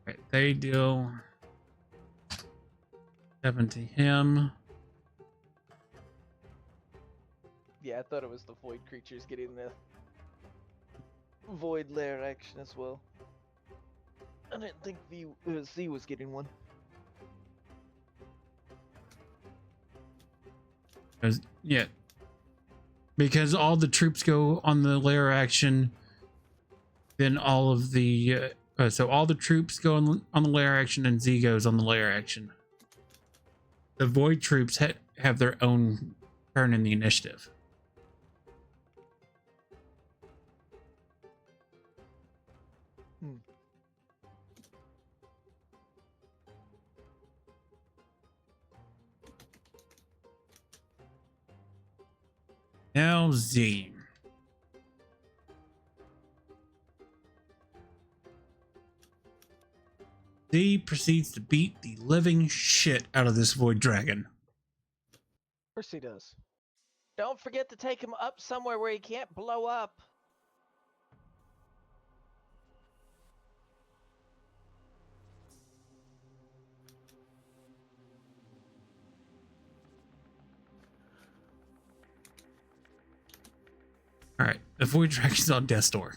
Speaker 1: Right, they deal 7 to him.
Speaker 3: Yeah, I thought it was the void creatures getting the void lair action as well. I didn't think Z was getting one.
Speaker 1: Yeah. Because all the troops go on the layer action, then all of the so all the troops go on the layer action, and Z goes on the layer action. The void troops have their own turn in the initiative. Now Z. Z proceeds to beat the living shit out of this void dragon.
Speaker 3: Of course he does. Don't forget to take him up somewhere where he can't blow up.
Speaker 1: All right, the void dragon's on death's door.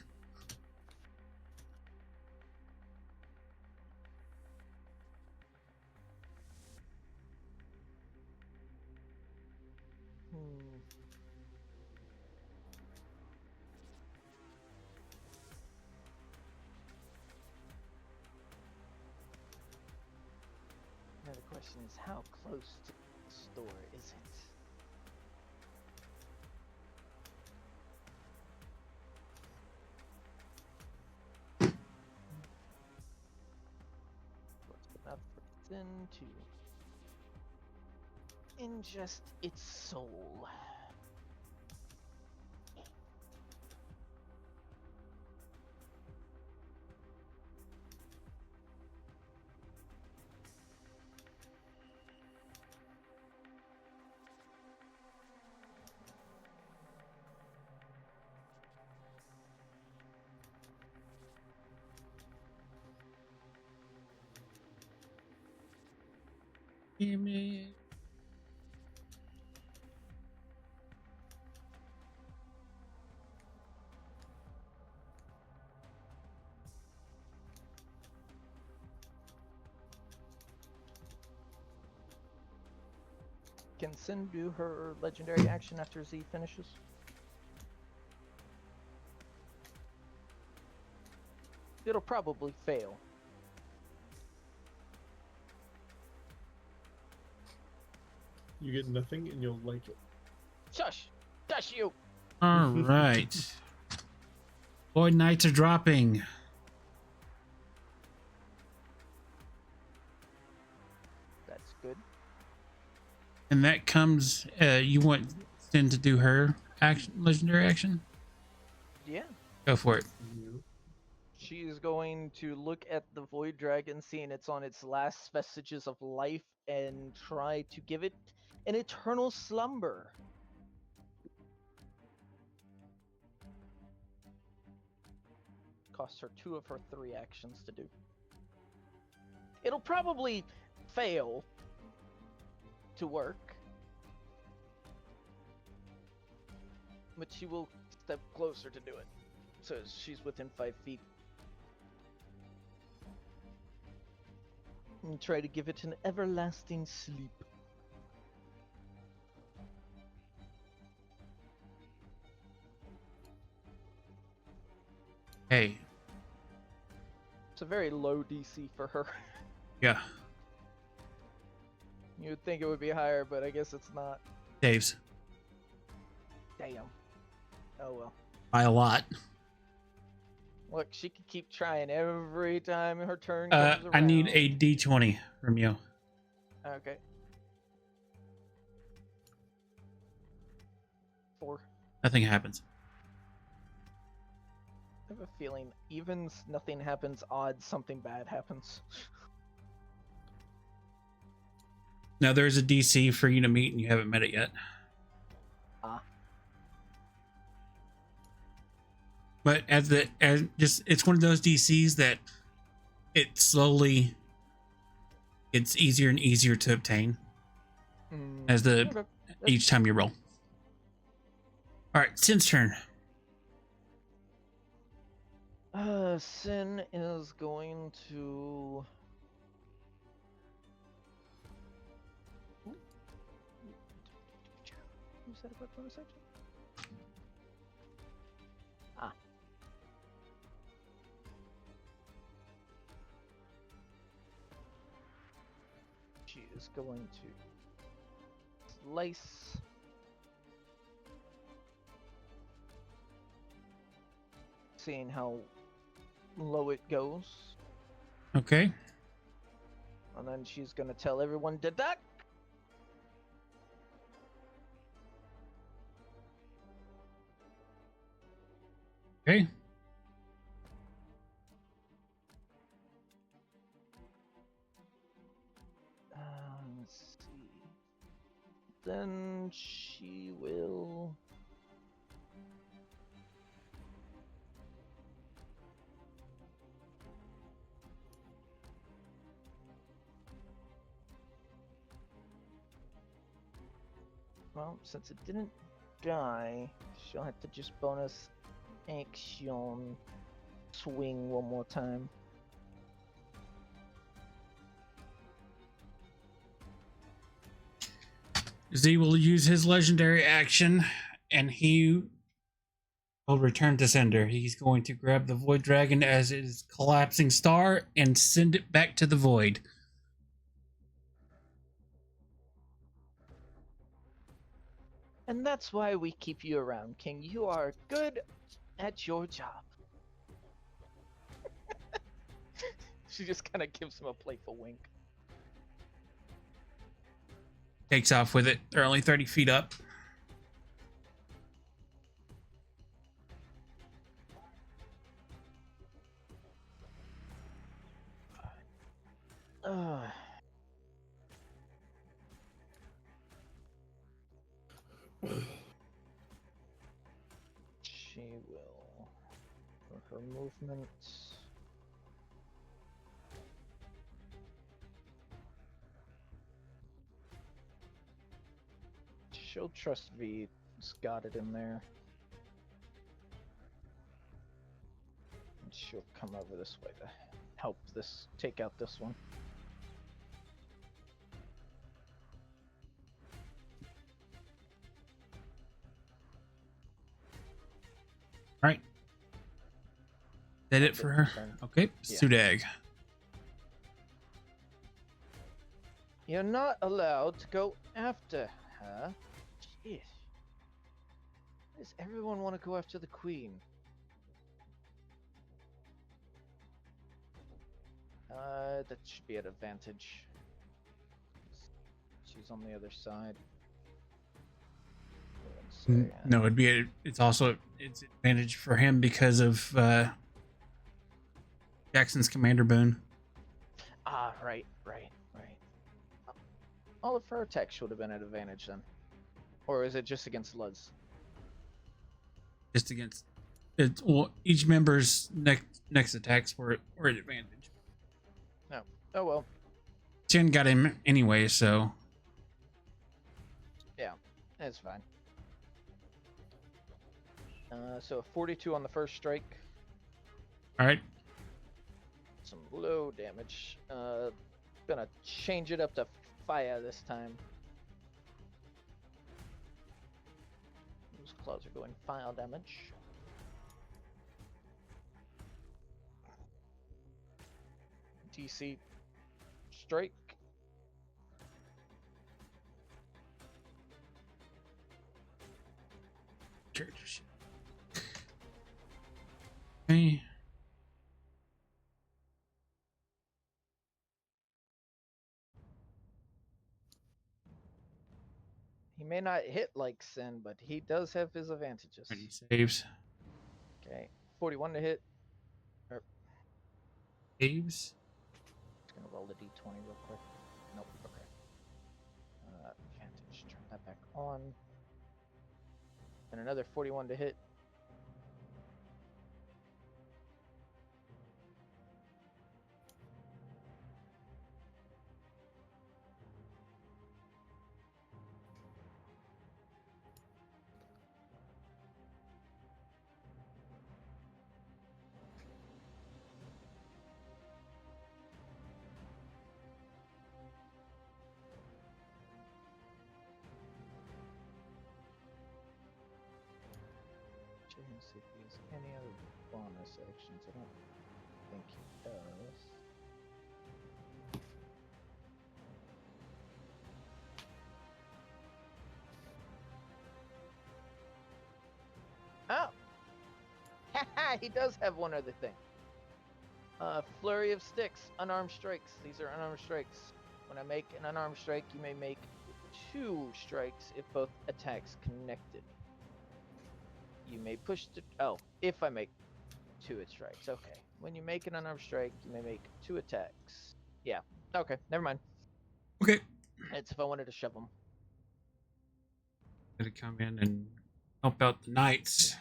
Speaker 3: I had a question. question is, how close to the store is it? What's enough for Sin to ingest its soul?
Speaker 1: Damn it.
Speaker 3: Can Sin do her legendary action after Z finishes? It'll probably fail.
Speaker 5: You get nothing and you'll like it.
Speaker 3: Shush! Shush you!
Speaker 1: All right. Void Knights are dropping.
Speaker 3: That's good.
Speaker 1: And that comes, you want Sin to do her action, legendary action?
Speaker 3: Yeah.
Speaker 1: Go for it.
Speaker 3: She is going to look at the Void Dragon, seeing it's on its last vestiges of life, and try to give it an eternal slumber. Costs her 2 of her 3 actions to do. It'll probably fail to work, but she will step closer to do it. So she's within 5 feet. And try to give it an everlasting sleep.
Speaker 1: Hey.
Speaker 3: It's a very low DC for her.
Speaker 1: Yeah.
Speaker 3: You would think it would be higher, but I guess it's not.
Speaker 1: Dave's.
Speaker 3: Damn. Oh well.
Speaker 1: By a lot.
Speaker 3: Look, she can keep trying every time her turn comes around.
Speaker 1: I need a D20 from you.
Speaker 3: Okay. 4.
Speaker 1: Nothing happens.
Speaker 3: I have a feeling evens, nothing happens, odds, something bad happens.
Speaker 1: Now there's a DC for you to meet and you haven't met it yet.
Speaker 3: Ah.
Speaker 1: But as it's one of those DCs that it slowly gets easier and easier to obtain as
Speaker 3: Okay.
Speaker 1: each time you roll. All right, Sin's turn.
Speaker 3: Sin is going to... You said about bonus action? Ah. She is going to slice. Seeing how low it goes.
Speaker 1: Okay.
Speaker 3: And then she's gonna tell everyone to duck.
Speaker 1: Okay.
Speaker 3: Let's see. Then she will. Well, since it didn't die, she'll have to just bonus action swing one more time.
Speaker 1: Z will use his legendary action and he will return to sender. He's going to grab the Void Dragon as his collapsing star and send it back to the void.
Speaker 3: And that's why we keep you around, King. You are good at your job. She just kind of gives him a playful wink.
Speaker 1: Takes off with it. They're only 30 feet up.
Speaker 3: Uh, she will, for her movement, she'll trust V. It's got it in there. And she'll come over this way to help this take out this one.
Speaker 1: All right. That it for her? Okay.
Speaker 3: Yeah.
Speaker 1: Sudag.
Speaker 3: You're not allowed to go after her. Jeez. Does everyone want to go after the queen? That should be at advantage. She's on the other side.
Speaker 1: No, it's also it's advantage for him because of Jackson's commander boon.
Speaker 3: Ah, right. All of her attacks should have been at advantage then. Or is it just against Luz?
Speaker 1: Just against it. Well, each member's next attacks were at advantage.
Speaker 3: No. Oh well.
Speaker 1: Chen got him anyway, so
Speaker 3: Yeah, that's fine. So 42 on the first strike.
Speaker 1: all right.
Speaker 3: Some low damage. Gonna change it up to fire this time. Those claws are going fire damage. DC strike.
Speaker 1: Characters. Okay.
Speaker 3: He may not hit like Sin, but he does have his advantages.
Speaker 1: And he saves.
Speaker 3: Okay, 41 to hit.
Speaker 1: Saves.
Speaker 3: Just gonna roll the d20 real quick. Nope. Okay. Advantage. Turn that back on. And another 41 to hit. Check and see if he has any other bonus actions. I don't think he does. Oh! Haha, he does have one other thing. Flurry of sticks, unarmed strikes. These are unarmed strikes. When I make an unarmed strike, you may make 2 strikes if both attacks connected. You may push to... Oh, if I make 2 strikes. Okay. When you make an unarmed strike, you may make 2 attacks. Yeah. Okay, never mind.
Speaker 1: Okay.
Speaker 3: It's if I wanted to shove them.
Speaker 1: Gonna come in and help out the knights.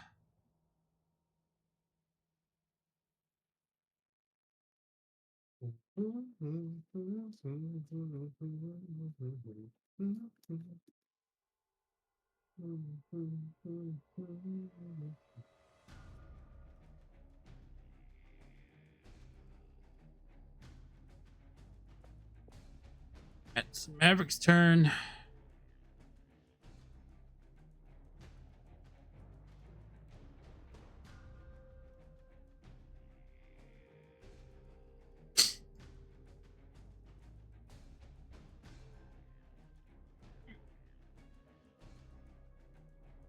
Speaker 1: It's Maverick's turn.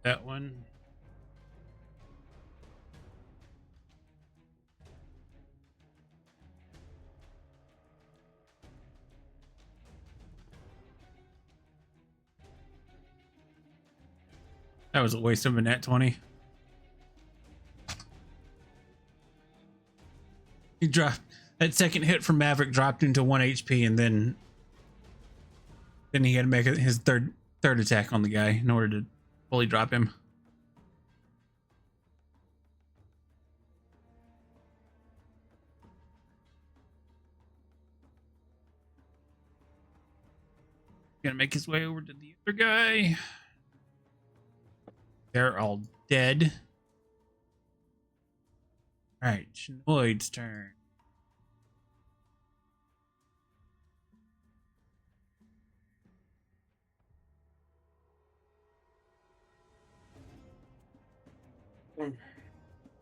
Speaker 1: that one. That was a waste of a nat 20. He dropped that second hit from Maverick, dropped into 1 HP, and then he had to make his third attack on the guy in order to fully drop him. Gonna make his way over to the other guy. They're all dead. All right, Shinoid's turn.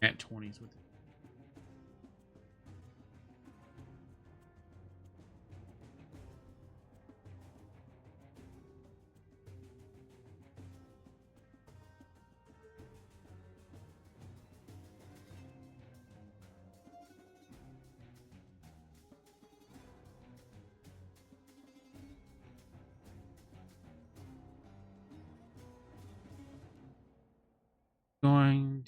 Speaker 1: At 20s with it. Going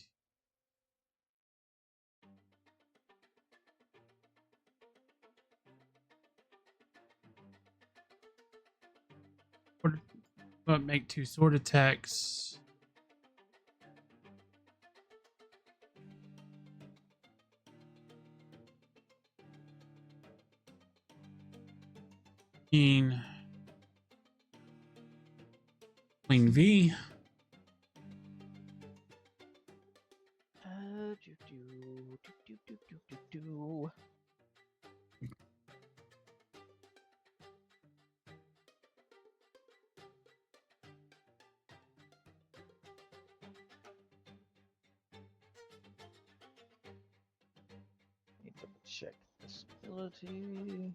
Speaker 1: to but make 2 sword attacks. Queen V.
Speaker 3: Do. Need to check this ability.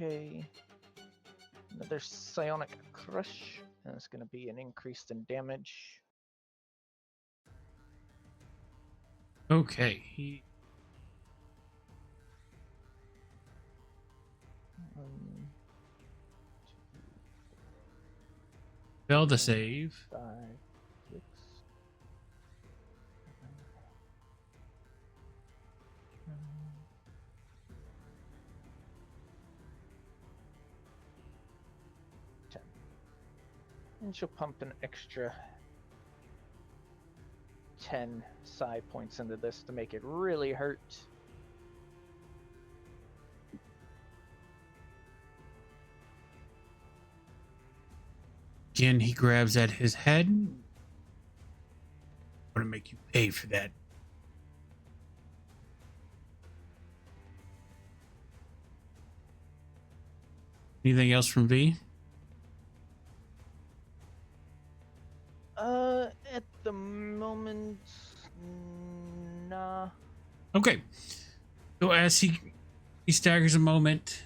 Speaker 3: Okay. Another psionic crush, and it's going to be an increase in damage.
Speaker 1: Okay, he failed to save.
Speaker 3: 5, 6, 7, 10. And she'll pump an extra 10 psi points into this to make it really hurt.
Speaker 1: Again, he grabs at his head. I'm gonna make you pay for that. Anything else from V?
Speaker 3: At the moment, nah.
Speaker 1: Okay. So as he staggers a moment,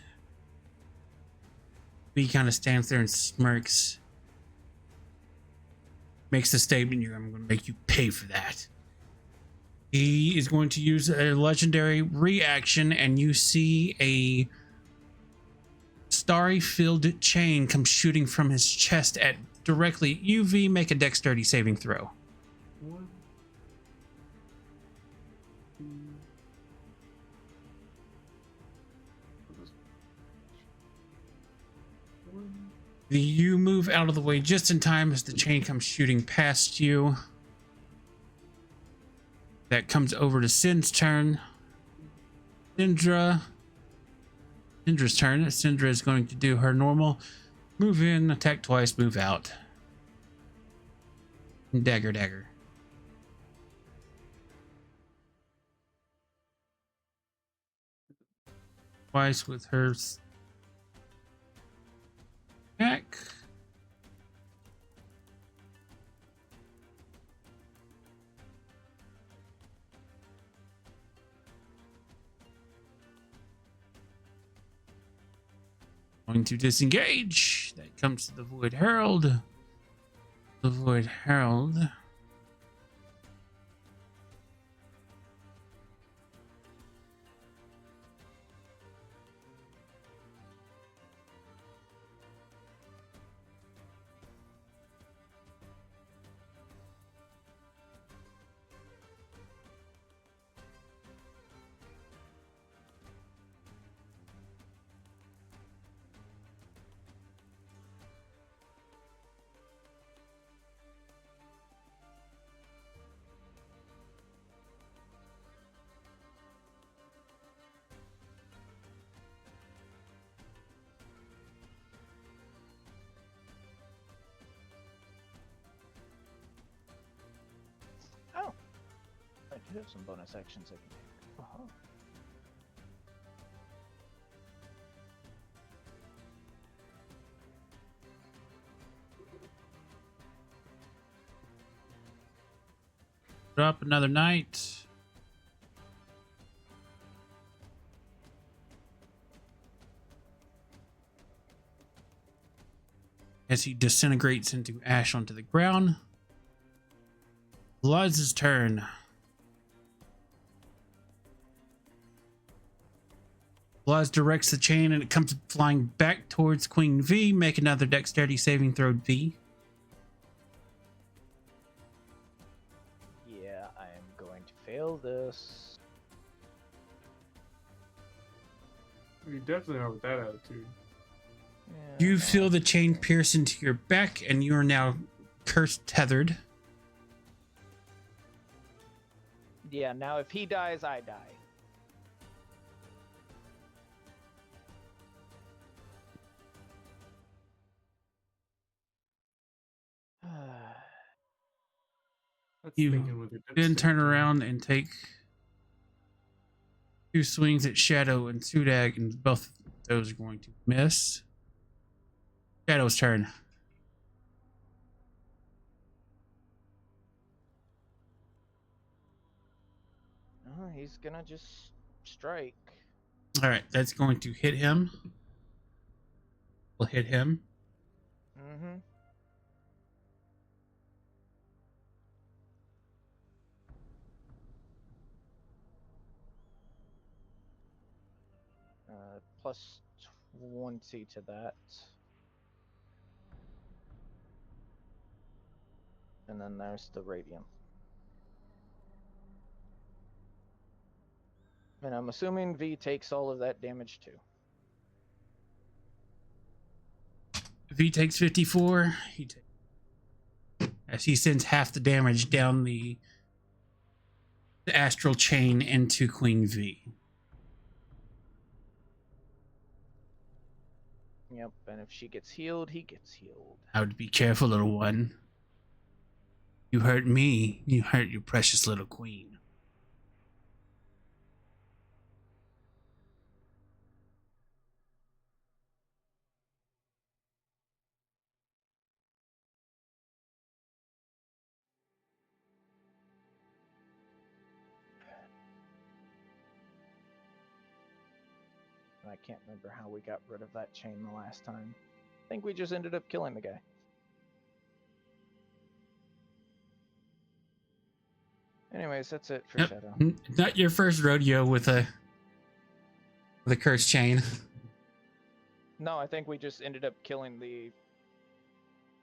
Speaker 1: V kind of stands there and smirks. Makes the statement, I'm going to make you pay for that. He is going to use a legendary reaction, and you see a starry filled chain come shooting from his chest at directly UV. Make a dexterity saving throw.
Speaker 5: One.
Speaker 1: You move out of the way just in time as the chain comes shooting past you. That comes over to Sin's turn. Syndra's turn. Syndra is going to do her normal move in, attack twice, move out. Dagger. Twice with her attack. Going to disengage. That comes to the Void Herald. The Void Herald.
Speaker 3: Oh, I do have some bonus actions I can take. Uh-huh.
Speaker 1: Drop another knight. As he disintegrates into ash onto the ground. Vlad's turn. Vlad directs the chain and it comes flying back towards Queen V. Make another dexterity saving throw, V.
Speaker 3: Yeah, I am going to fail this.
Speaker 5: You definitely are with that attitude.
Speaker 3: Yeah,
Speaker 1: You feel the chain pierce into your back and you are now cursed tethered.
Speaker 3: Yeah, now if he dies, I die.
Speaker 5: That's
Speaker 1: You
Speaker 5: thinking with your
Speaker 1: then turn
Speaker 5: dexterity.
Speaker 1: around and take 2 swings at Shadow and Sudag, and both of those are going to miss. Shadow's turn.
Speaker 3: Oh, he's gonna just strike.
Speaker 1: All right, that's going to hit him. Will hit him.
Speaker 3: Mm-hmm. Plus 20 to that. And then there's the radiant. And I'm assuming V takes all of that damage too.
Speaker 1: V takes 54. As he sends half the damage down the astral chain into Queen V.
Speaker 3: Yep, and if she gets healed, he gets healed.
Speaker 1: I would be careful, little one. You hurt me, you hurt your precious little queen.
Speaker 3: I can't remember how we got rid of that chain the last time. I think we just ended up killing the guy. Anyways, that's it for
Speaker 1: Yep.
Speaker 3: Shadow.
Speaker 1: Not your first rodeo with a cursed chain.
Speaker 3: No, I think we just ended up killing the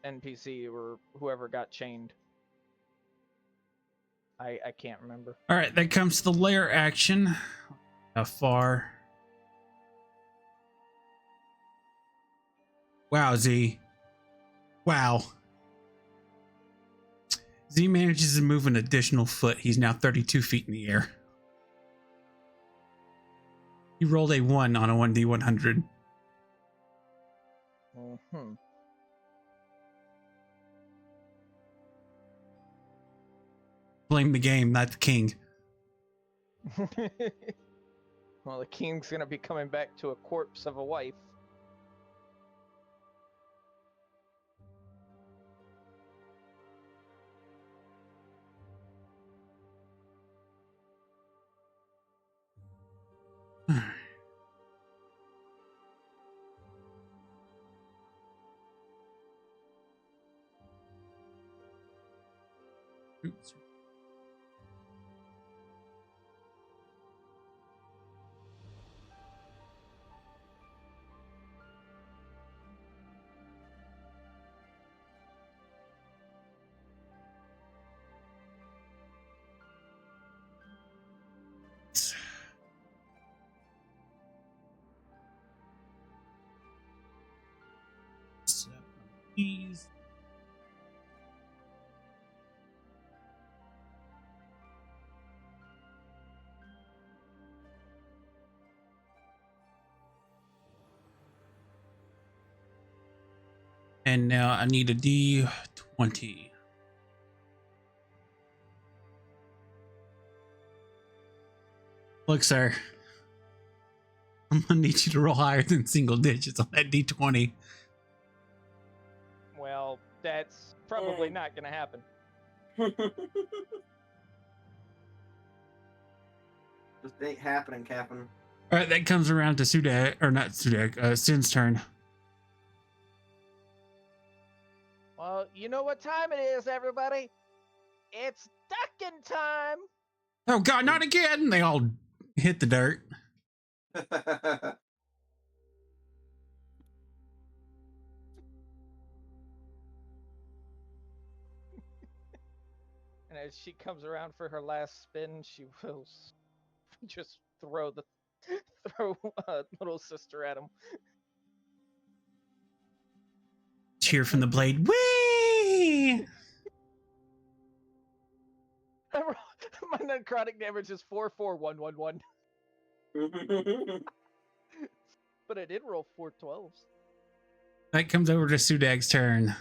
Speaker 3: NPC or whoever got chained. I can't remember.
Speaker 1: All right, that comes to the layer action. How far? Wow, Z. Wow. Z manages to move an additional foot. He's now 32 feet in the air. He rolled a 1 on a 1d100.
Speaker 3: Mm-hmm.
Speaker 1: Blame the game, not the king.
Speaker 3: Well, the king's gonna be coming back to a corpse of a wife.
Speaker 1: Oops. So, these. And now I need a D20. Look, sir. I'm gonna need you to roll higher than single digits on that D20.
Speaker 3: Well, that's probably not gonna happen.
Speaker 2: This ain't happening, Captain.
Speaker 1: All right, that comes around to Sudak, or not Sudak, Sin's turn.
Speaker 3: Well, you know what time it is, everybody? It's ducking time!
Speaker 1: Oh God, not again! They all hit the dirt.
Speaker 3: And as she comes around for her last spin, she will just throw little sister at him.
Speaker 1: Cheer from the blade. Whee!
Speaker 3: My necrotic damage is 44111, but I did roll 4 12s.
Speaker 1: That comes over to Sudag's turn.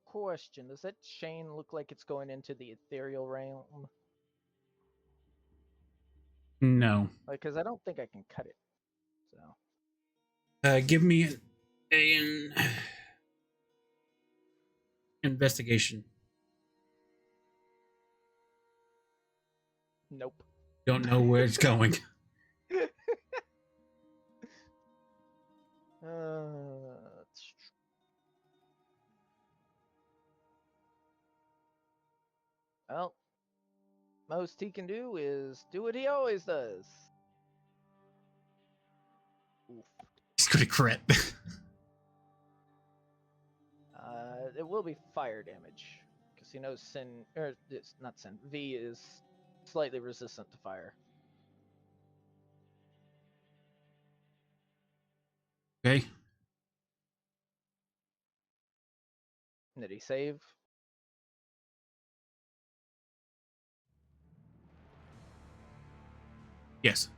Speaker 3: Question: does that chain look like it's going into the ethereal realm?
Speaker 1: No.
Speaker 3: Like, because I don't think I can cut it. So.
Speaker 1: Give me an investigation.
Speaker 3: Nope.
Speaker 1: Don't know where it's going.
Speaker 3: Well, most he can do is do what he always does. Oof.
Speaker 1: He's gonna crit.
Speaker 3: It will be fire damage because he knows Sin, or it's not Sin. V is slightly resistant to fire.
Speaker 1: Okay.
Speaker 3: Did he save?
Speaker 1: Yes.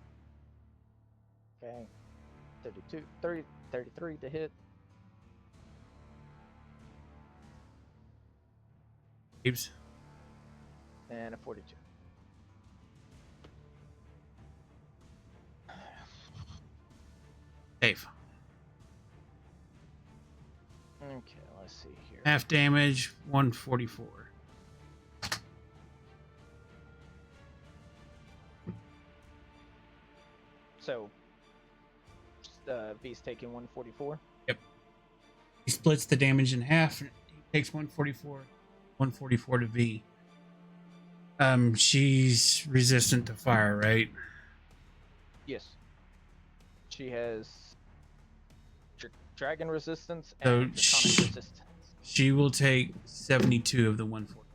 Speaker 3: Okay. 32, 30, 33 to hit.
Speaker 1: saves.
Speaker 3: And a 42.
Speaker 1: Save.
Speaker 3: Okay, let's see here.
Speaker 1: Half damage, 144.
Speaker 3: So, V's taking 144.
Speaker 1: Yep. He splits the damage in half. He takes 144. 144 to V. She's resistant to fire, right?
Speaker 3: Yes. She has dragon resistance
Speaker 1: So
Speaker 3: and draconic resistance.
Speaker 1: She will take 72 of the 140.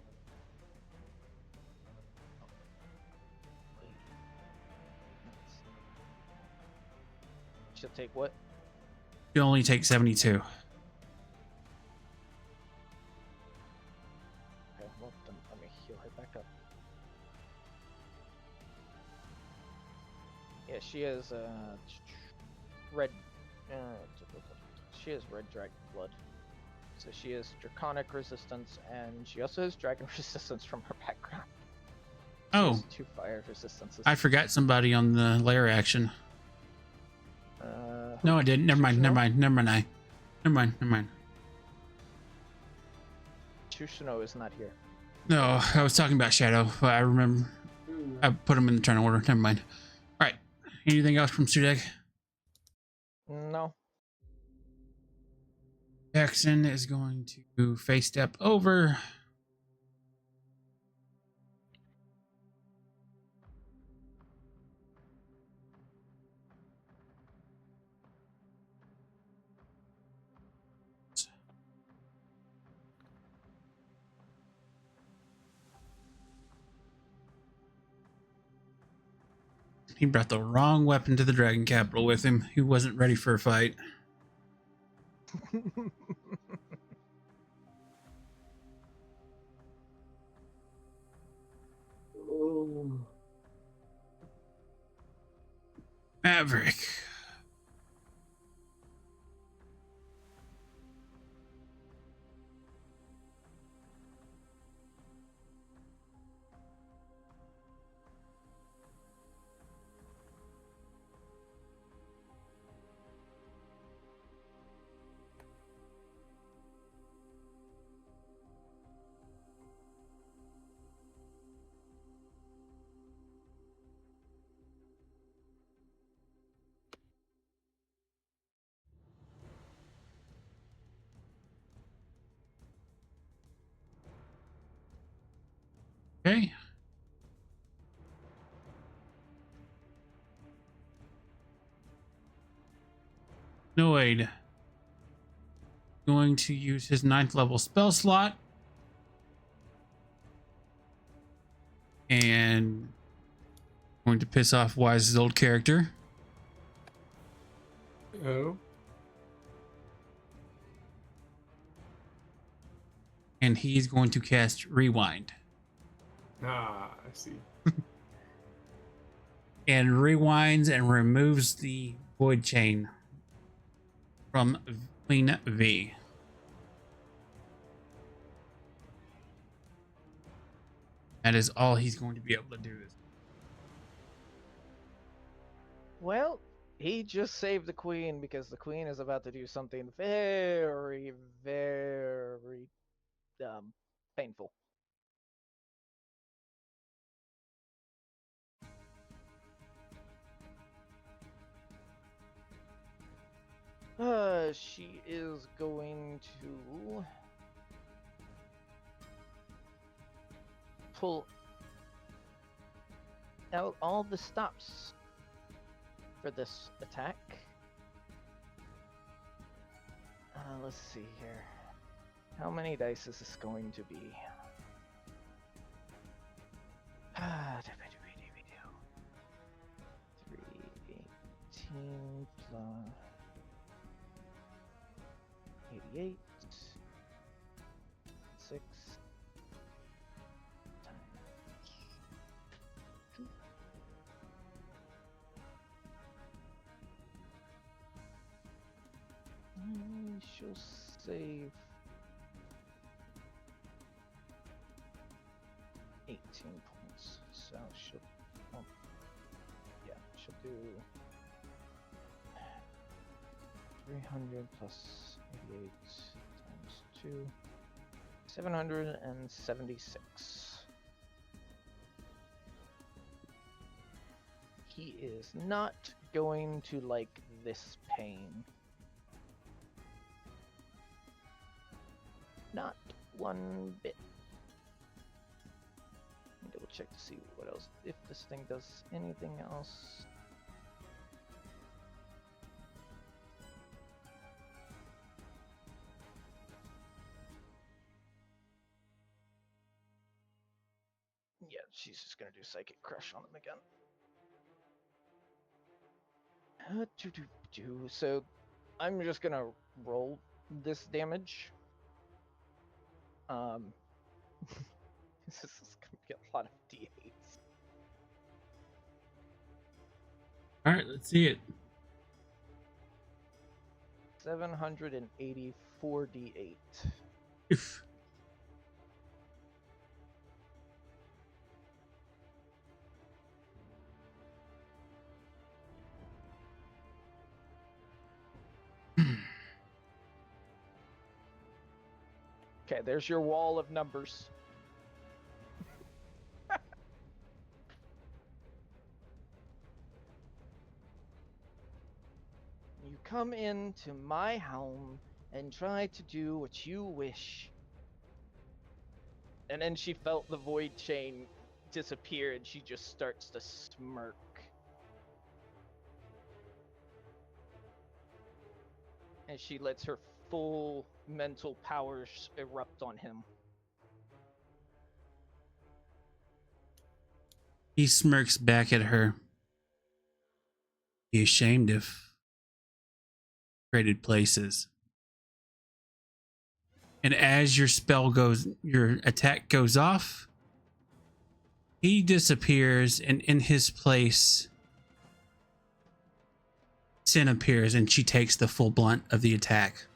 Speaker 3: She'll take what?
Speaker 1: She'll only take 72.
Speaker 3: Okay, well, then let me heal her back up. Yeah, she has red. She has red dragon blood. So she has draconic resistance, and she also has dragon resistance from her background. She
Speaker 1: Oh,
Speaker 3: has 2 fire resistances.
Speaker 1: I forgot somebody on the layer action. No, I didn't. Never mind. Never mind. Never mind. Never mind. Never mind.
Speaker 3: Chushino is not here.
Speaker 1: No, I was talking about Shadow, but I remember I put him in the turn order. Never mind. All right. Anything else from Sudek?
Speaker 3: No.
Speaker 1: Jackson is going to face step over. He brought the wrong weapon to the Dragon Capital with him. He wasn't ready for a fight.
Speaker 5: Oh.
Speaker 1: Maverick. Okay. Noid. Going to use his 9th level spell slot. And going to piss off Wise's old character.
Speaker 5: Oh.
Speaker 1: And he's going to cast Rewind.
Speaker 5: Ah, I see.
Speaker 1: And rewinds and removes the void chain from Queen V. That is all he's going to be able to do.
Speaker 3: Well, he just saved the queen because the queen is about to do something very, very painful. She is going to pull out all the stops for this attack. Let's see here. How many dice is this going to be? 318 plus 88. 6 times 2. She'll save 18 points. So she'll, oh, yeah, she'll do 300 plus 88 times 2, 776. He is not going to like this pain. Not one bit. Let me double check to see what else, if this thing does anything else. Yeah, she's just gonna do Psychic Crush on him again. So I'm just gonna roll this damage. This is gonna be a lot of d8s.
Speaker 1: All right, let's see it.
Speaker 3: 784 d8.
Speaker 1: Oof.
Speaker 3: Okay, there's your wall of numbers. You come into my home and try to do what you wish. And then she felt the void chain disappear and she just starts to smirk. And she lets her full mental powers erupt on him.
Speaker 1: He smirks back at her. Be ashamed if traded places. And as your attack goes off, he disappears, and in his place, Sin appears, and she takes the full blunt of the attack.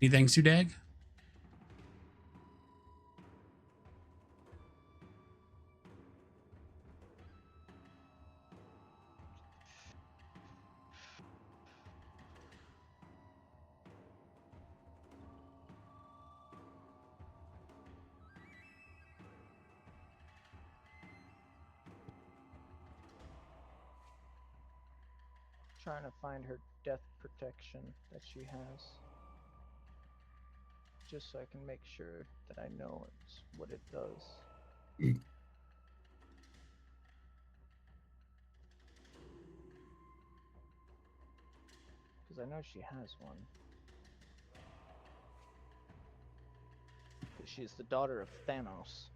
Speaker 1: Anything, Sudag?
Speaker 3: Trying to find her death protection that she has. Just so I can make sure that I know it's what it does. Because I know she has one. Because she's the daughter of Thanos.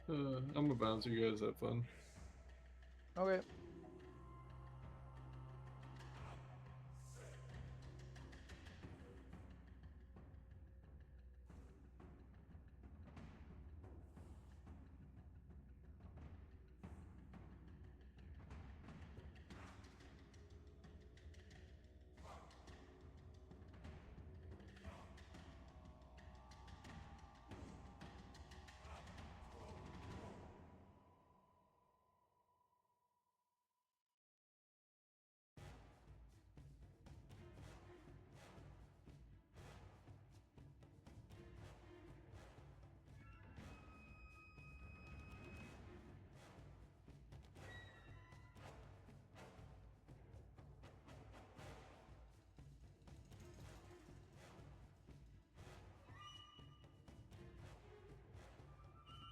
Speaker 5: I'm gonna bounce. You guys have fun.
Speaker 3: Okay.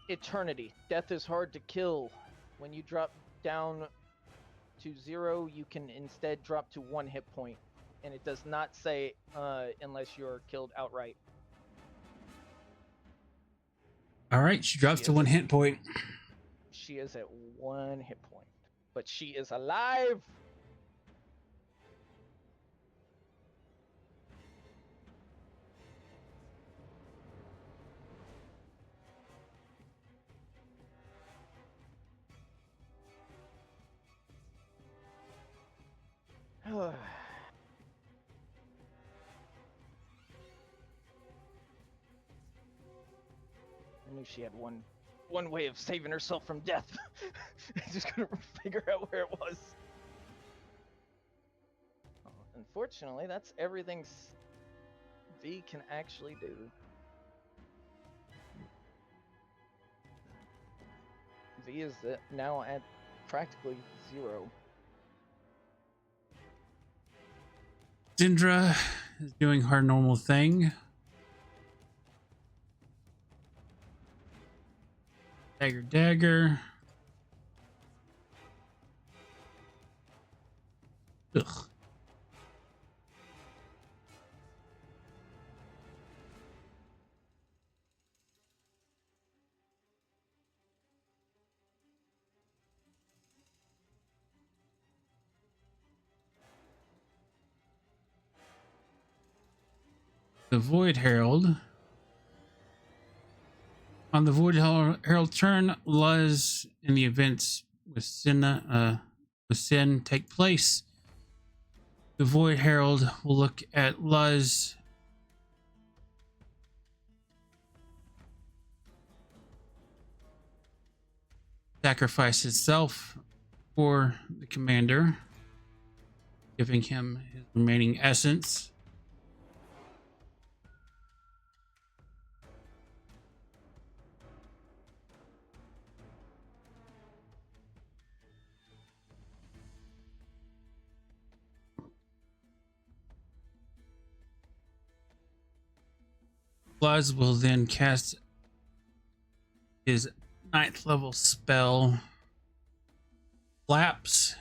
Speaker 3: Eternity. Death is hard to kill. When you drop down to 0, you can instead drop to 1 hit point. And it does not say unless you're killed outright.
Speaker 1: All right, she drops to 1 hit point.
Speaker 3: She is at 1 hit point. But she is alive! I knew she had one way of saving herself from death. I just couldn't figure out where it was. Unfortunately, that's everything V can actually do. V is now at practically 0.
Speaker 1: Syndra is doing her normal thing. Dagger, dagger. Ugh. The Void Herald. On the Void Herald turn, Luz in the events with Sin take place. The Void Herald will look at Luz. Sacrifice itself for the commander, giving him his remaining essence. Luz will then cast his 9th level spell, Flaps.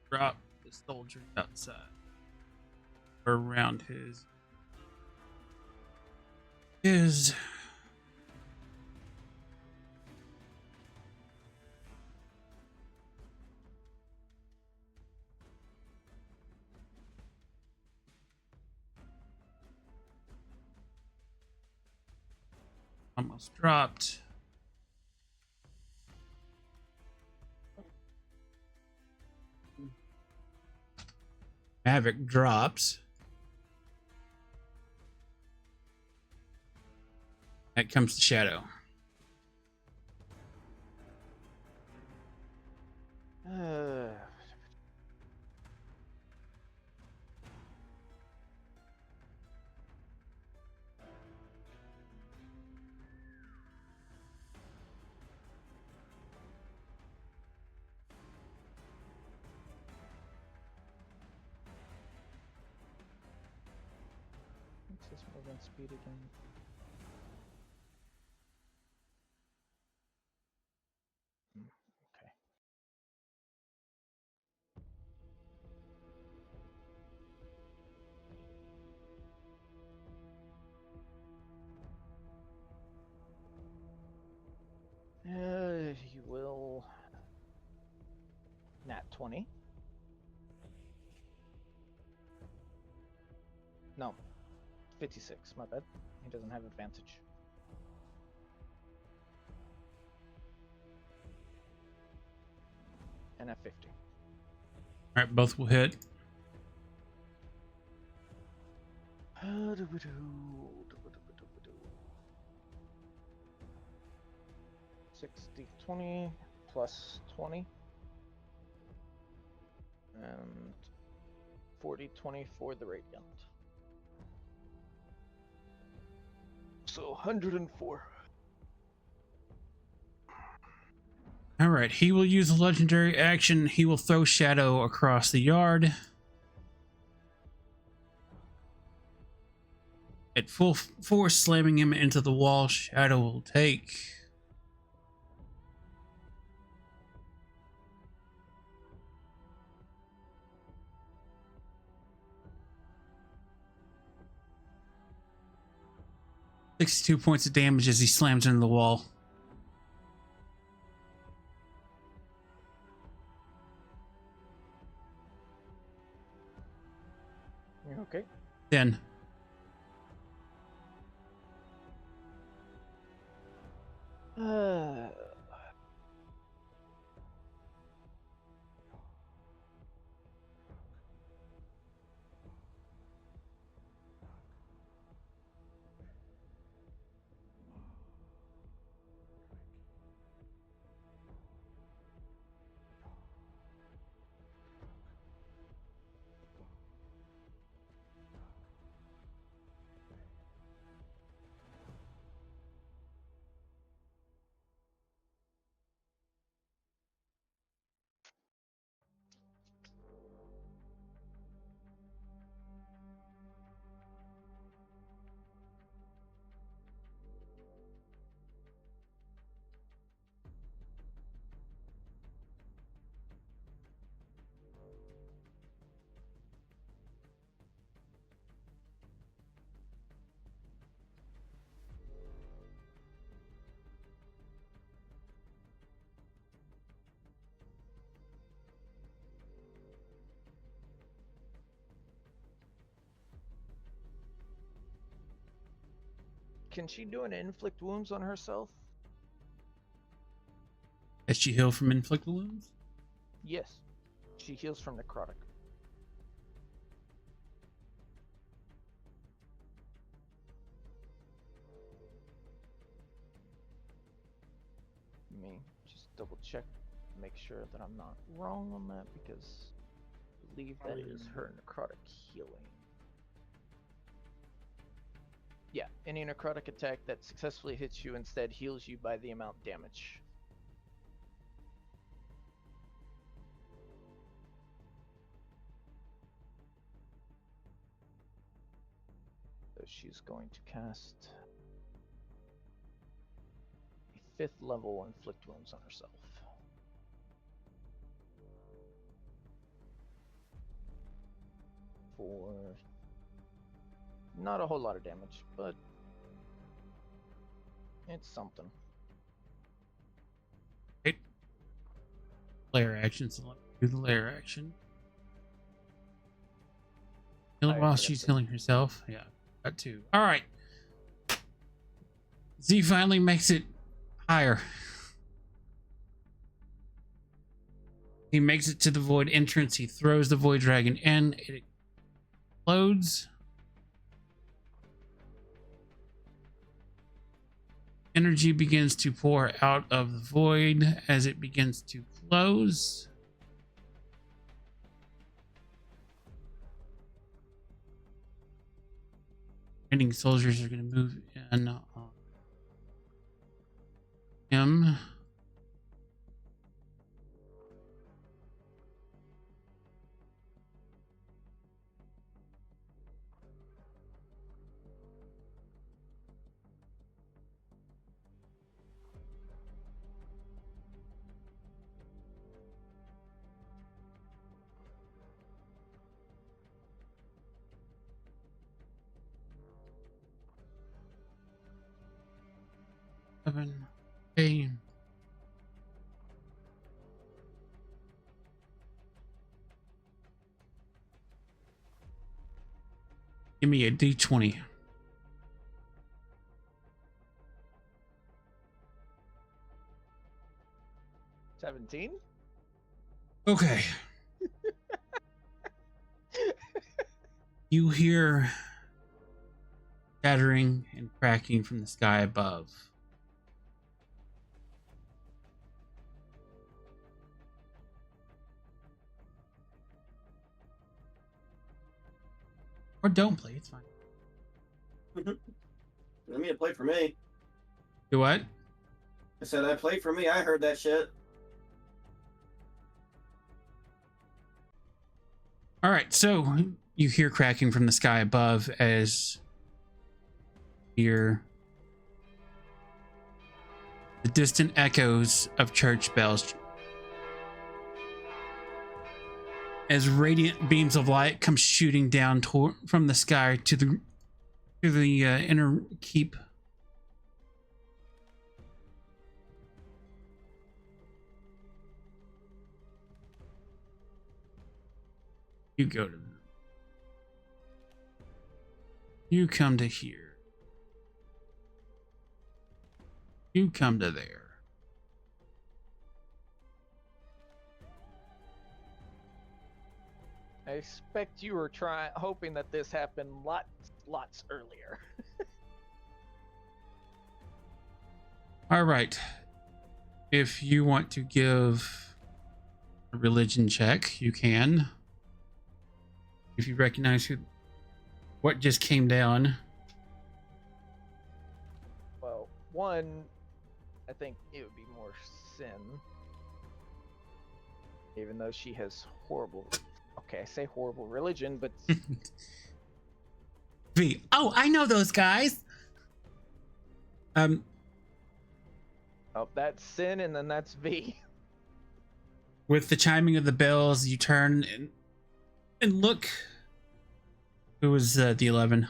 Speaker 1: Drop the soldiers outside or around his almost dropped. Maverick drops. That comes to Shadow.
Speaker 3: What's his movement speed again? Okay. He will nat 20. No, 56. My bad. He doesn't have advantage. And at 50.
Speaker 1: All right, both will hit.
Speaker 3: 60, 20 plus 20. And 40, 20 for the Radiant. So 104.
Speaker 1: All right, he will use a legendary action. He will throw Shadow across the yard. At full force, slamming him into the wall, Shadow will take 62 points of damage as he slams into the wall.
Speaker 3: Okay.
Speaker 1: Then
Speaker 3: can she do an inflict wounds on herself?
Speaker 1: as she heal from inflict wounds.
Speaker 3: Yes. She heals from necrotic. Let me just double check, make sure that I'm not wrong on that, because I believe that is her necrotic healing. Yeah, any necrotic attack that successfully hits you instead heals you by the amount damage. So she's going to cast a 5th level inflict wounds on herself. For not a whole lot of damage, but it's something.
Speaker 1: Layer action, so let me do the layer action. Heal
Speaker 3: I
Speaker 1: while
Speaker 3: forgot
Speaker 1: she's
Speaker 3: to-
Speaker 1: healing herself. Yeah, got 2. All right. Z finally makes it higher. He makes it to the void entrance. He throws the void dragon in. It explodes. Energy begins to pour out of the void as it begins to close. Remaining soldiers are going to move in on him. Seven. Okay. Give me a D20.
Speaker 3: 17?
Speaker 1: Okay. You hear shattering and cracking from the sky above. Or don't play, it's fine.
Speaker 2: I mean, it played for me.
Speaker 1: Do what?
Speaker 2: I said I played for me. I heard that shit.
Speaker 1: All right, so you hear cracking from the sky above as hear the distant echoes of church bells as radiant beams of light come shooting down from the sky to the inner keep. You go to them. You come to here. You come to there.
Speaker 3: I expect you were hoping that this happened lots earlier.
Speaker 1: All right. If you want to give a religion check, you can. If you recognize what just came down.
Speaker 3: Well, one, I think it would be more Sin. Even though she has horrible, okay, I say horrible religion, but
Speaker 1: V. Oh, I know those guys.
Speaker 3: oh, that's Sin, and then that's V.
Speaker 1: With the chiming of the bells, you turn and look. Who was the 11?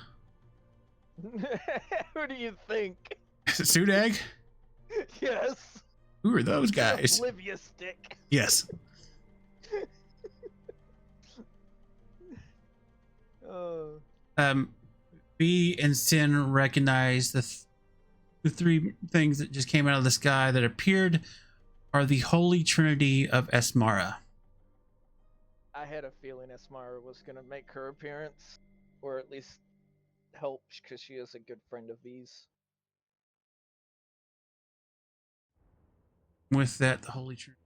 Speaker 3: Who do you think?
Speaker 1: Sudag?
Speaker 3: Yes.
Speaker 1: Who are those guys?
Speaker 3: Oblivious stick.
Speaker 1: Yes. B and Sin recognize the three things that just came out of the sky that appeared are the Holy Trinity of Esmara.
Speaker 3: I had a feeling Esmara was going to make her appearance, or at least help, because she is a good friend of these.
Speaker 1: With that, the Holy Trinity.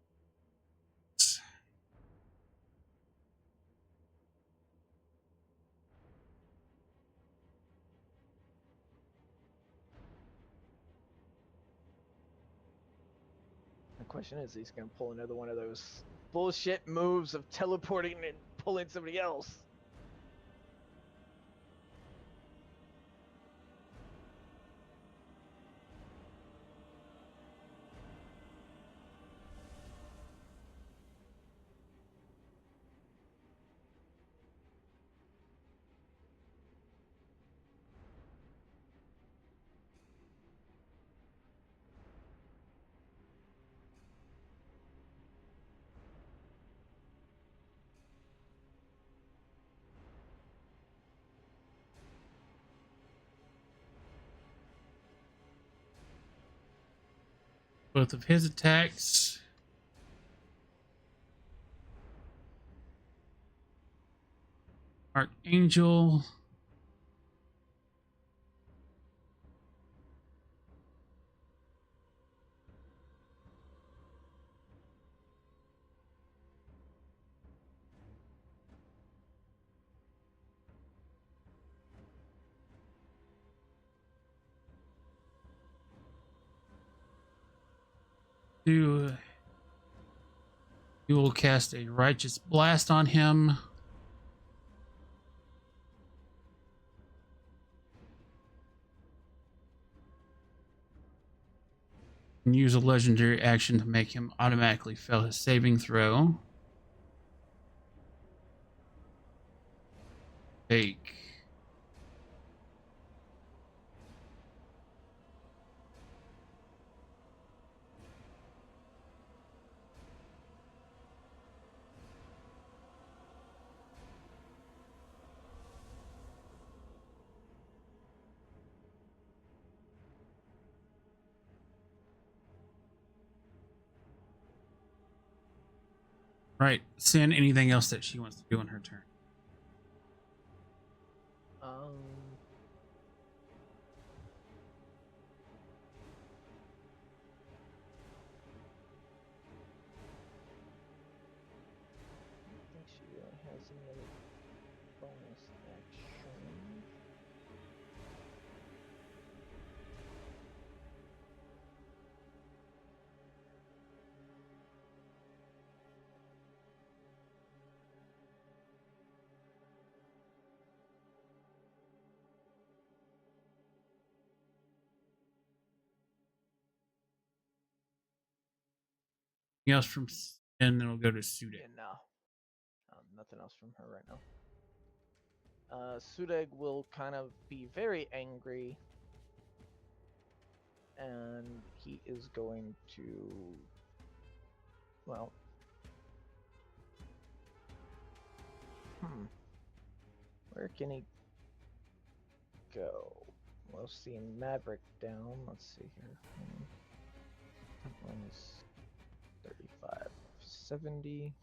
Speaker 3: The question is, he's going to pull another one of those bullshit moves of teleporting and pulling somebody else.
Speaker 1: Both of his attacks. Archangel. You will cast a righteous blast on him. And use a legendary action to make him automatically fail his saving throw. Take. Right. Sin, anything else that she wants to do on her turn?
Speaker 3: I don't think she really has any other bonus action.
Speaker 1: Anything else from and then we'll go to Sude.
Speaker 3: Yeah, no. Nothing else from her right now. Sudeg will kind of be very angry, and he is going to, well, where can he go? We'll see Maverick down. Let's see here. Minus 35, 70.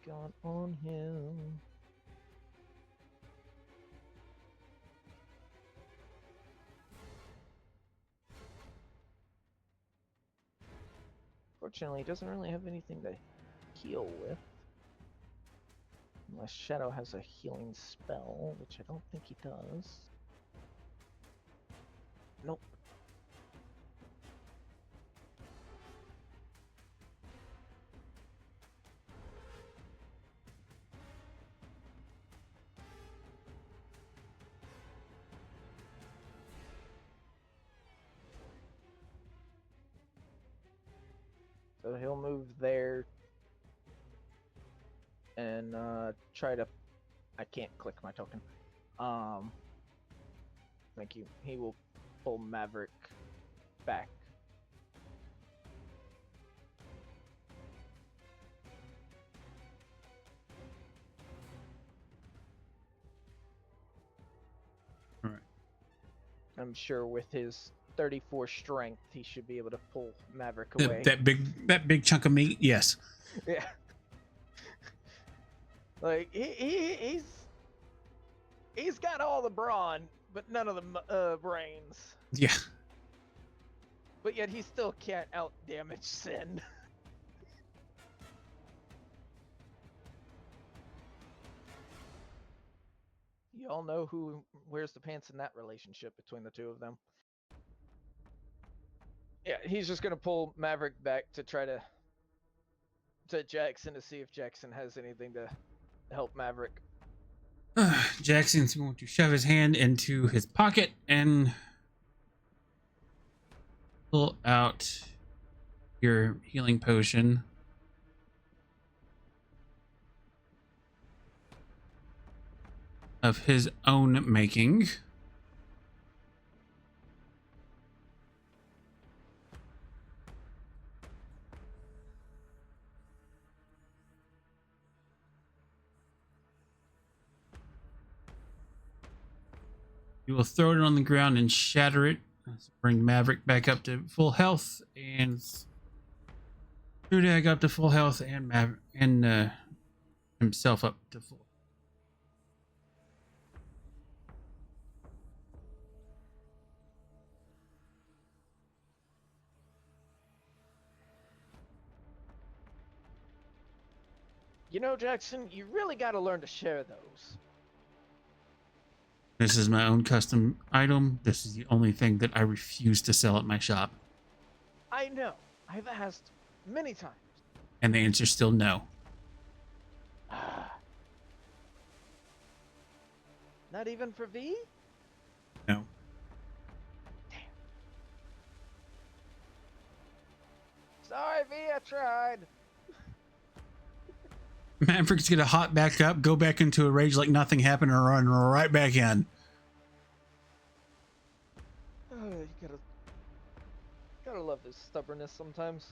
Speaker 3: Got on him. Fortunately, he doesn't really have anything to heal with. Unless Shadow has a healing spell, which I don't think he does. Nope. So he'll move there and try to. I can't click my token. Thank you. He will pull Maverick back.
Speaker 1: All right.
Speaker 3: I'm sure with his 34 strength, he should be able to pull Maverick away.
Speaker 1: That big chunk of meat, yes.
Speaker 3: Yeah. Like he's got all the brawn, but none of the brains.
Speaker 1: Yeah.
Speaker 3: But yet he still can't out damage Sin. You all know who wears the pants in that relationship between the two of them. Yeah, he's just gonna pull Maverick back to try to Jackson to see if Jackson has anything to help Maverick.
Speaker 1: Jackson's going to shove his hand into his pocket and pull out your healing potion. Of his own making. You will throw it on the ground and shatter it. Bring Maverick back up to full health and Sudag up to full health and Maverick and himself up to full.
Speaker 3: You know, Jackson, you really got to learn to share those.
Speaker 1: This is my own custom item. This is the only thing that I refuse to sell at my shop.
Speaker 3: I know. I've asked many times.
Speaker 1: And the answer's still no.
Speaker 3: Not even for V?
Speaker 1: No.
Speaker 3: Damn. Sorry, V, I tried.
Speaker 1: Maverick's gonna hop back up, go back into a rage like nothing happened, and run right back in.
Speaker 3: You gotta love his stubbornness sometimes.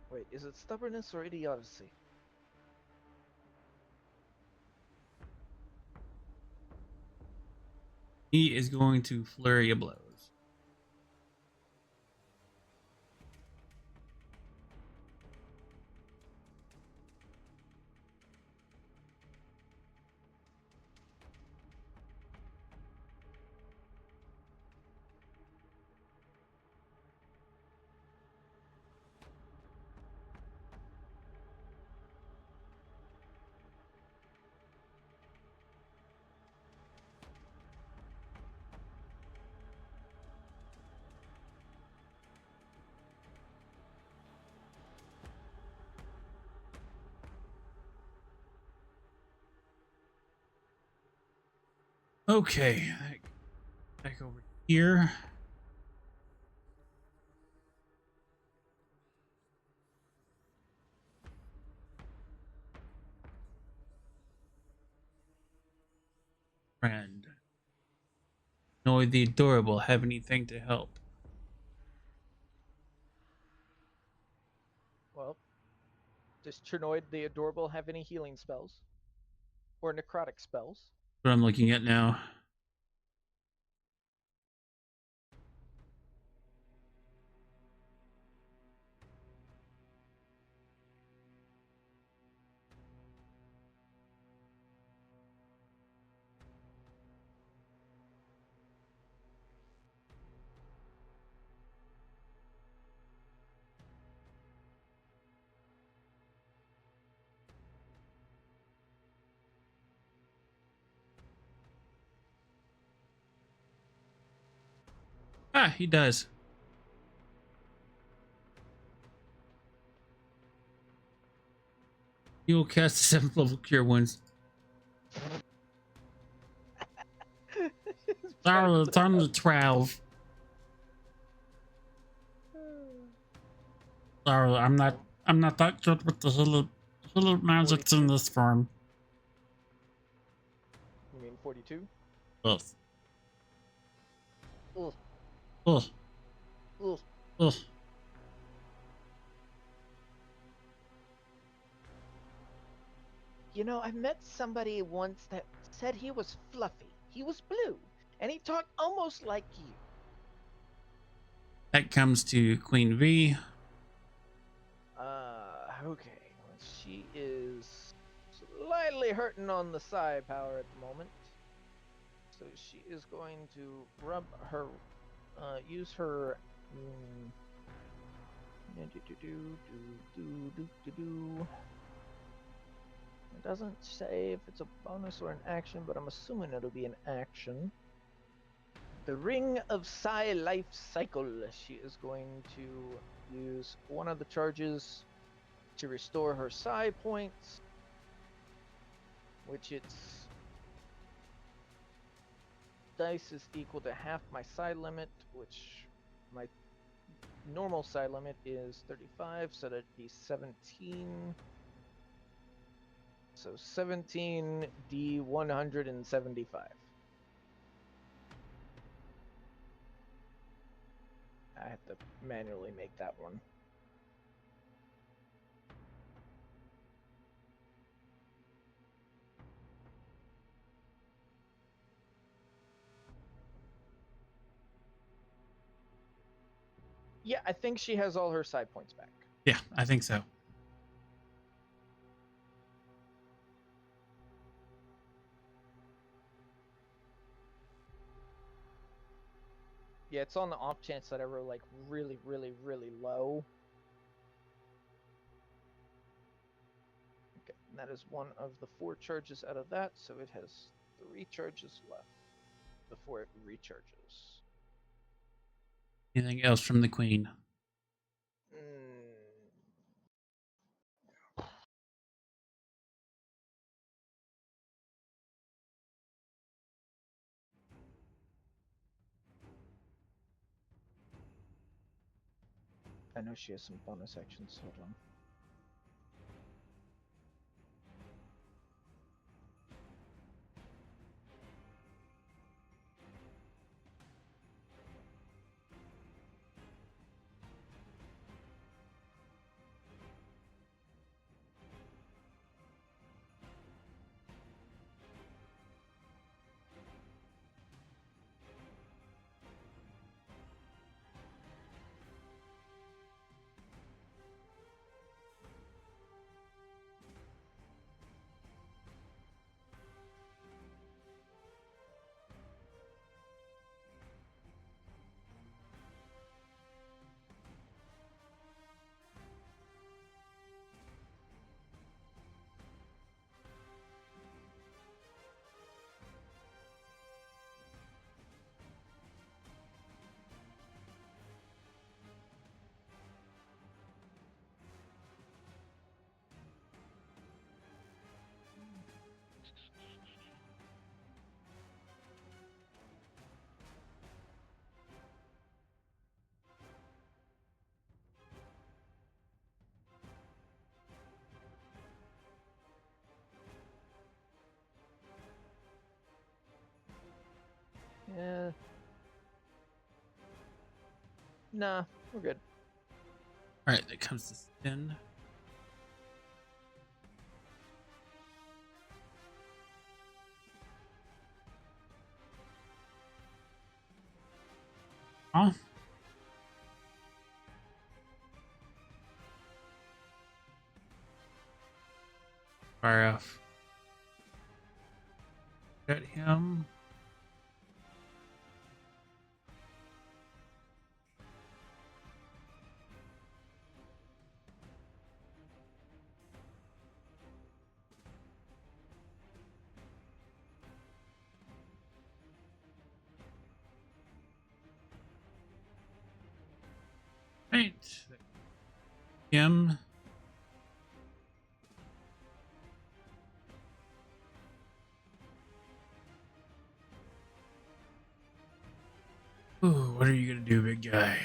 Speaker 3: Wait, is it stubbornness or idiocy?
Speaker 1: He is going to flurry of blows. Okay, back over here. Friend. Noy the Adorable, have anything to help?
Speaker 3: Well, does Chernoid the Adorable have any healing spells? Or necrotic spells?
Speaker 1: What I'm looking at now. Ah, he does. He will cast a 7th level Cure Wounds. Sorry, it's on the 12. Sorry, I'm not that good with the healer magics in this form.
Speaker 3: You mean 42?
Speaker 1: Ugh.
Speaker 3: Ugh.
Speaker 1: Ugh.
Speaker 3: Ugh.
Speaker 1: Ugh.
Speaker 3: You know, I met somebody once that said he was fluffy. He was blue, and he talked almost like you.
Speaker 1: That comes to Queen V.
Speaker 3: Okay. She is slightly hurting on the psi power at the moment. So she is going to rub her, use her, It doesn't say if it's a bonus or an action, but I'm assuming it'll be an action. The Ring of Psi Life Cycle. She is going to use one of the charges to restore her psi points, which its dice is equal to half my psi limit, which my normal psi limit is 35, so that'd be 17. So 17d 175. I have to manually make that one. Yeah, I think she has all her side points back.
Speaker 1: Yeah, I think so.
Speaker 3: Yeah, it's on the off chance that I roll like really, really, really low. Okay, and that is one of the 4 charges out of that, so it has 3 charges left before it recharges.
Speaker 1: Anything else from the Queen?
Speaker 3: I know she has some bonus actions. Hold on. Nah, we're good.
Speaker 1: All right, that comes to Sin. Oh. Fire off. Get him. Right. Him. Ooh, what are you gonna do, big guy?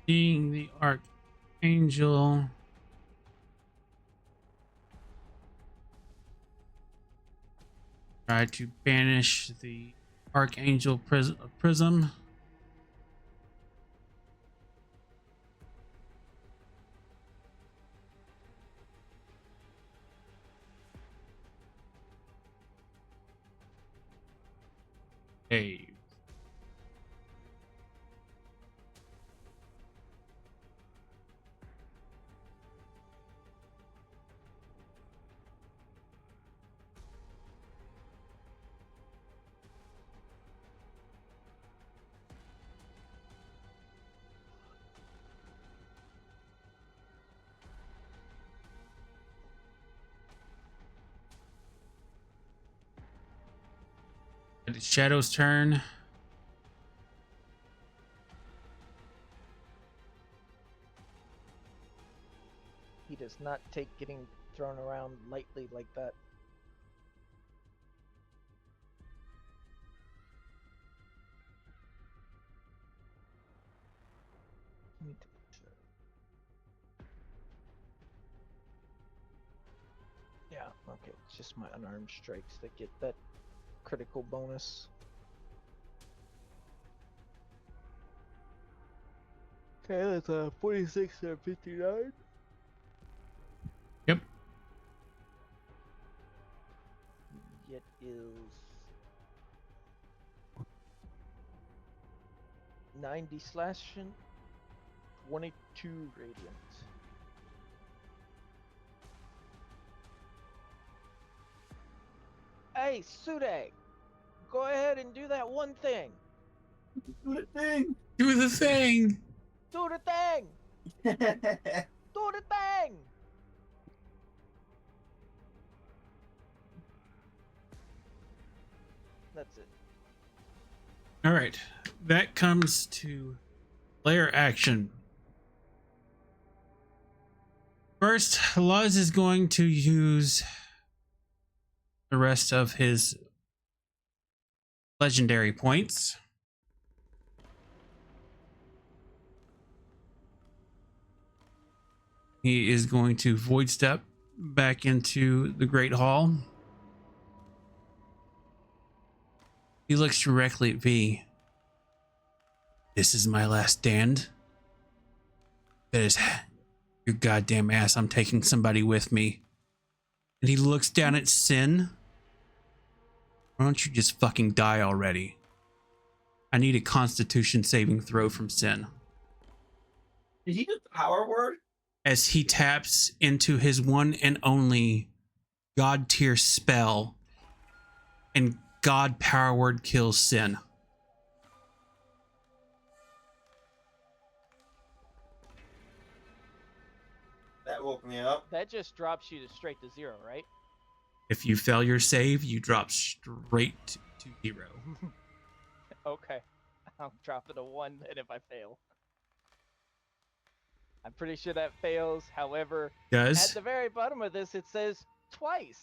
Speaker 1: Being the Archangel. Try to banish the Archangel Prism. Hey. It's Shadow's turn.
Speaker 3: He does not take getting thrown around lightly like that. Yeah, okay. It's just my unarmed strikes that get that critical bonus. Okay, that's a 46 and 59.
Speaker 1: Yep.
Speaker 3: It is 90 slashing, 22 radiant. Hey, Sude, go ahead and do that one thing.
Speaker 2: Do the thing.
Speaker 1: Do the thing.
Speaker 3: Do the thing. Do the thing. That's it.
Speaker 1: All right. That comes to player action. First, Luz is going to use the rest of his legendary points. He is going to void step back into the Great Hall. He looks directly at V. This is my last stand. That is your goddamn ass. I'm taking somebody with me. And he looks down at Sin. Why don't you just fucking die already? I need a Constitution saving throw from Sin.
Speaker 2: Did he use the power word?
Speaker 1: As he taps into his one and only God tier spell, and God power word kills Sin.
Speaker 2: That woke me up.
Speaker 3: That just drops you to straight to 0, right?
Speaker 1: If you fail your save, you drop straight to 0.
Speaker 3: Okay. I'll drop it a 1, and if I fail. I'm pretty sure that fails. However, at
Speaker 1: Does?
Speaker 3: the very bottom of this, it says twice.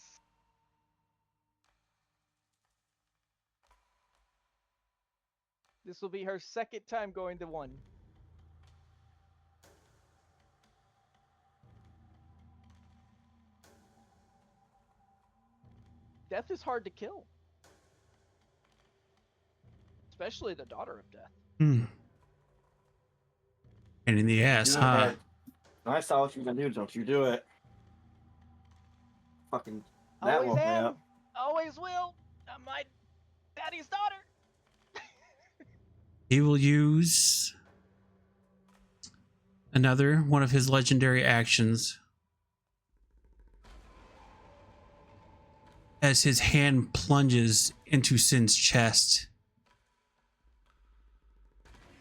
Speaker 3: This will be her second time going to 1. Death is hard to kill. Especially the daughter of death.
Speaker 1: Hmm. And in the ass,
Speaker 2: Do it,
Speaker 1: huh?
Speaker 2: Dad. I saw what you can do, don't you do it. Fucking that
Speaker 3: Always
Speaker 2: woke me
Speaker 3: am.
Speaker 2: up.
Speaker 3: Always will. I'm my daddy's daughter.
Speaker 1: He will use another one of his legendary actions as his hand plunges into Sin's chest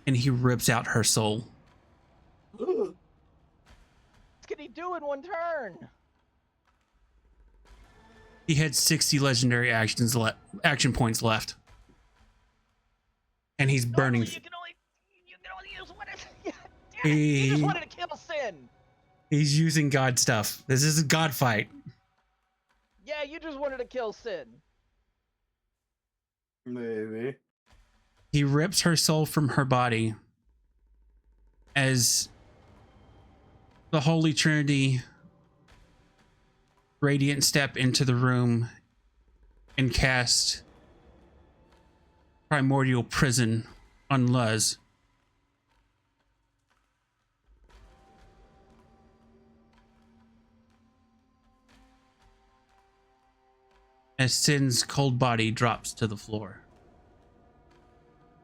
Speaker 1: and he rips out her soul.
Speaker 2: Ugh.
Speaker 3: What can he do in 1 turn?
Speaker 1: He had 60 legendary action points left. And he's burning.
Speaker 3: Normally you can only use 1. Damn it, you just wanted to kill Sin.
Speaker 1: He's using God stuff. This is a God fight.
Speaker 3: Yeah, you just wanted to kill Sin.
Speaker 2: Maybe.
Speaker 1: He rips her soul from her body as the Holy Trinity Radiant step into the room and cast Primordial Prison on Luz. As Sin's cold body drops to the floor.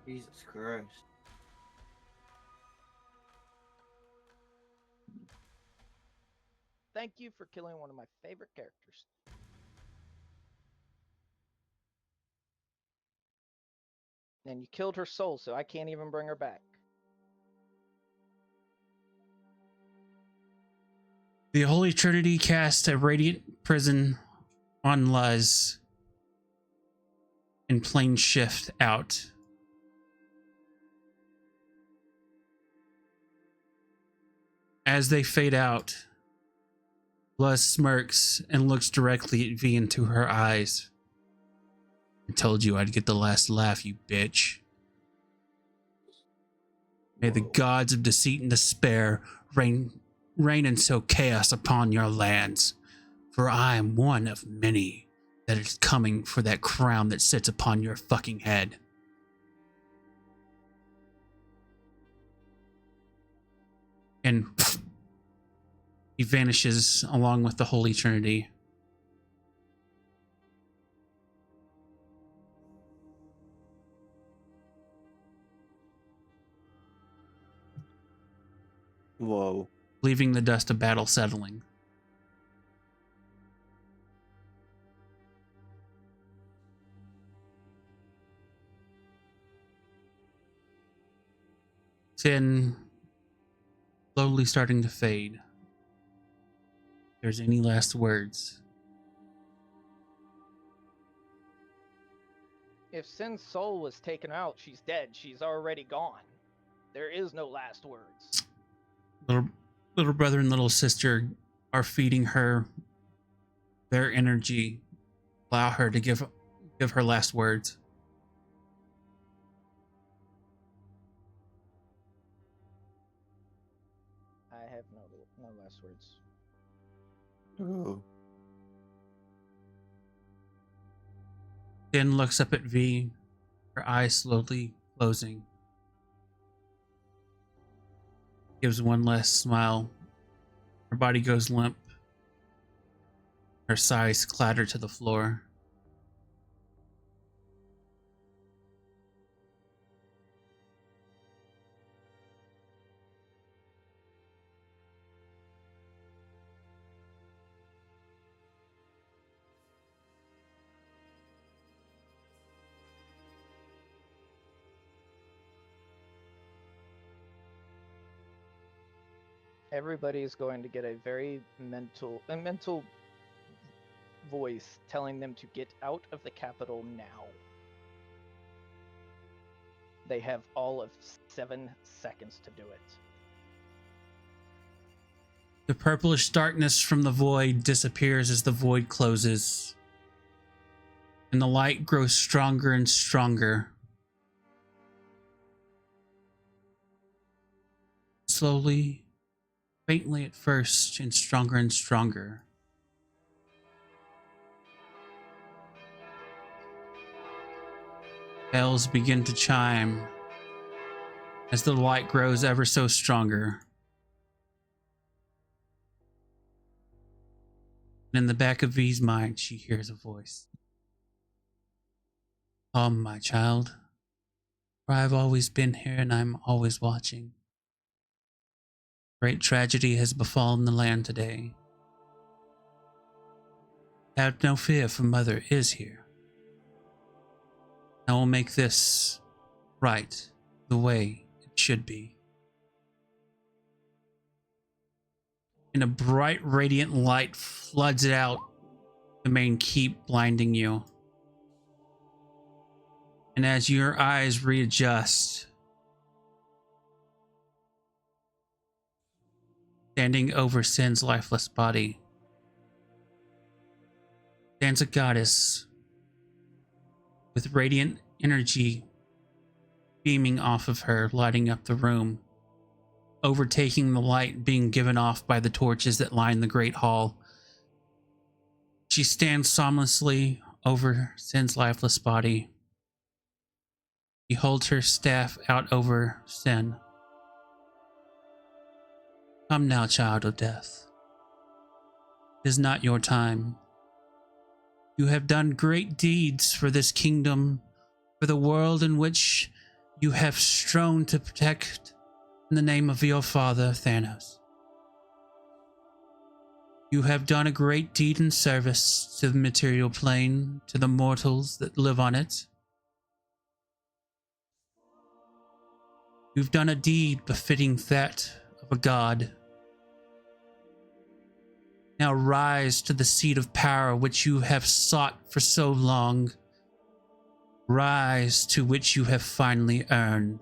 Speaker 2: Jesus Christ.
Speaker 3: Thank you for killing one of my favorite characters. And you killed her soul, so I can't even bring her back.
Speaker 1: The Holy Trinity cast a Radiant Prison on Luz and plane shift out. As they fade out, Luz smirks and looks directly at V into her eyes. I told you I'd get the last laugh, you bitch. May the gods of deceit and despair rain and sow chaos upon your lands. For I am one of many that is coming for that crown that sits upon your fucking head. And he vanishes along with the Holy Trinity.
Speaker 2: Whoa.
Speaker 1: Leaving the dust of battle settling. Sin slowly starting to fade. If there's any last words?
Speaker 3: If Sin's soul was taken out, she's dead. She's already gone. There is no last words.
Speaker 1: Little brother and little sister are feeding her their energy. Allow her to give her last words.
Speaker 3: I have no last words.
Speaker 2: Ooh.
Speaker 1: Sin looks up at V, her eyes slowly closing. Gives one last smile. Her body goes limp. Her sighs clatter to the floor.
Speaker 3: Everybody is going to get a very mental voice telling them to get out of the capital now. They have all of 7 seconds to do it.
Speaker 1: The purplish darkness from the void disappears as the void closes, and the light grows stronger and stronger. Slowly, faintly at first, and stronger and stronger. Bells begin to chime as the light grows ever so stronger. And in the back of V's mind, she hears a voice. Come, my child, for I've always been here and I'm always watching. Great tragedy has befallen the land today. Have no fear, for Mother is here. I will make this right the way it should be. And a bright, radiant light floods out the main keep, blinding you. And as your eyes readjust, standing over Sin's lifeless body stands a goddess with radiant energy beaming off of her, lighting up the room, overtaking the light being given off by the torches that line the great hall. She stands somnolently over Sin's lifeless body. She holds her staff out over Sin. Come now, child of death. It is not your time. You have done great deeds for this kingdom, for the world in which you have striven to protect in the name of your father, Thanos. You have done a great deed in service to the material plane, to the mortals that live on it. You've done a deed befitting that of a god. Now rise to the seat of power which you have sought for so long. Rise to which you have finally earned,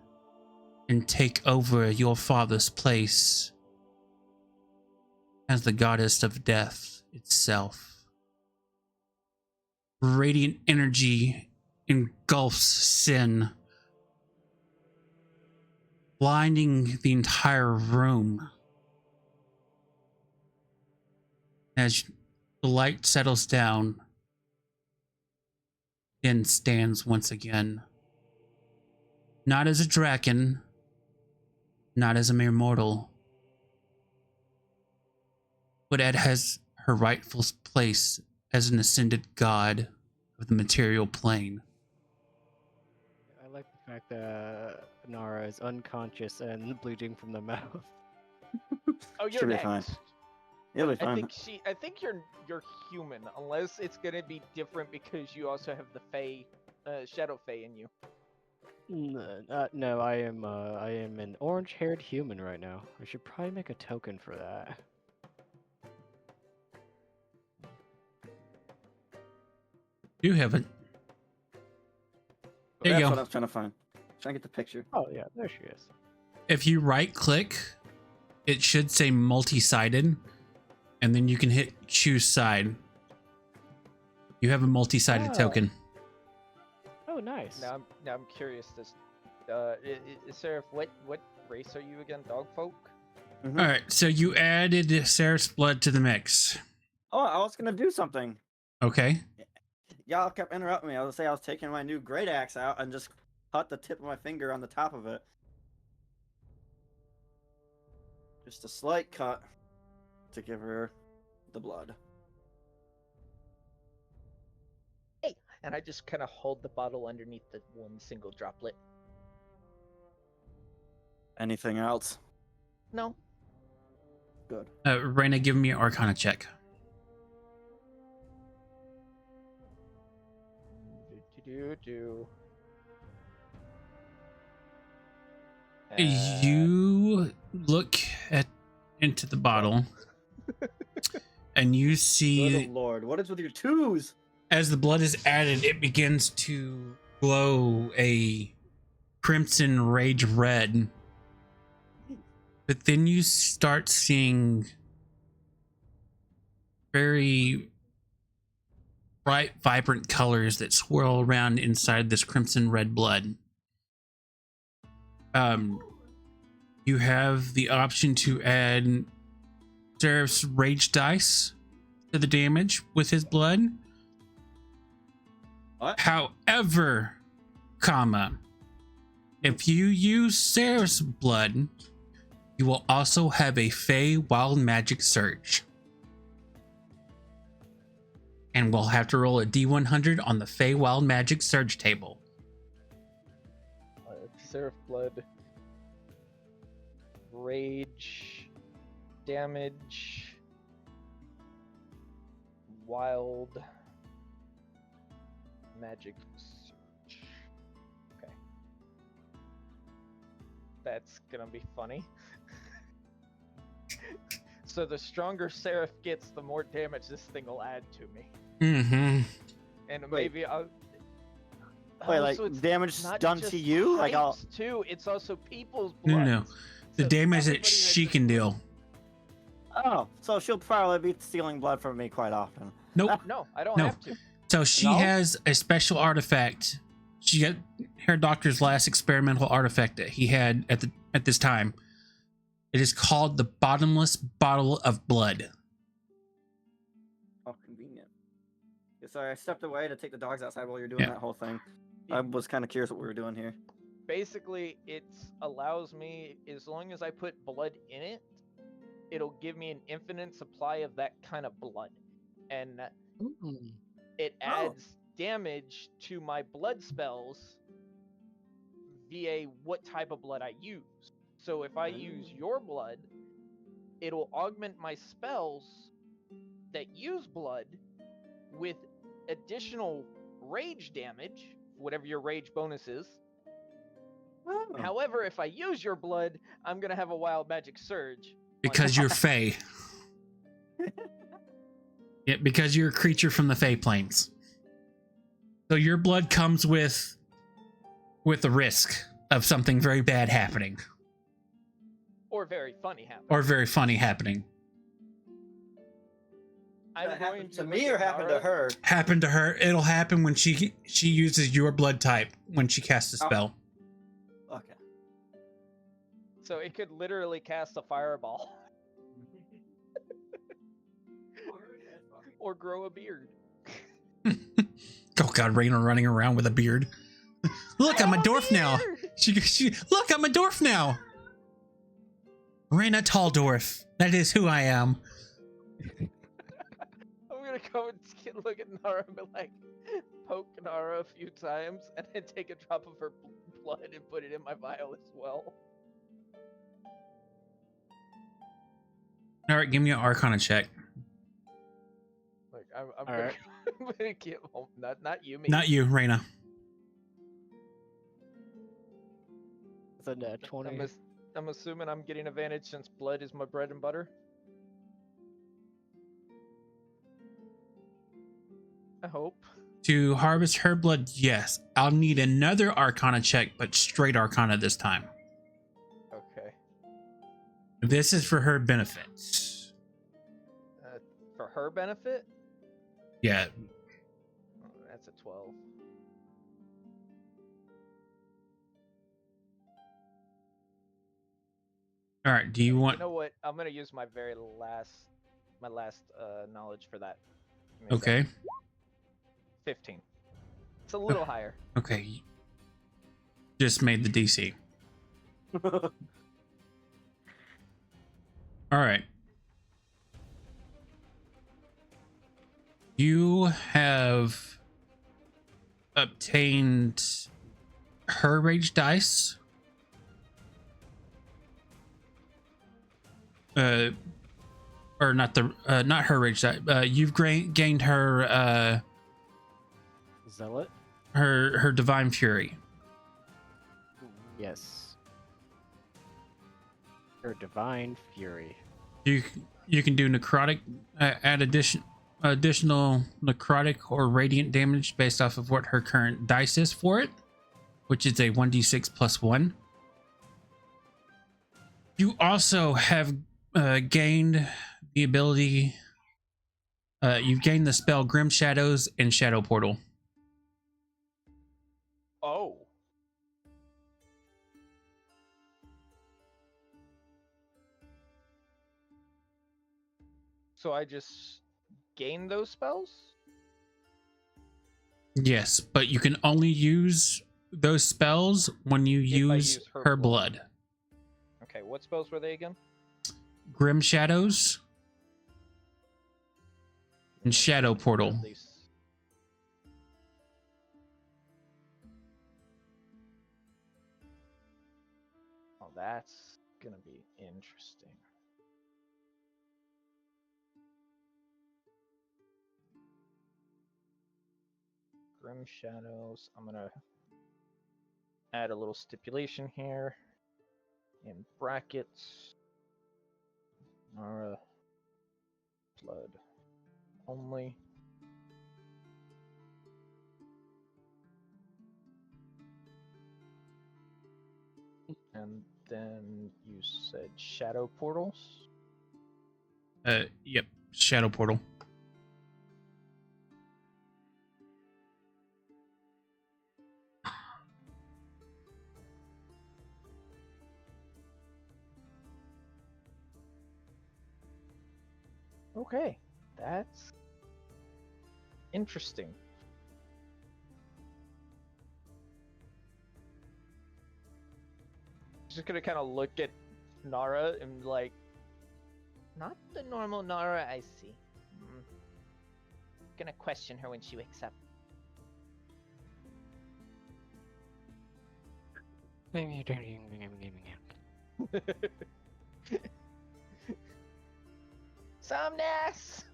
Speaker 1: and take over your father's place as the goddess of death itself. Radiant energy engulfs Sin, blinding the entire room. As the light settles down, Sin stands once again. Not as a draken, not as a mere mortal, but it has her rightful place as an ascended god of the material plane.
Speaker 4: I like the fact that Nara is unconscious and bleeding from the mouth.
Speaker 3: Oh, you're
Speaker 2: Should be
Speaker 3: next.
Speaker 2: fine. You'll be fine.
Speaker 3: I think you're human, unless it's gonna be different because you also have the Fae, Shadow Fae in you.
Speaker 4: No, I am an orange-haired human right now. I should probably make a token for that.
Speaker 1: You haven't. There you
Speaker 2: That's
Speaker 1: go.
Speaker 2: what I was trying to find. Trying to get the picture.
Speaker 4: Oh yeah, there she is.
Speaker 1: If you right click, it should say multi-sided, and then you can hit choose side. You have a multi-sided
Speaker 4: Oh.
Speaker 1: token.
Speaker 4: Oh, nice.
Speaker 3: Now I'm curious. Seraph, what race are you again? Dog folk?
Speaker 2: Mhm.
Speaker 1: All right, so you added Seraph's blood to the mix.
Speaker 2: Oh, I was gonna do something.
Speaker 1: Okay.
Speaker 2: Y'all kept interrupting me. I was gonna say I was taking my new great axe out and just cut the tip of my finger on the top of it. Just a slight cut to give her the blood.
Speaker 3: Hey, and I just kind of hold the bottle underneath the one single droplet.
Speaker 2: Anything else?
Speaker 3: No.
Speaker 2: Good.
Speaker 1: Raina, give me an Arcana check.
Speaker 3: Do.
Speaker 1: You look into the bottle, and you
Speaker 2: Good
Speaker 1: see
Speaker 2: lord, what is with your twos?
Speaker 1: as the blood is added, it begins to glow a crimson rage red. But then you start seeing very bright, vibrant colors that swirl around inside this crimson red blood. You have the option to add Seraph's rage dice to the damage with his blood.
Speaker 2: What?
Speaker 1: However, if you use Seraph's blood, you will also have a Fey Wild Magic Surge. And we'll have to roll a D100 on the Fey Wild Magic Surge table.
Speaker 3: Seraph blood, rage, damage, wild, magic surge. Okay, that's gonna be funny. So the stronger Seraph gets, the more damage this thing will add to me.
Speaker 1: Mm-hmm.
Speaker 3: And
Speaker 2: Wait.
Speaker 3: maybe I'll.
Speaker 2: Wait,
Speaker 3: Oh,
Speaker 2: like
Speaker 3: so it's
Speaker 2: damage
Speaker 3: not
Speaker 2: done
Speaker 3: just
Speaker 2: to you? Like I'll.
Speaker 3: types, too. It's also people's
Speaker 1: No,
Speaker 3: blood.
Speaker 1: no. The damage that she can deal.
Speaker 2: Oh, so she'll probably be stealing blood from me quite often.
Speaker 1: Nope.
Speaker 3: No, I don't
Speaker 1: No.
Speaker 3: have to.
Speaker 1: So she
Speaker 2: No?
Speaker 1: has a special artifact. She got her doctor's last experimental artifact that he had at this time. It is called the Bottomless Bottle of Blood.
Speaker 2: Oh, convenient. Yeah, sorry, I stepped away to take the dogs outside while you're doing
Speaker 1: Yeah.
Speaker 2: that whole thing. I was kind of curious what we were doing here.
Speaker 3: Basically, it allows me, as long as I put blood in it, it'll give me an infinite supply of that kind of blood. And it adds damage to my blood spells via what type of blood I use. So if I use your blood, it'll augment my spells that use blood with additional rage damage, whatever your rage bonus is.
Speaker 2: Oh.
Speaker 3: However, if I use your blood, I'm gonna have a wild magic surge.
Speaker 1: Because you're Fey. Yeah, because you're a creature from the Fey planes. So your blood comes with the risk of something very bad happening.
Speaker 3: Or very funny happen.
Speaker 1: Or very funny happening.
Speaker 3: I'm
Speaker 2: That
Speaker 3: going
Speaker 2: happened to
Speaker 3: look
Speaker 2: me
Speaker 3: at
Speaker 2: or happened to
Speaker 3: Nara.
Speaker 2: her?
Speaker 1: Happen to her. It'll happen when she uses your blood type when she casts a
Speaker 2: Oh.
Speaker 1: spell.
Speaker 2: Okay.
Speaker 3: So it could literally cast a fireball. Or grow a beard.
Speaker 1: Oh god, Raina running around with a beard. Look, I'm a dwarf now. Look, I'm a dwarf now. Raina Tall Dwarf. That is who I am.
Speaker 3: I'm gonna go and look at Nara and be like, poke Nara a few times, and then take a drop of her blood and put it in my vial as well.
Speaker 1: All right, give me an Arcana check.
Speaker 3: Like I'm
Speaker 4: All
Speaker 3: gonna,
Speaker 4: right.
Speaker 3: I'm gonna get home. Not you, me.
Speaker 1: Not you, Raina.
Speaker 4: It's a net 20.
Speaker 3: I'm assuming I'm getting advantage since blood is my bread and butter. I hope.
Speaker 1: To harvest her blood, yes. I'll need another Arcana check, but straight Arcana this time.
Speaker 3: Okay.
Speaker 1: This is for her benefit.
Speaker 3: For her benefit,
Speaker 1: Yeah.
Speaker 3: oh, that's a 12.
Speaker 1: All right. Do you want?
Speaker 3: You know what? I'm gonna use my last knowledge for that. Give me a
Speaker 1: Okay.
Speaker 3: second. 15. It's a little higher.
Speaker 1: Okay. Just made the DC. All right. You have obtained her rage dice. Or not not her rage dice. You've gained her
Speaker 4: Zealot?
Speaker 1: her divine fury.
Speaker 4: Yes. Her divine fury.
Speaker 1: You You can do necrotic, add additional necrotic or radiant damage based off of what her current dice is for it, which is a 1d6 plus 1. You also have gained the ability, you've gained the spell Grim Shadows and Shadow Portal.
Speaker 3: Oh. So I just gain those spells?
Speaker 1: Yes, but you can only use those spells when you use her blood.
Speaker 3: Okay, what spells were they again?
Speaker 1: Grim Shadows and Shadow Portal.
Speaker 3: Oh, that's gonna be interesting. Grim Shadows. I'm gonna add a little stipulation here in brackets. Nara blood only. And then you said shadow portals.
Speaker 1: Yep, Shadow Portal.
Speaker 3: Okay, that's interesting. Just gonna kind of look at Nara and like,
Speaker 6: Not the normal Nara I see. Gonna question her when she wakes up. Somnus!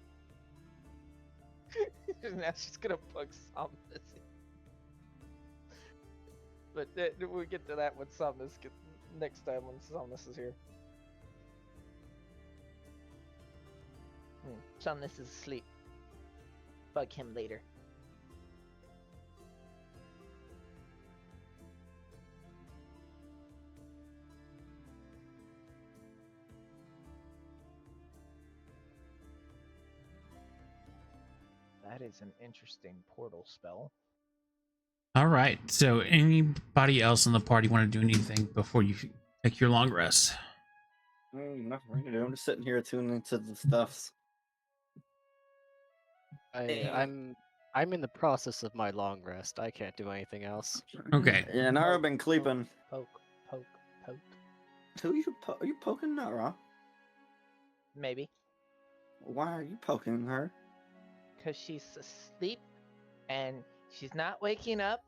Speaker 3: now she's gonna bug Somnus. But we'll get to that when Somnus next time when Somnus is here.
Speaker 6: Somnus is asleep. Bug him later.
Speaker 3: That is an interesting portal spell.
Speaker 1: All right. So, anybody else in the party want to do anything before you take your long rest?
Speaker 2: Nothing to do. I'm just sitting here tuning into the stuffs.
Speaker 4: I'm in the process of my long rest. I can't do anything else.
Speaker 1: Okay.
Speaker 2: Yeah, Nara been creeping.
Speaker 6: Poke, poke, poke.
Speaker 2: Who are you poking Nara?
Speaker 6: Maybe.
Speaker 2: Why are you poking her?
Speaker 6: Because she's asleep and she's not waking up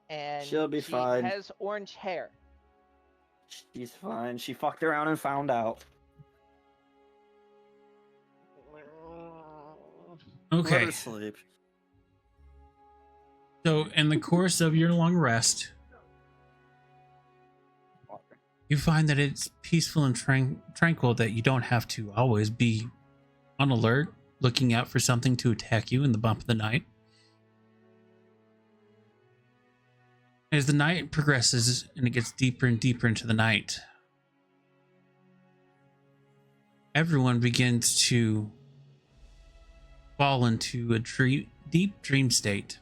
Speaker 6: and
Speaker 2: She'll be
Speaker 6: she
Speaker 2: fine.
Speaker 6: has orange hair.
Speaker 2: She's fine. She fucked around and found out. Let
Speaker 1: Okay.
Speaker 2: her sleep.
Speaker 1: So, in the course of your long rest, you find that it's peaceful and tranquil, that you don't have to always be on alert, looking out for something to attack you in the bump of the night. As the night progresses and it gets deeper and deeper into the night, everyone begins to fall into a deep dream state.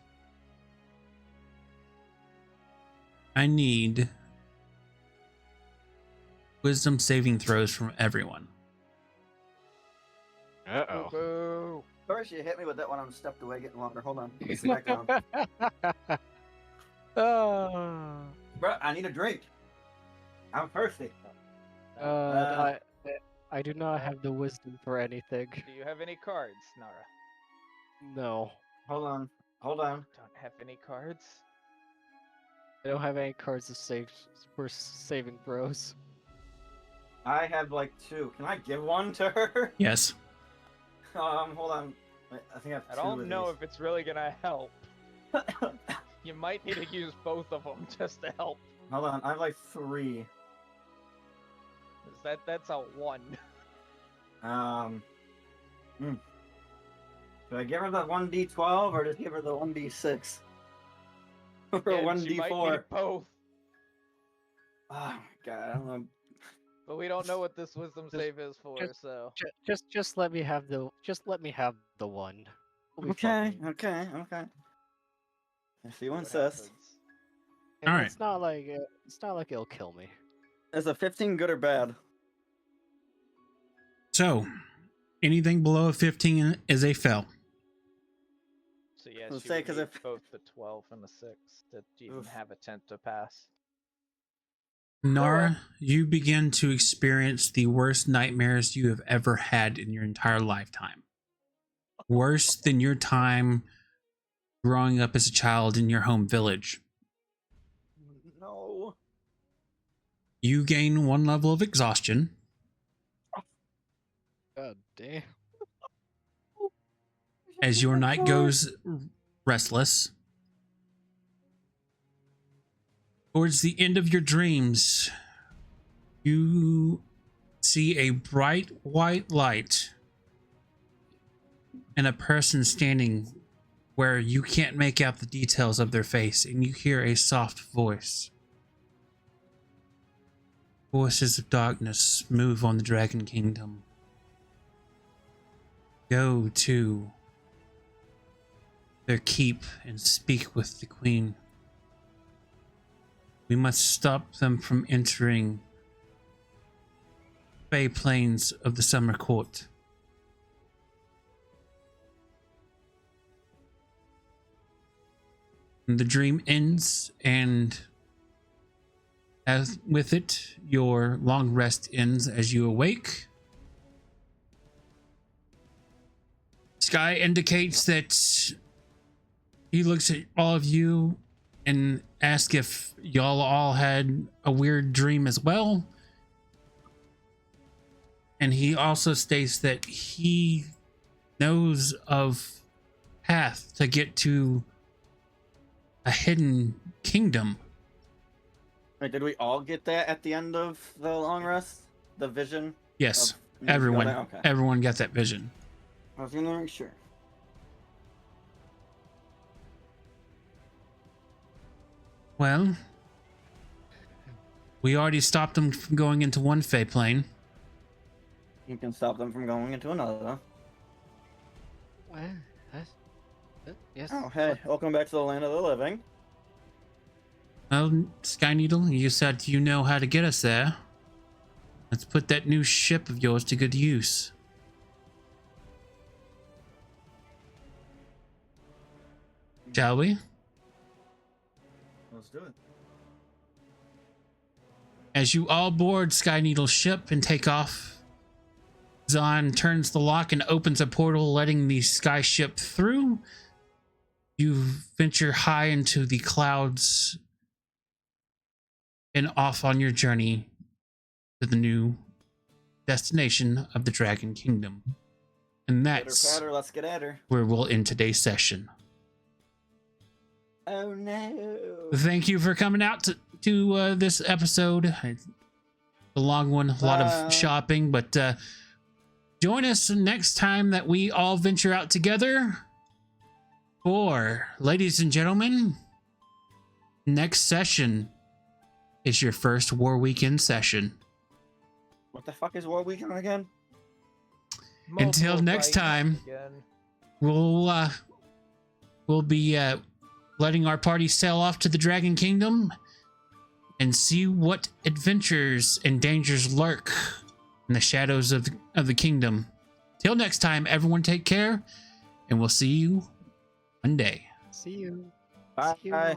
Speaker 1: I need wisdom saving throws from everyone.
Speaker 4: Uh-oh.
Speaker 3: Boo!
Speaker 2: First, you hit me with that one. I'm stepped away, getting longer. Hold on. Let's sit back down.
Speaker 4: Oh.
Speaker 2: Bro, I need a drink. I'm thirsty.
Speaker 4: I do not have the wisdom for anything.
Speaker 3: Do you have any cards, Nara?
Speaker 4: No.
Speaker 2: Hold on. Hold on.
Speaker 3: Don't have any cards?
Speaker 4: I don't have any cards to save for saving throws.
Speaker 2: I have like 2. Can I give one to her?
Speaker 1: Yes.
Speaker 2: Hold on. Wait, I think I have 2
Speaker 3: I don't
Speaker 2: of
Speaker 3: know
Speaker 2: these.
Speaker 3: if it's really gonna help. You might need to use both of them just to help.
Speaker 2: Hold on. I have like 3.
Speaker 3: 'Cause that's a 1.
Speaker 2: Hmm. Do I give her the 1d12 or just give her the 1d6? Or
Speaker 3: Again, she might
Speaker 2: 1d4?
Speaker 3: need both,
Speaker 2: Oh my god, I don't know.
Speaker 3: but we don't know what this wisdom save is for, so.
Speaker 4: Just let me have the one. We'll be
Speaker 2: Okay,
Speaker 4: fine.
Speaker 2: okay. If you
Speaker 3: what
Speaker 2: insist.
Speaker 3: happens.
Speaker 4: And
Speaker 1: All right.
Speaker 4: It's not like it'll kill me.
Speaker 2: Is a 15 good or bad?
Speaker 1: So, anything below a 15 is a fail.
Speaker 3: So yeah,
Speaker 2: Let's
Speaker 3: she
Speaker 2: say,
Speaker 3: would
Speaker 2: 'cause
Speaker 3: need
Speaker 2: if-
Speaker 3: both the 12 and the 6 to even
Speaker 2: Oof.
Speaker 3: have a 10 to pass.
Speaker 1: Nara, you begin to experience the worst nightmares you have ever had in your entire lifetime. Worse than your time growing up as a child in your home village.
Speaker 2: No.
Speaker 1: You gain 1 level of exhaustion.
Speaker 4: God damn.
Speaker 1: As your night goes restless. Towards the end of your dreams, you see a bright white light and a person standing where you can't make out the details of their face, and you hear a soft voice. Voices of darkness move on the Dragon Kingdom. Go to their keep and speak with the Queen. We must stop them from entering Bay Plains of the Summer Court. And the dream ends, and as with it, your long rest ends as you awake. Sky indicates that he looks at all of you and asks if y'all all had a weird dream as well. And he also states that he knows of path to get to a hidden kingdom.
Speaker 2: Wait, did we all get that at the end of the long rest? The vision?
Speaker 1: Yes,
Speaker 2: of-
Speaker 1: everyone.
Speaker 2: Okay.
Speaker 1: Everyone got that vision.
Speaker 2: I was gonna make sure.
Speaker 1: Well, we already stopped them from going into one Fey plane.
Speaker 2: You can stop them from going into another.
Speaker 4: Well, yes.
Speaker 2: Oh, hey, welcome back to the land of the living.
Speaker 1: Well, Sky Needle, you said you know how to get us there. Let's put that new ship of yours to good use. Shall we?
Speaker 2: Let's do it.
Speaker 1: As you all board Sky Needle's ship and take off, Zahn turns the lock and opens a portal, letting the sky ship through. You venture high into the clouds and off on your journey to the new destination of the Dragon Kingdom. And that's
Speaker 2: Patter, let's get at her.
Speaker 1: where we'll end today's session.
Speaker 2: Oh no.
Speaker 1: Thank you for coming out to this episode. It's a long one, a lot
Speaker 2: Bye.
Speaker 1: of shopping, but join us next time that we all venture out together. For, ladies and gentlemen, next session is your first War Weekend session.
Speaker 2: What the fuck is War Weekend again?
Speaker 1: Until
Speaker 3: Multiple
Speaker 1: next
Speaker 3: fights
Speaker 1: time.
Speaker 3: again.
Speaker 1: We'll be letting our party sail off to the Dragon Kingdom and see what adventures and dangers lurk in the shadows of the kingdom. Till next time, everyone take care, and we'll see you one day.
Speaker 4: See you.
Speaker 2: Bye.
Speaker 4: See you all.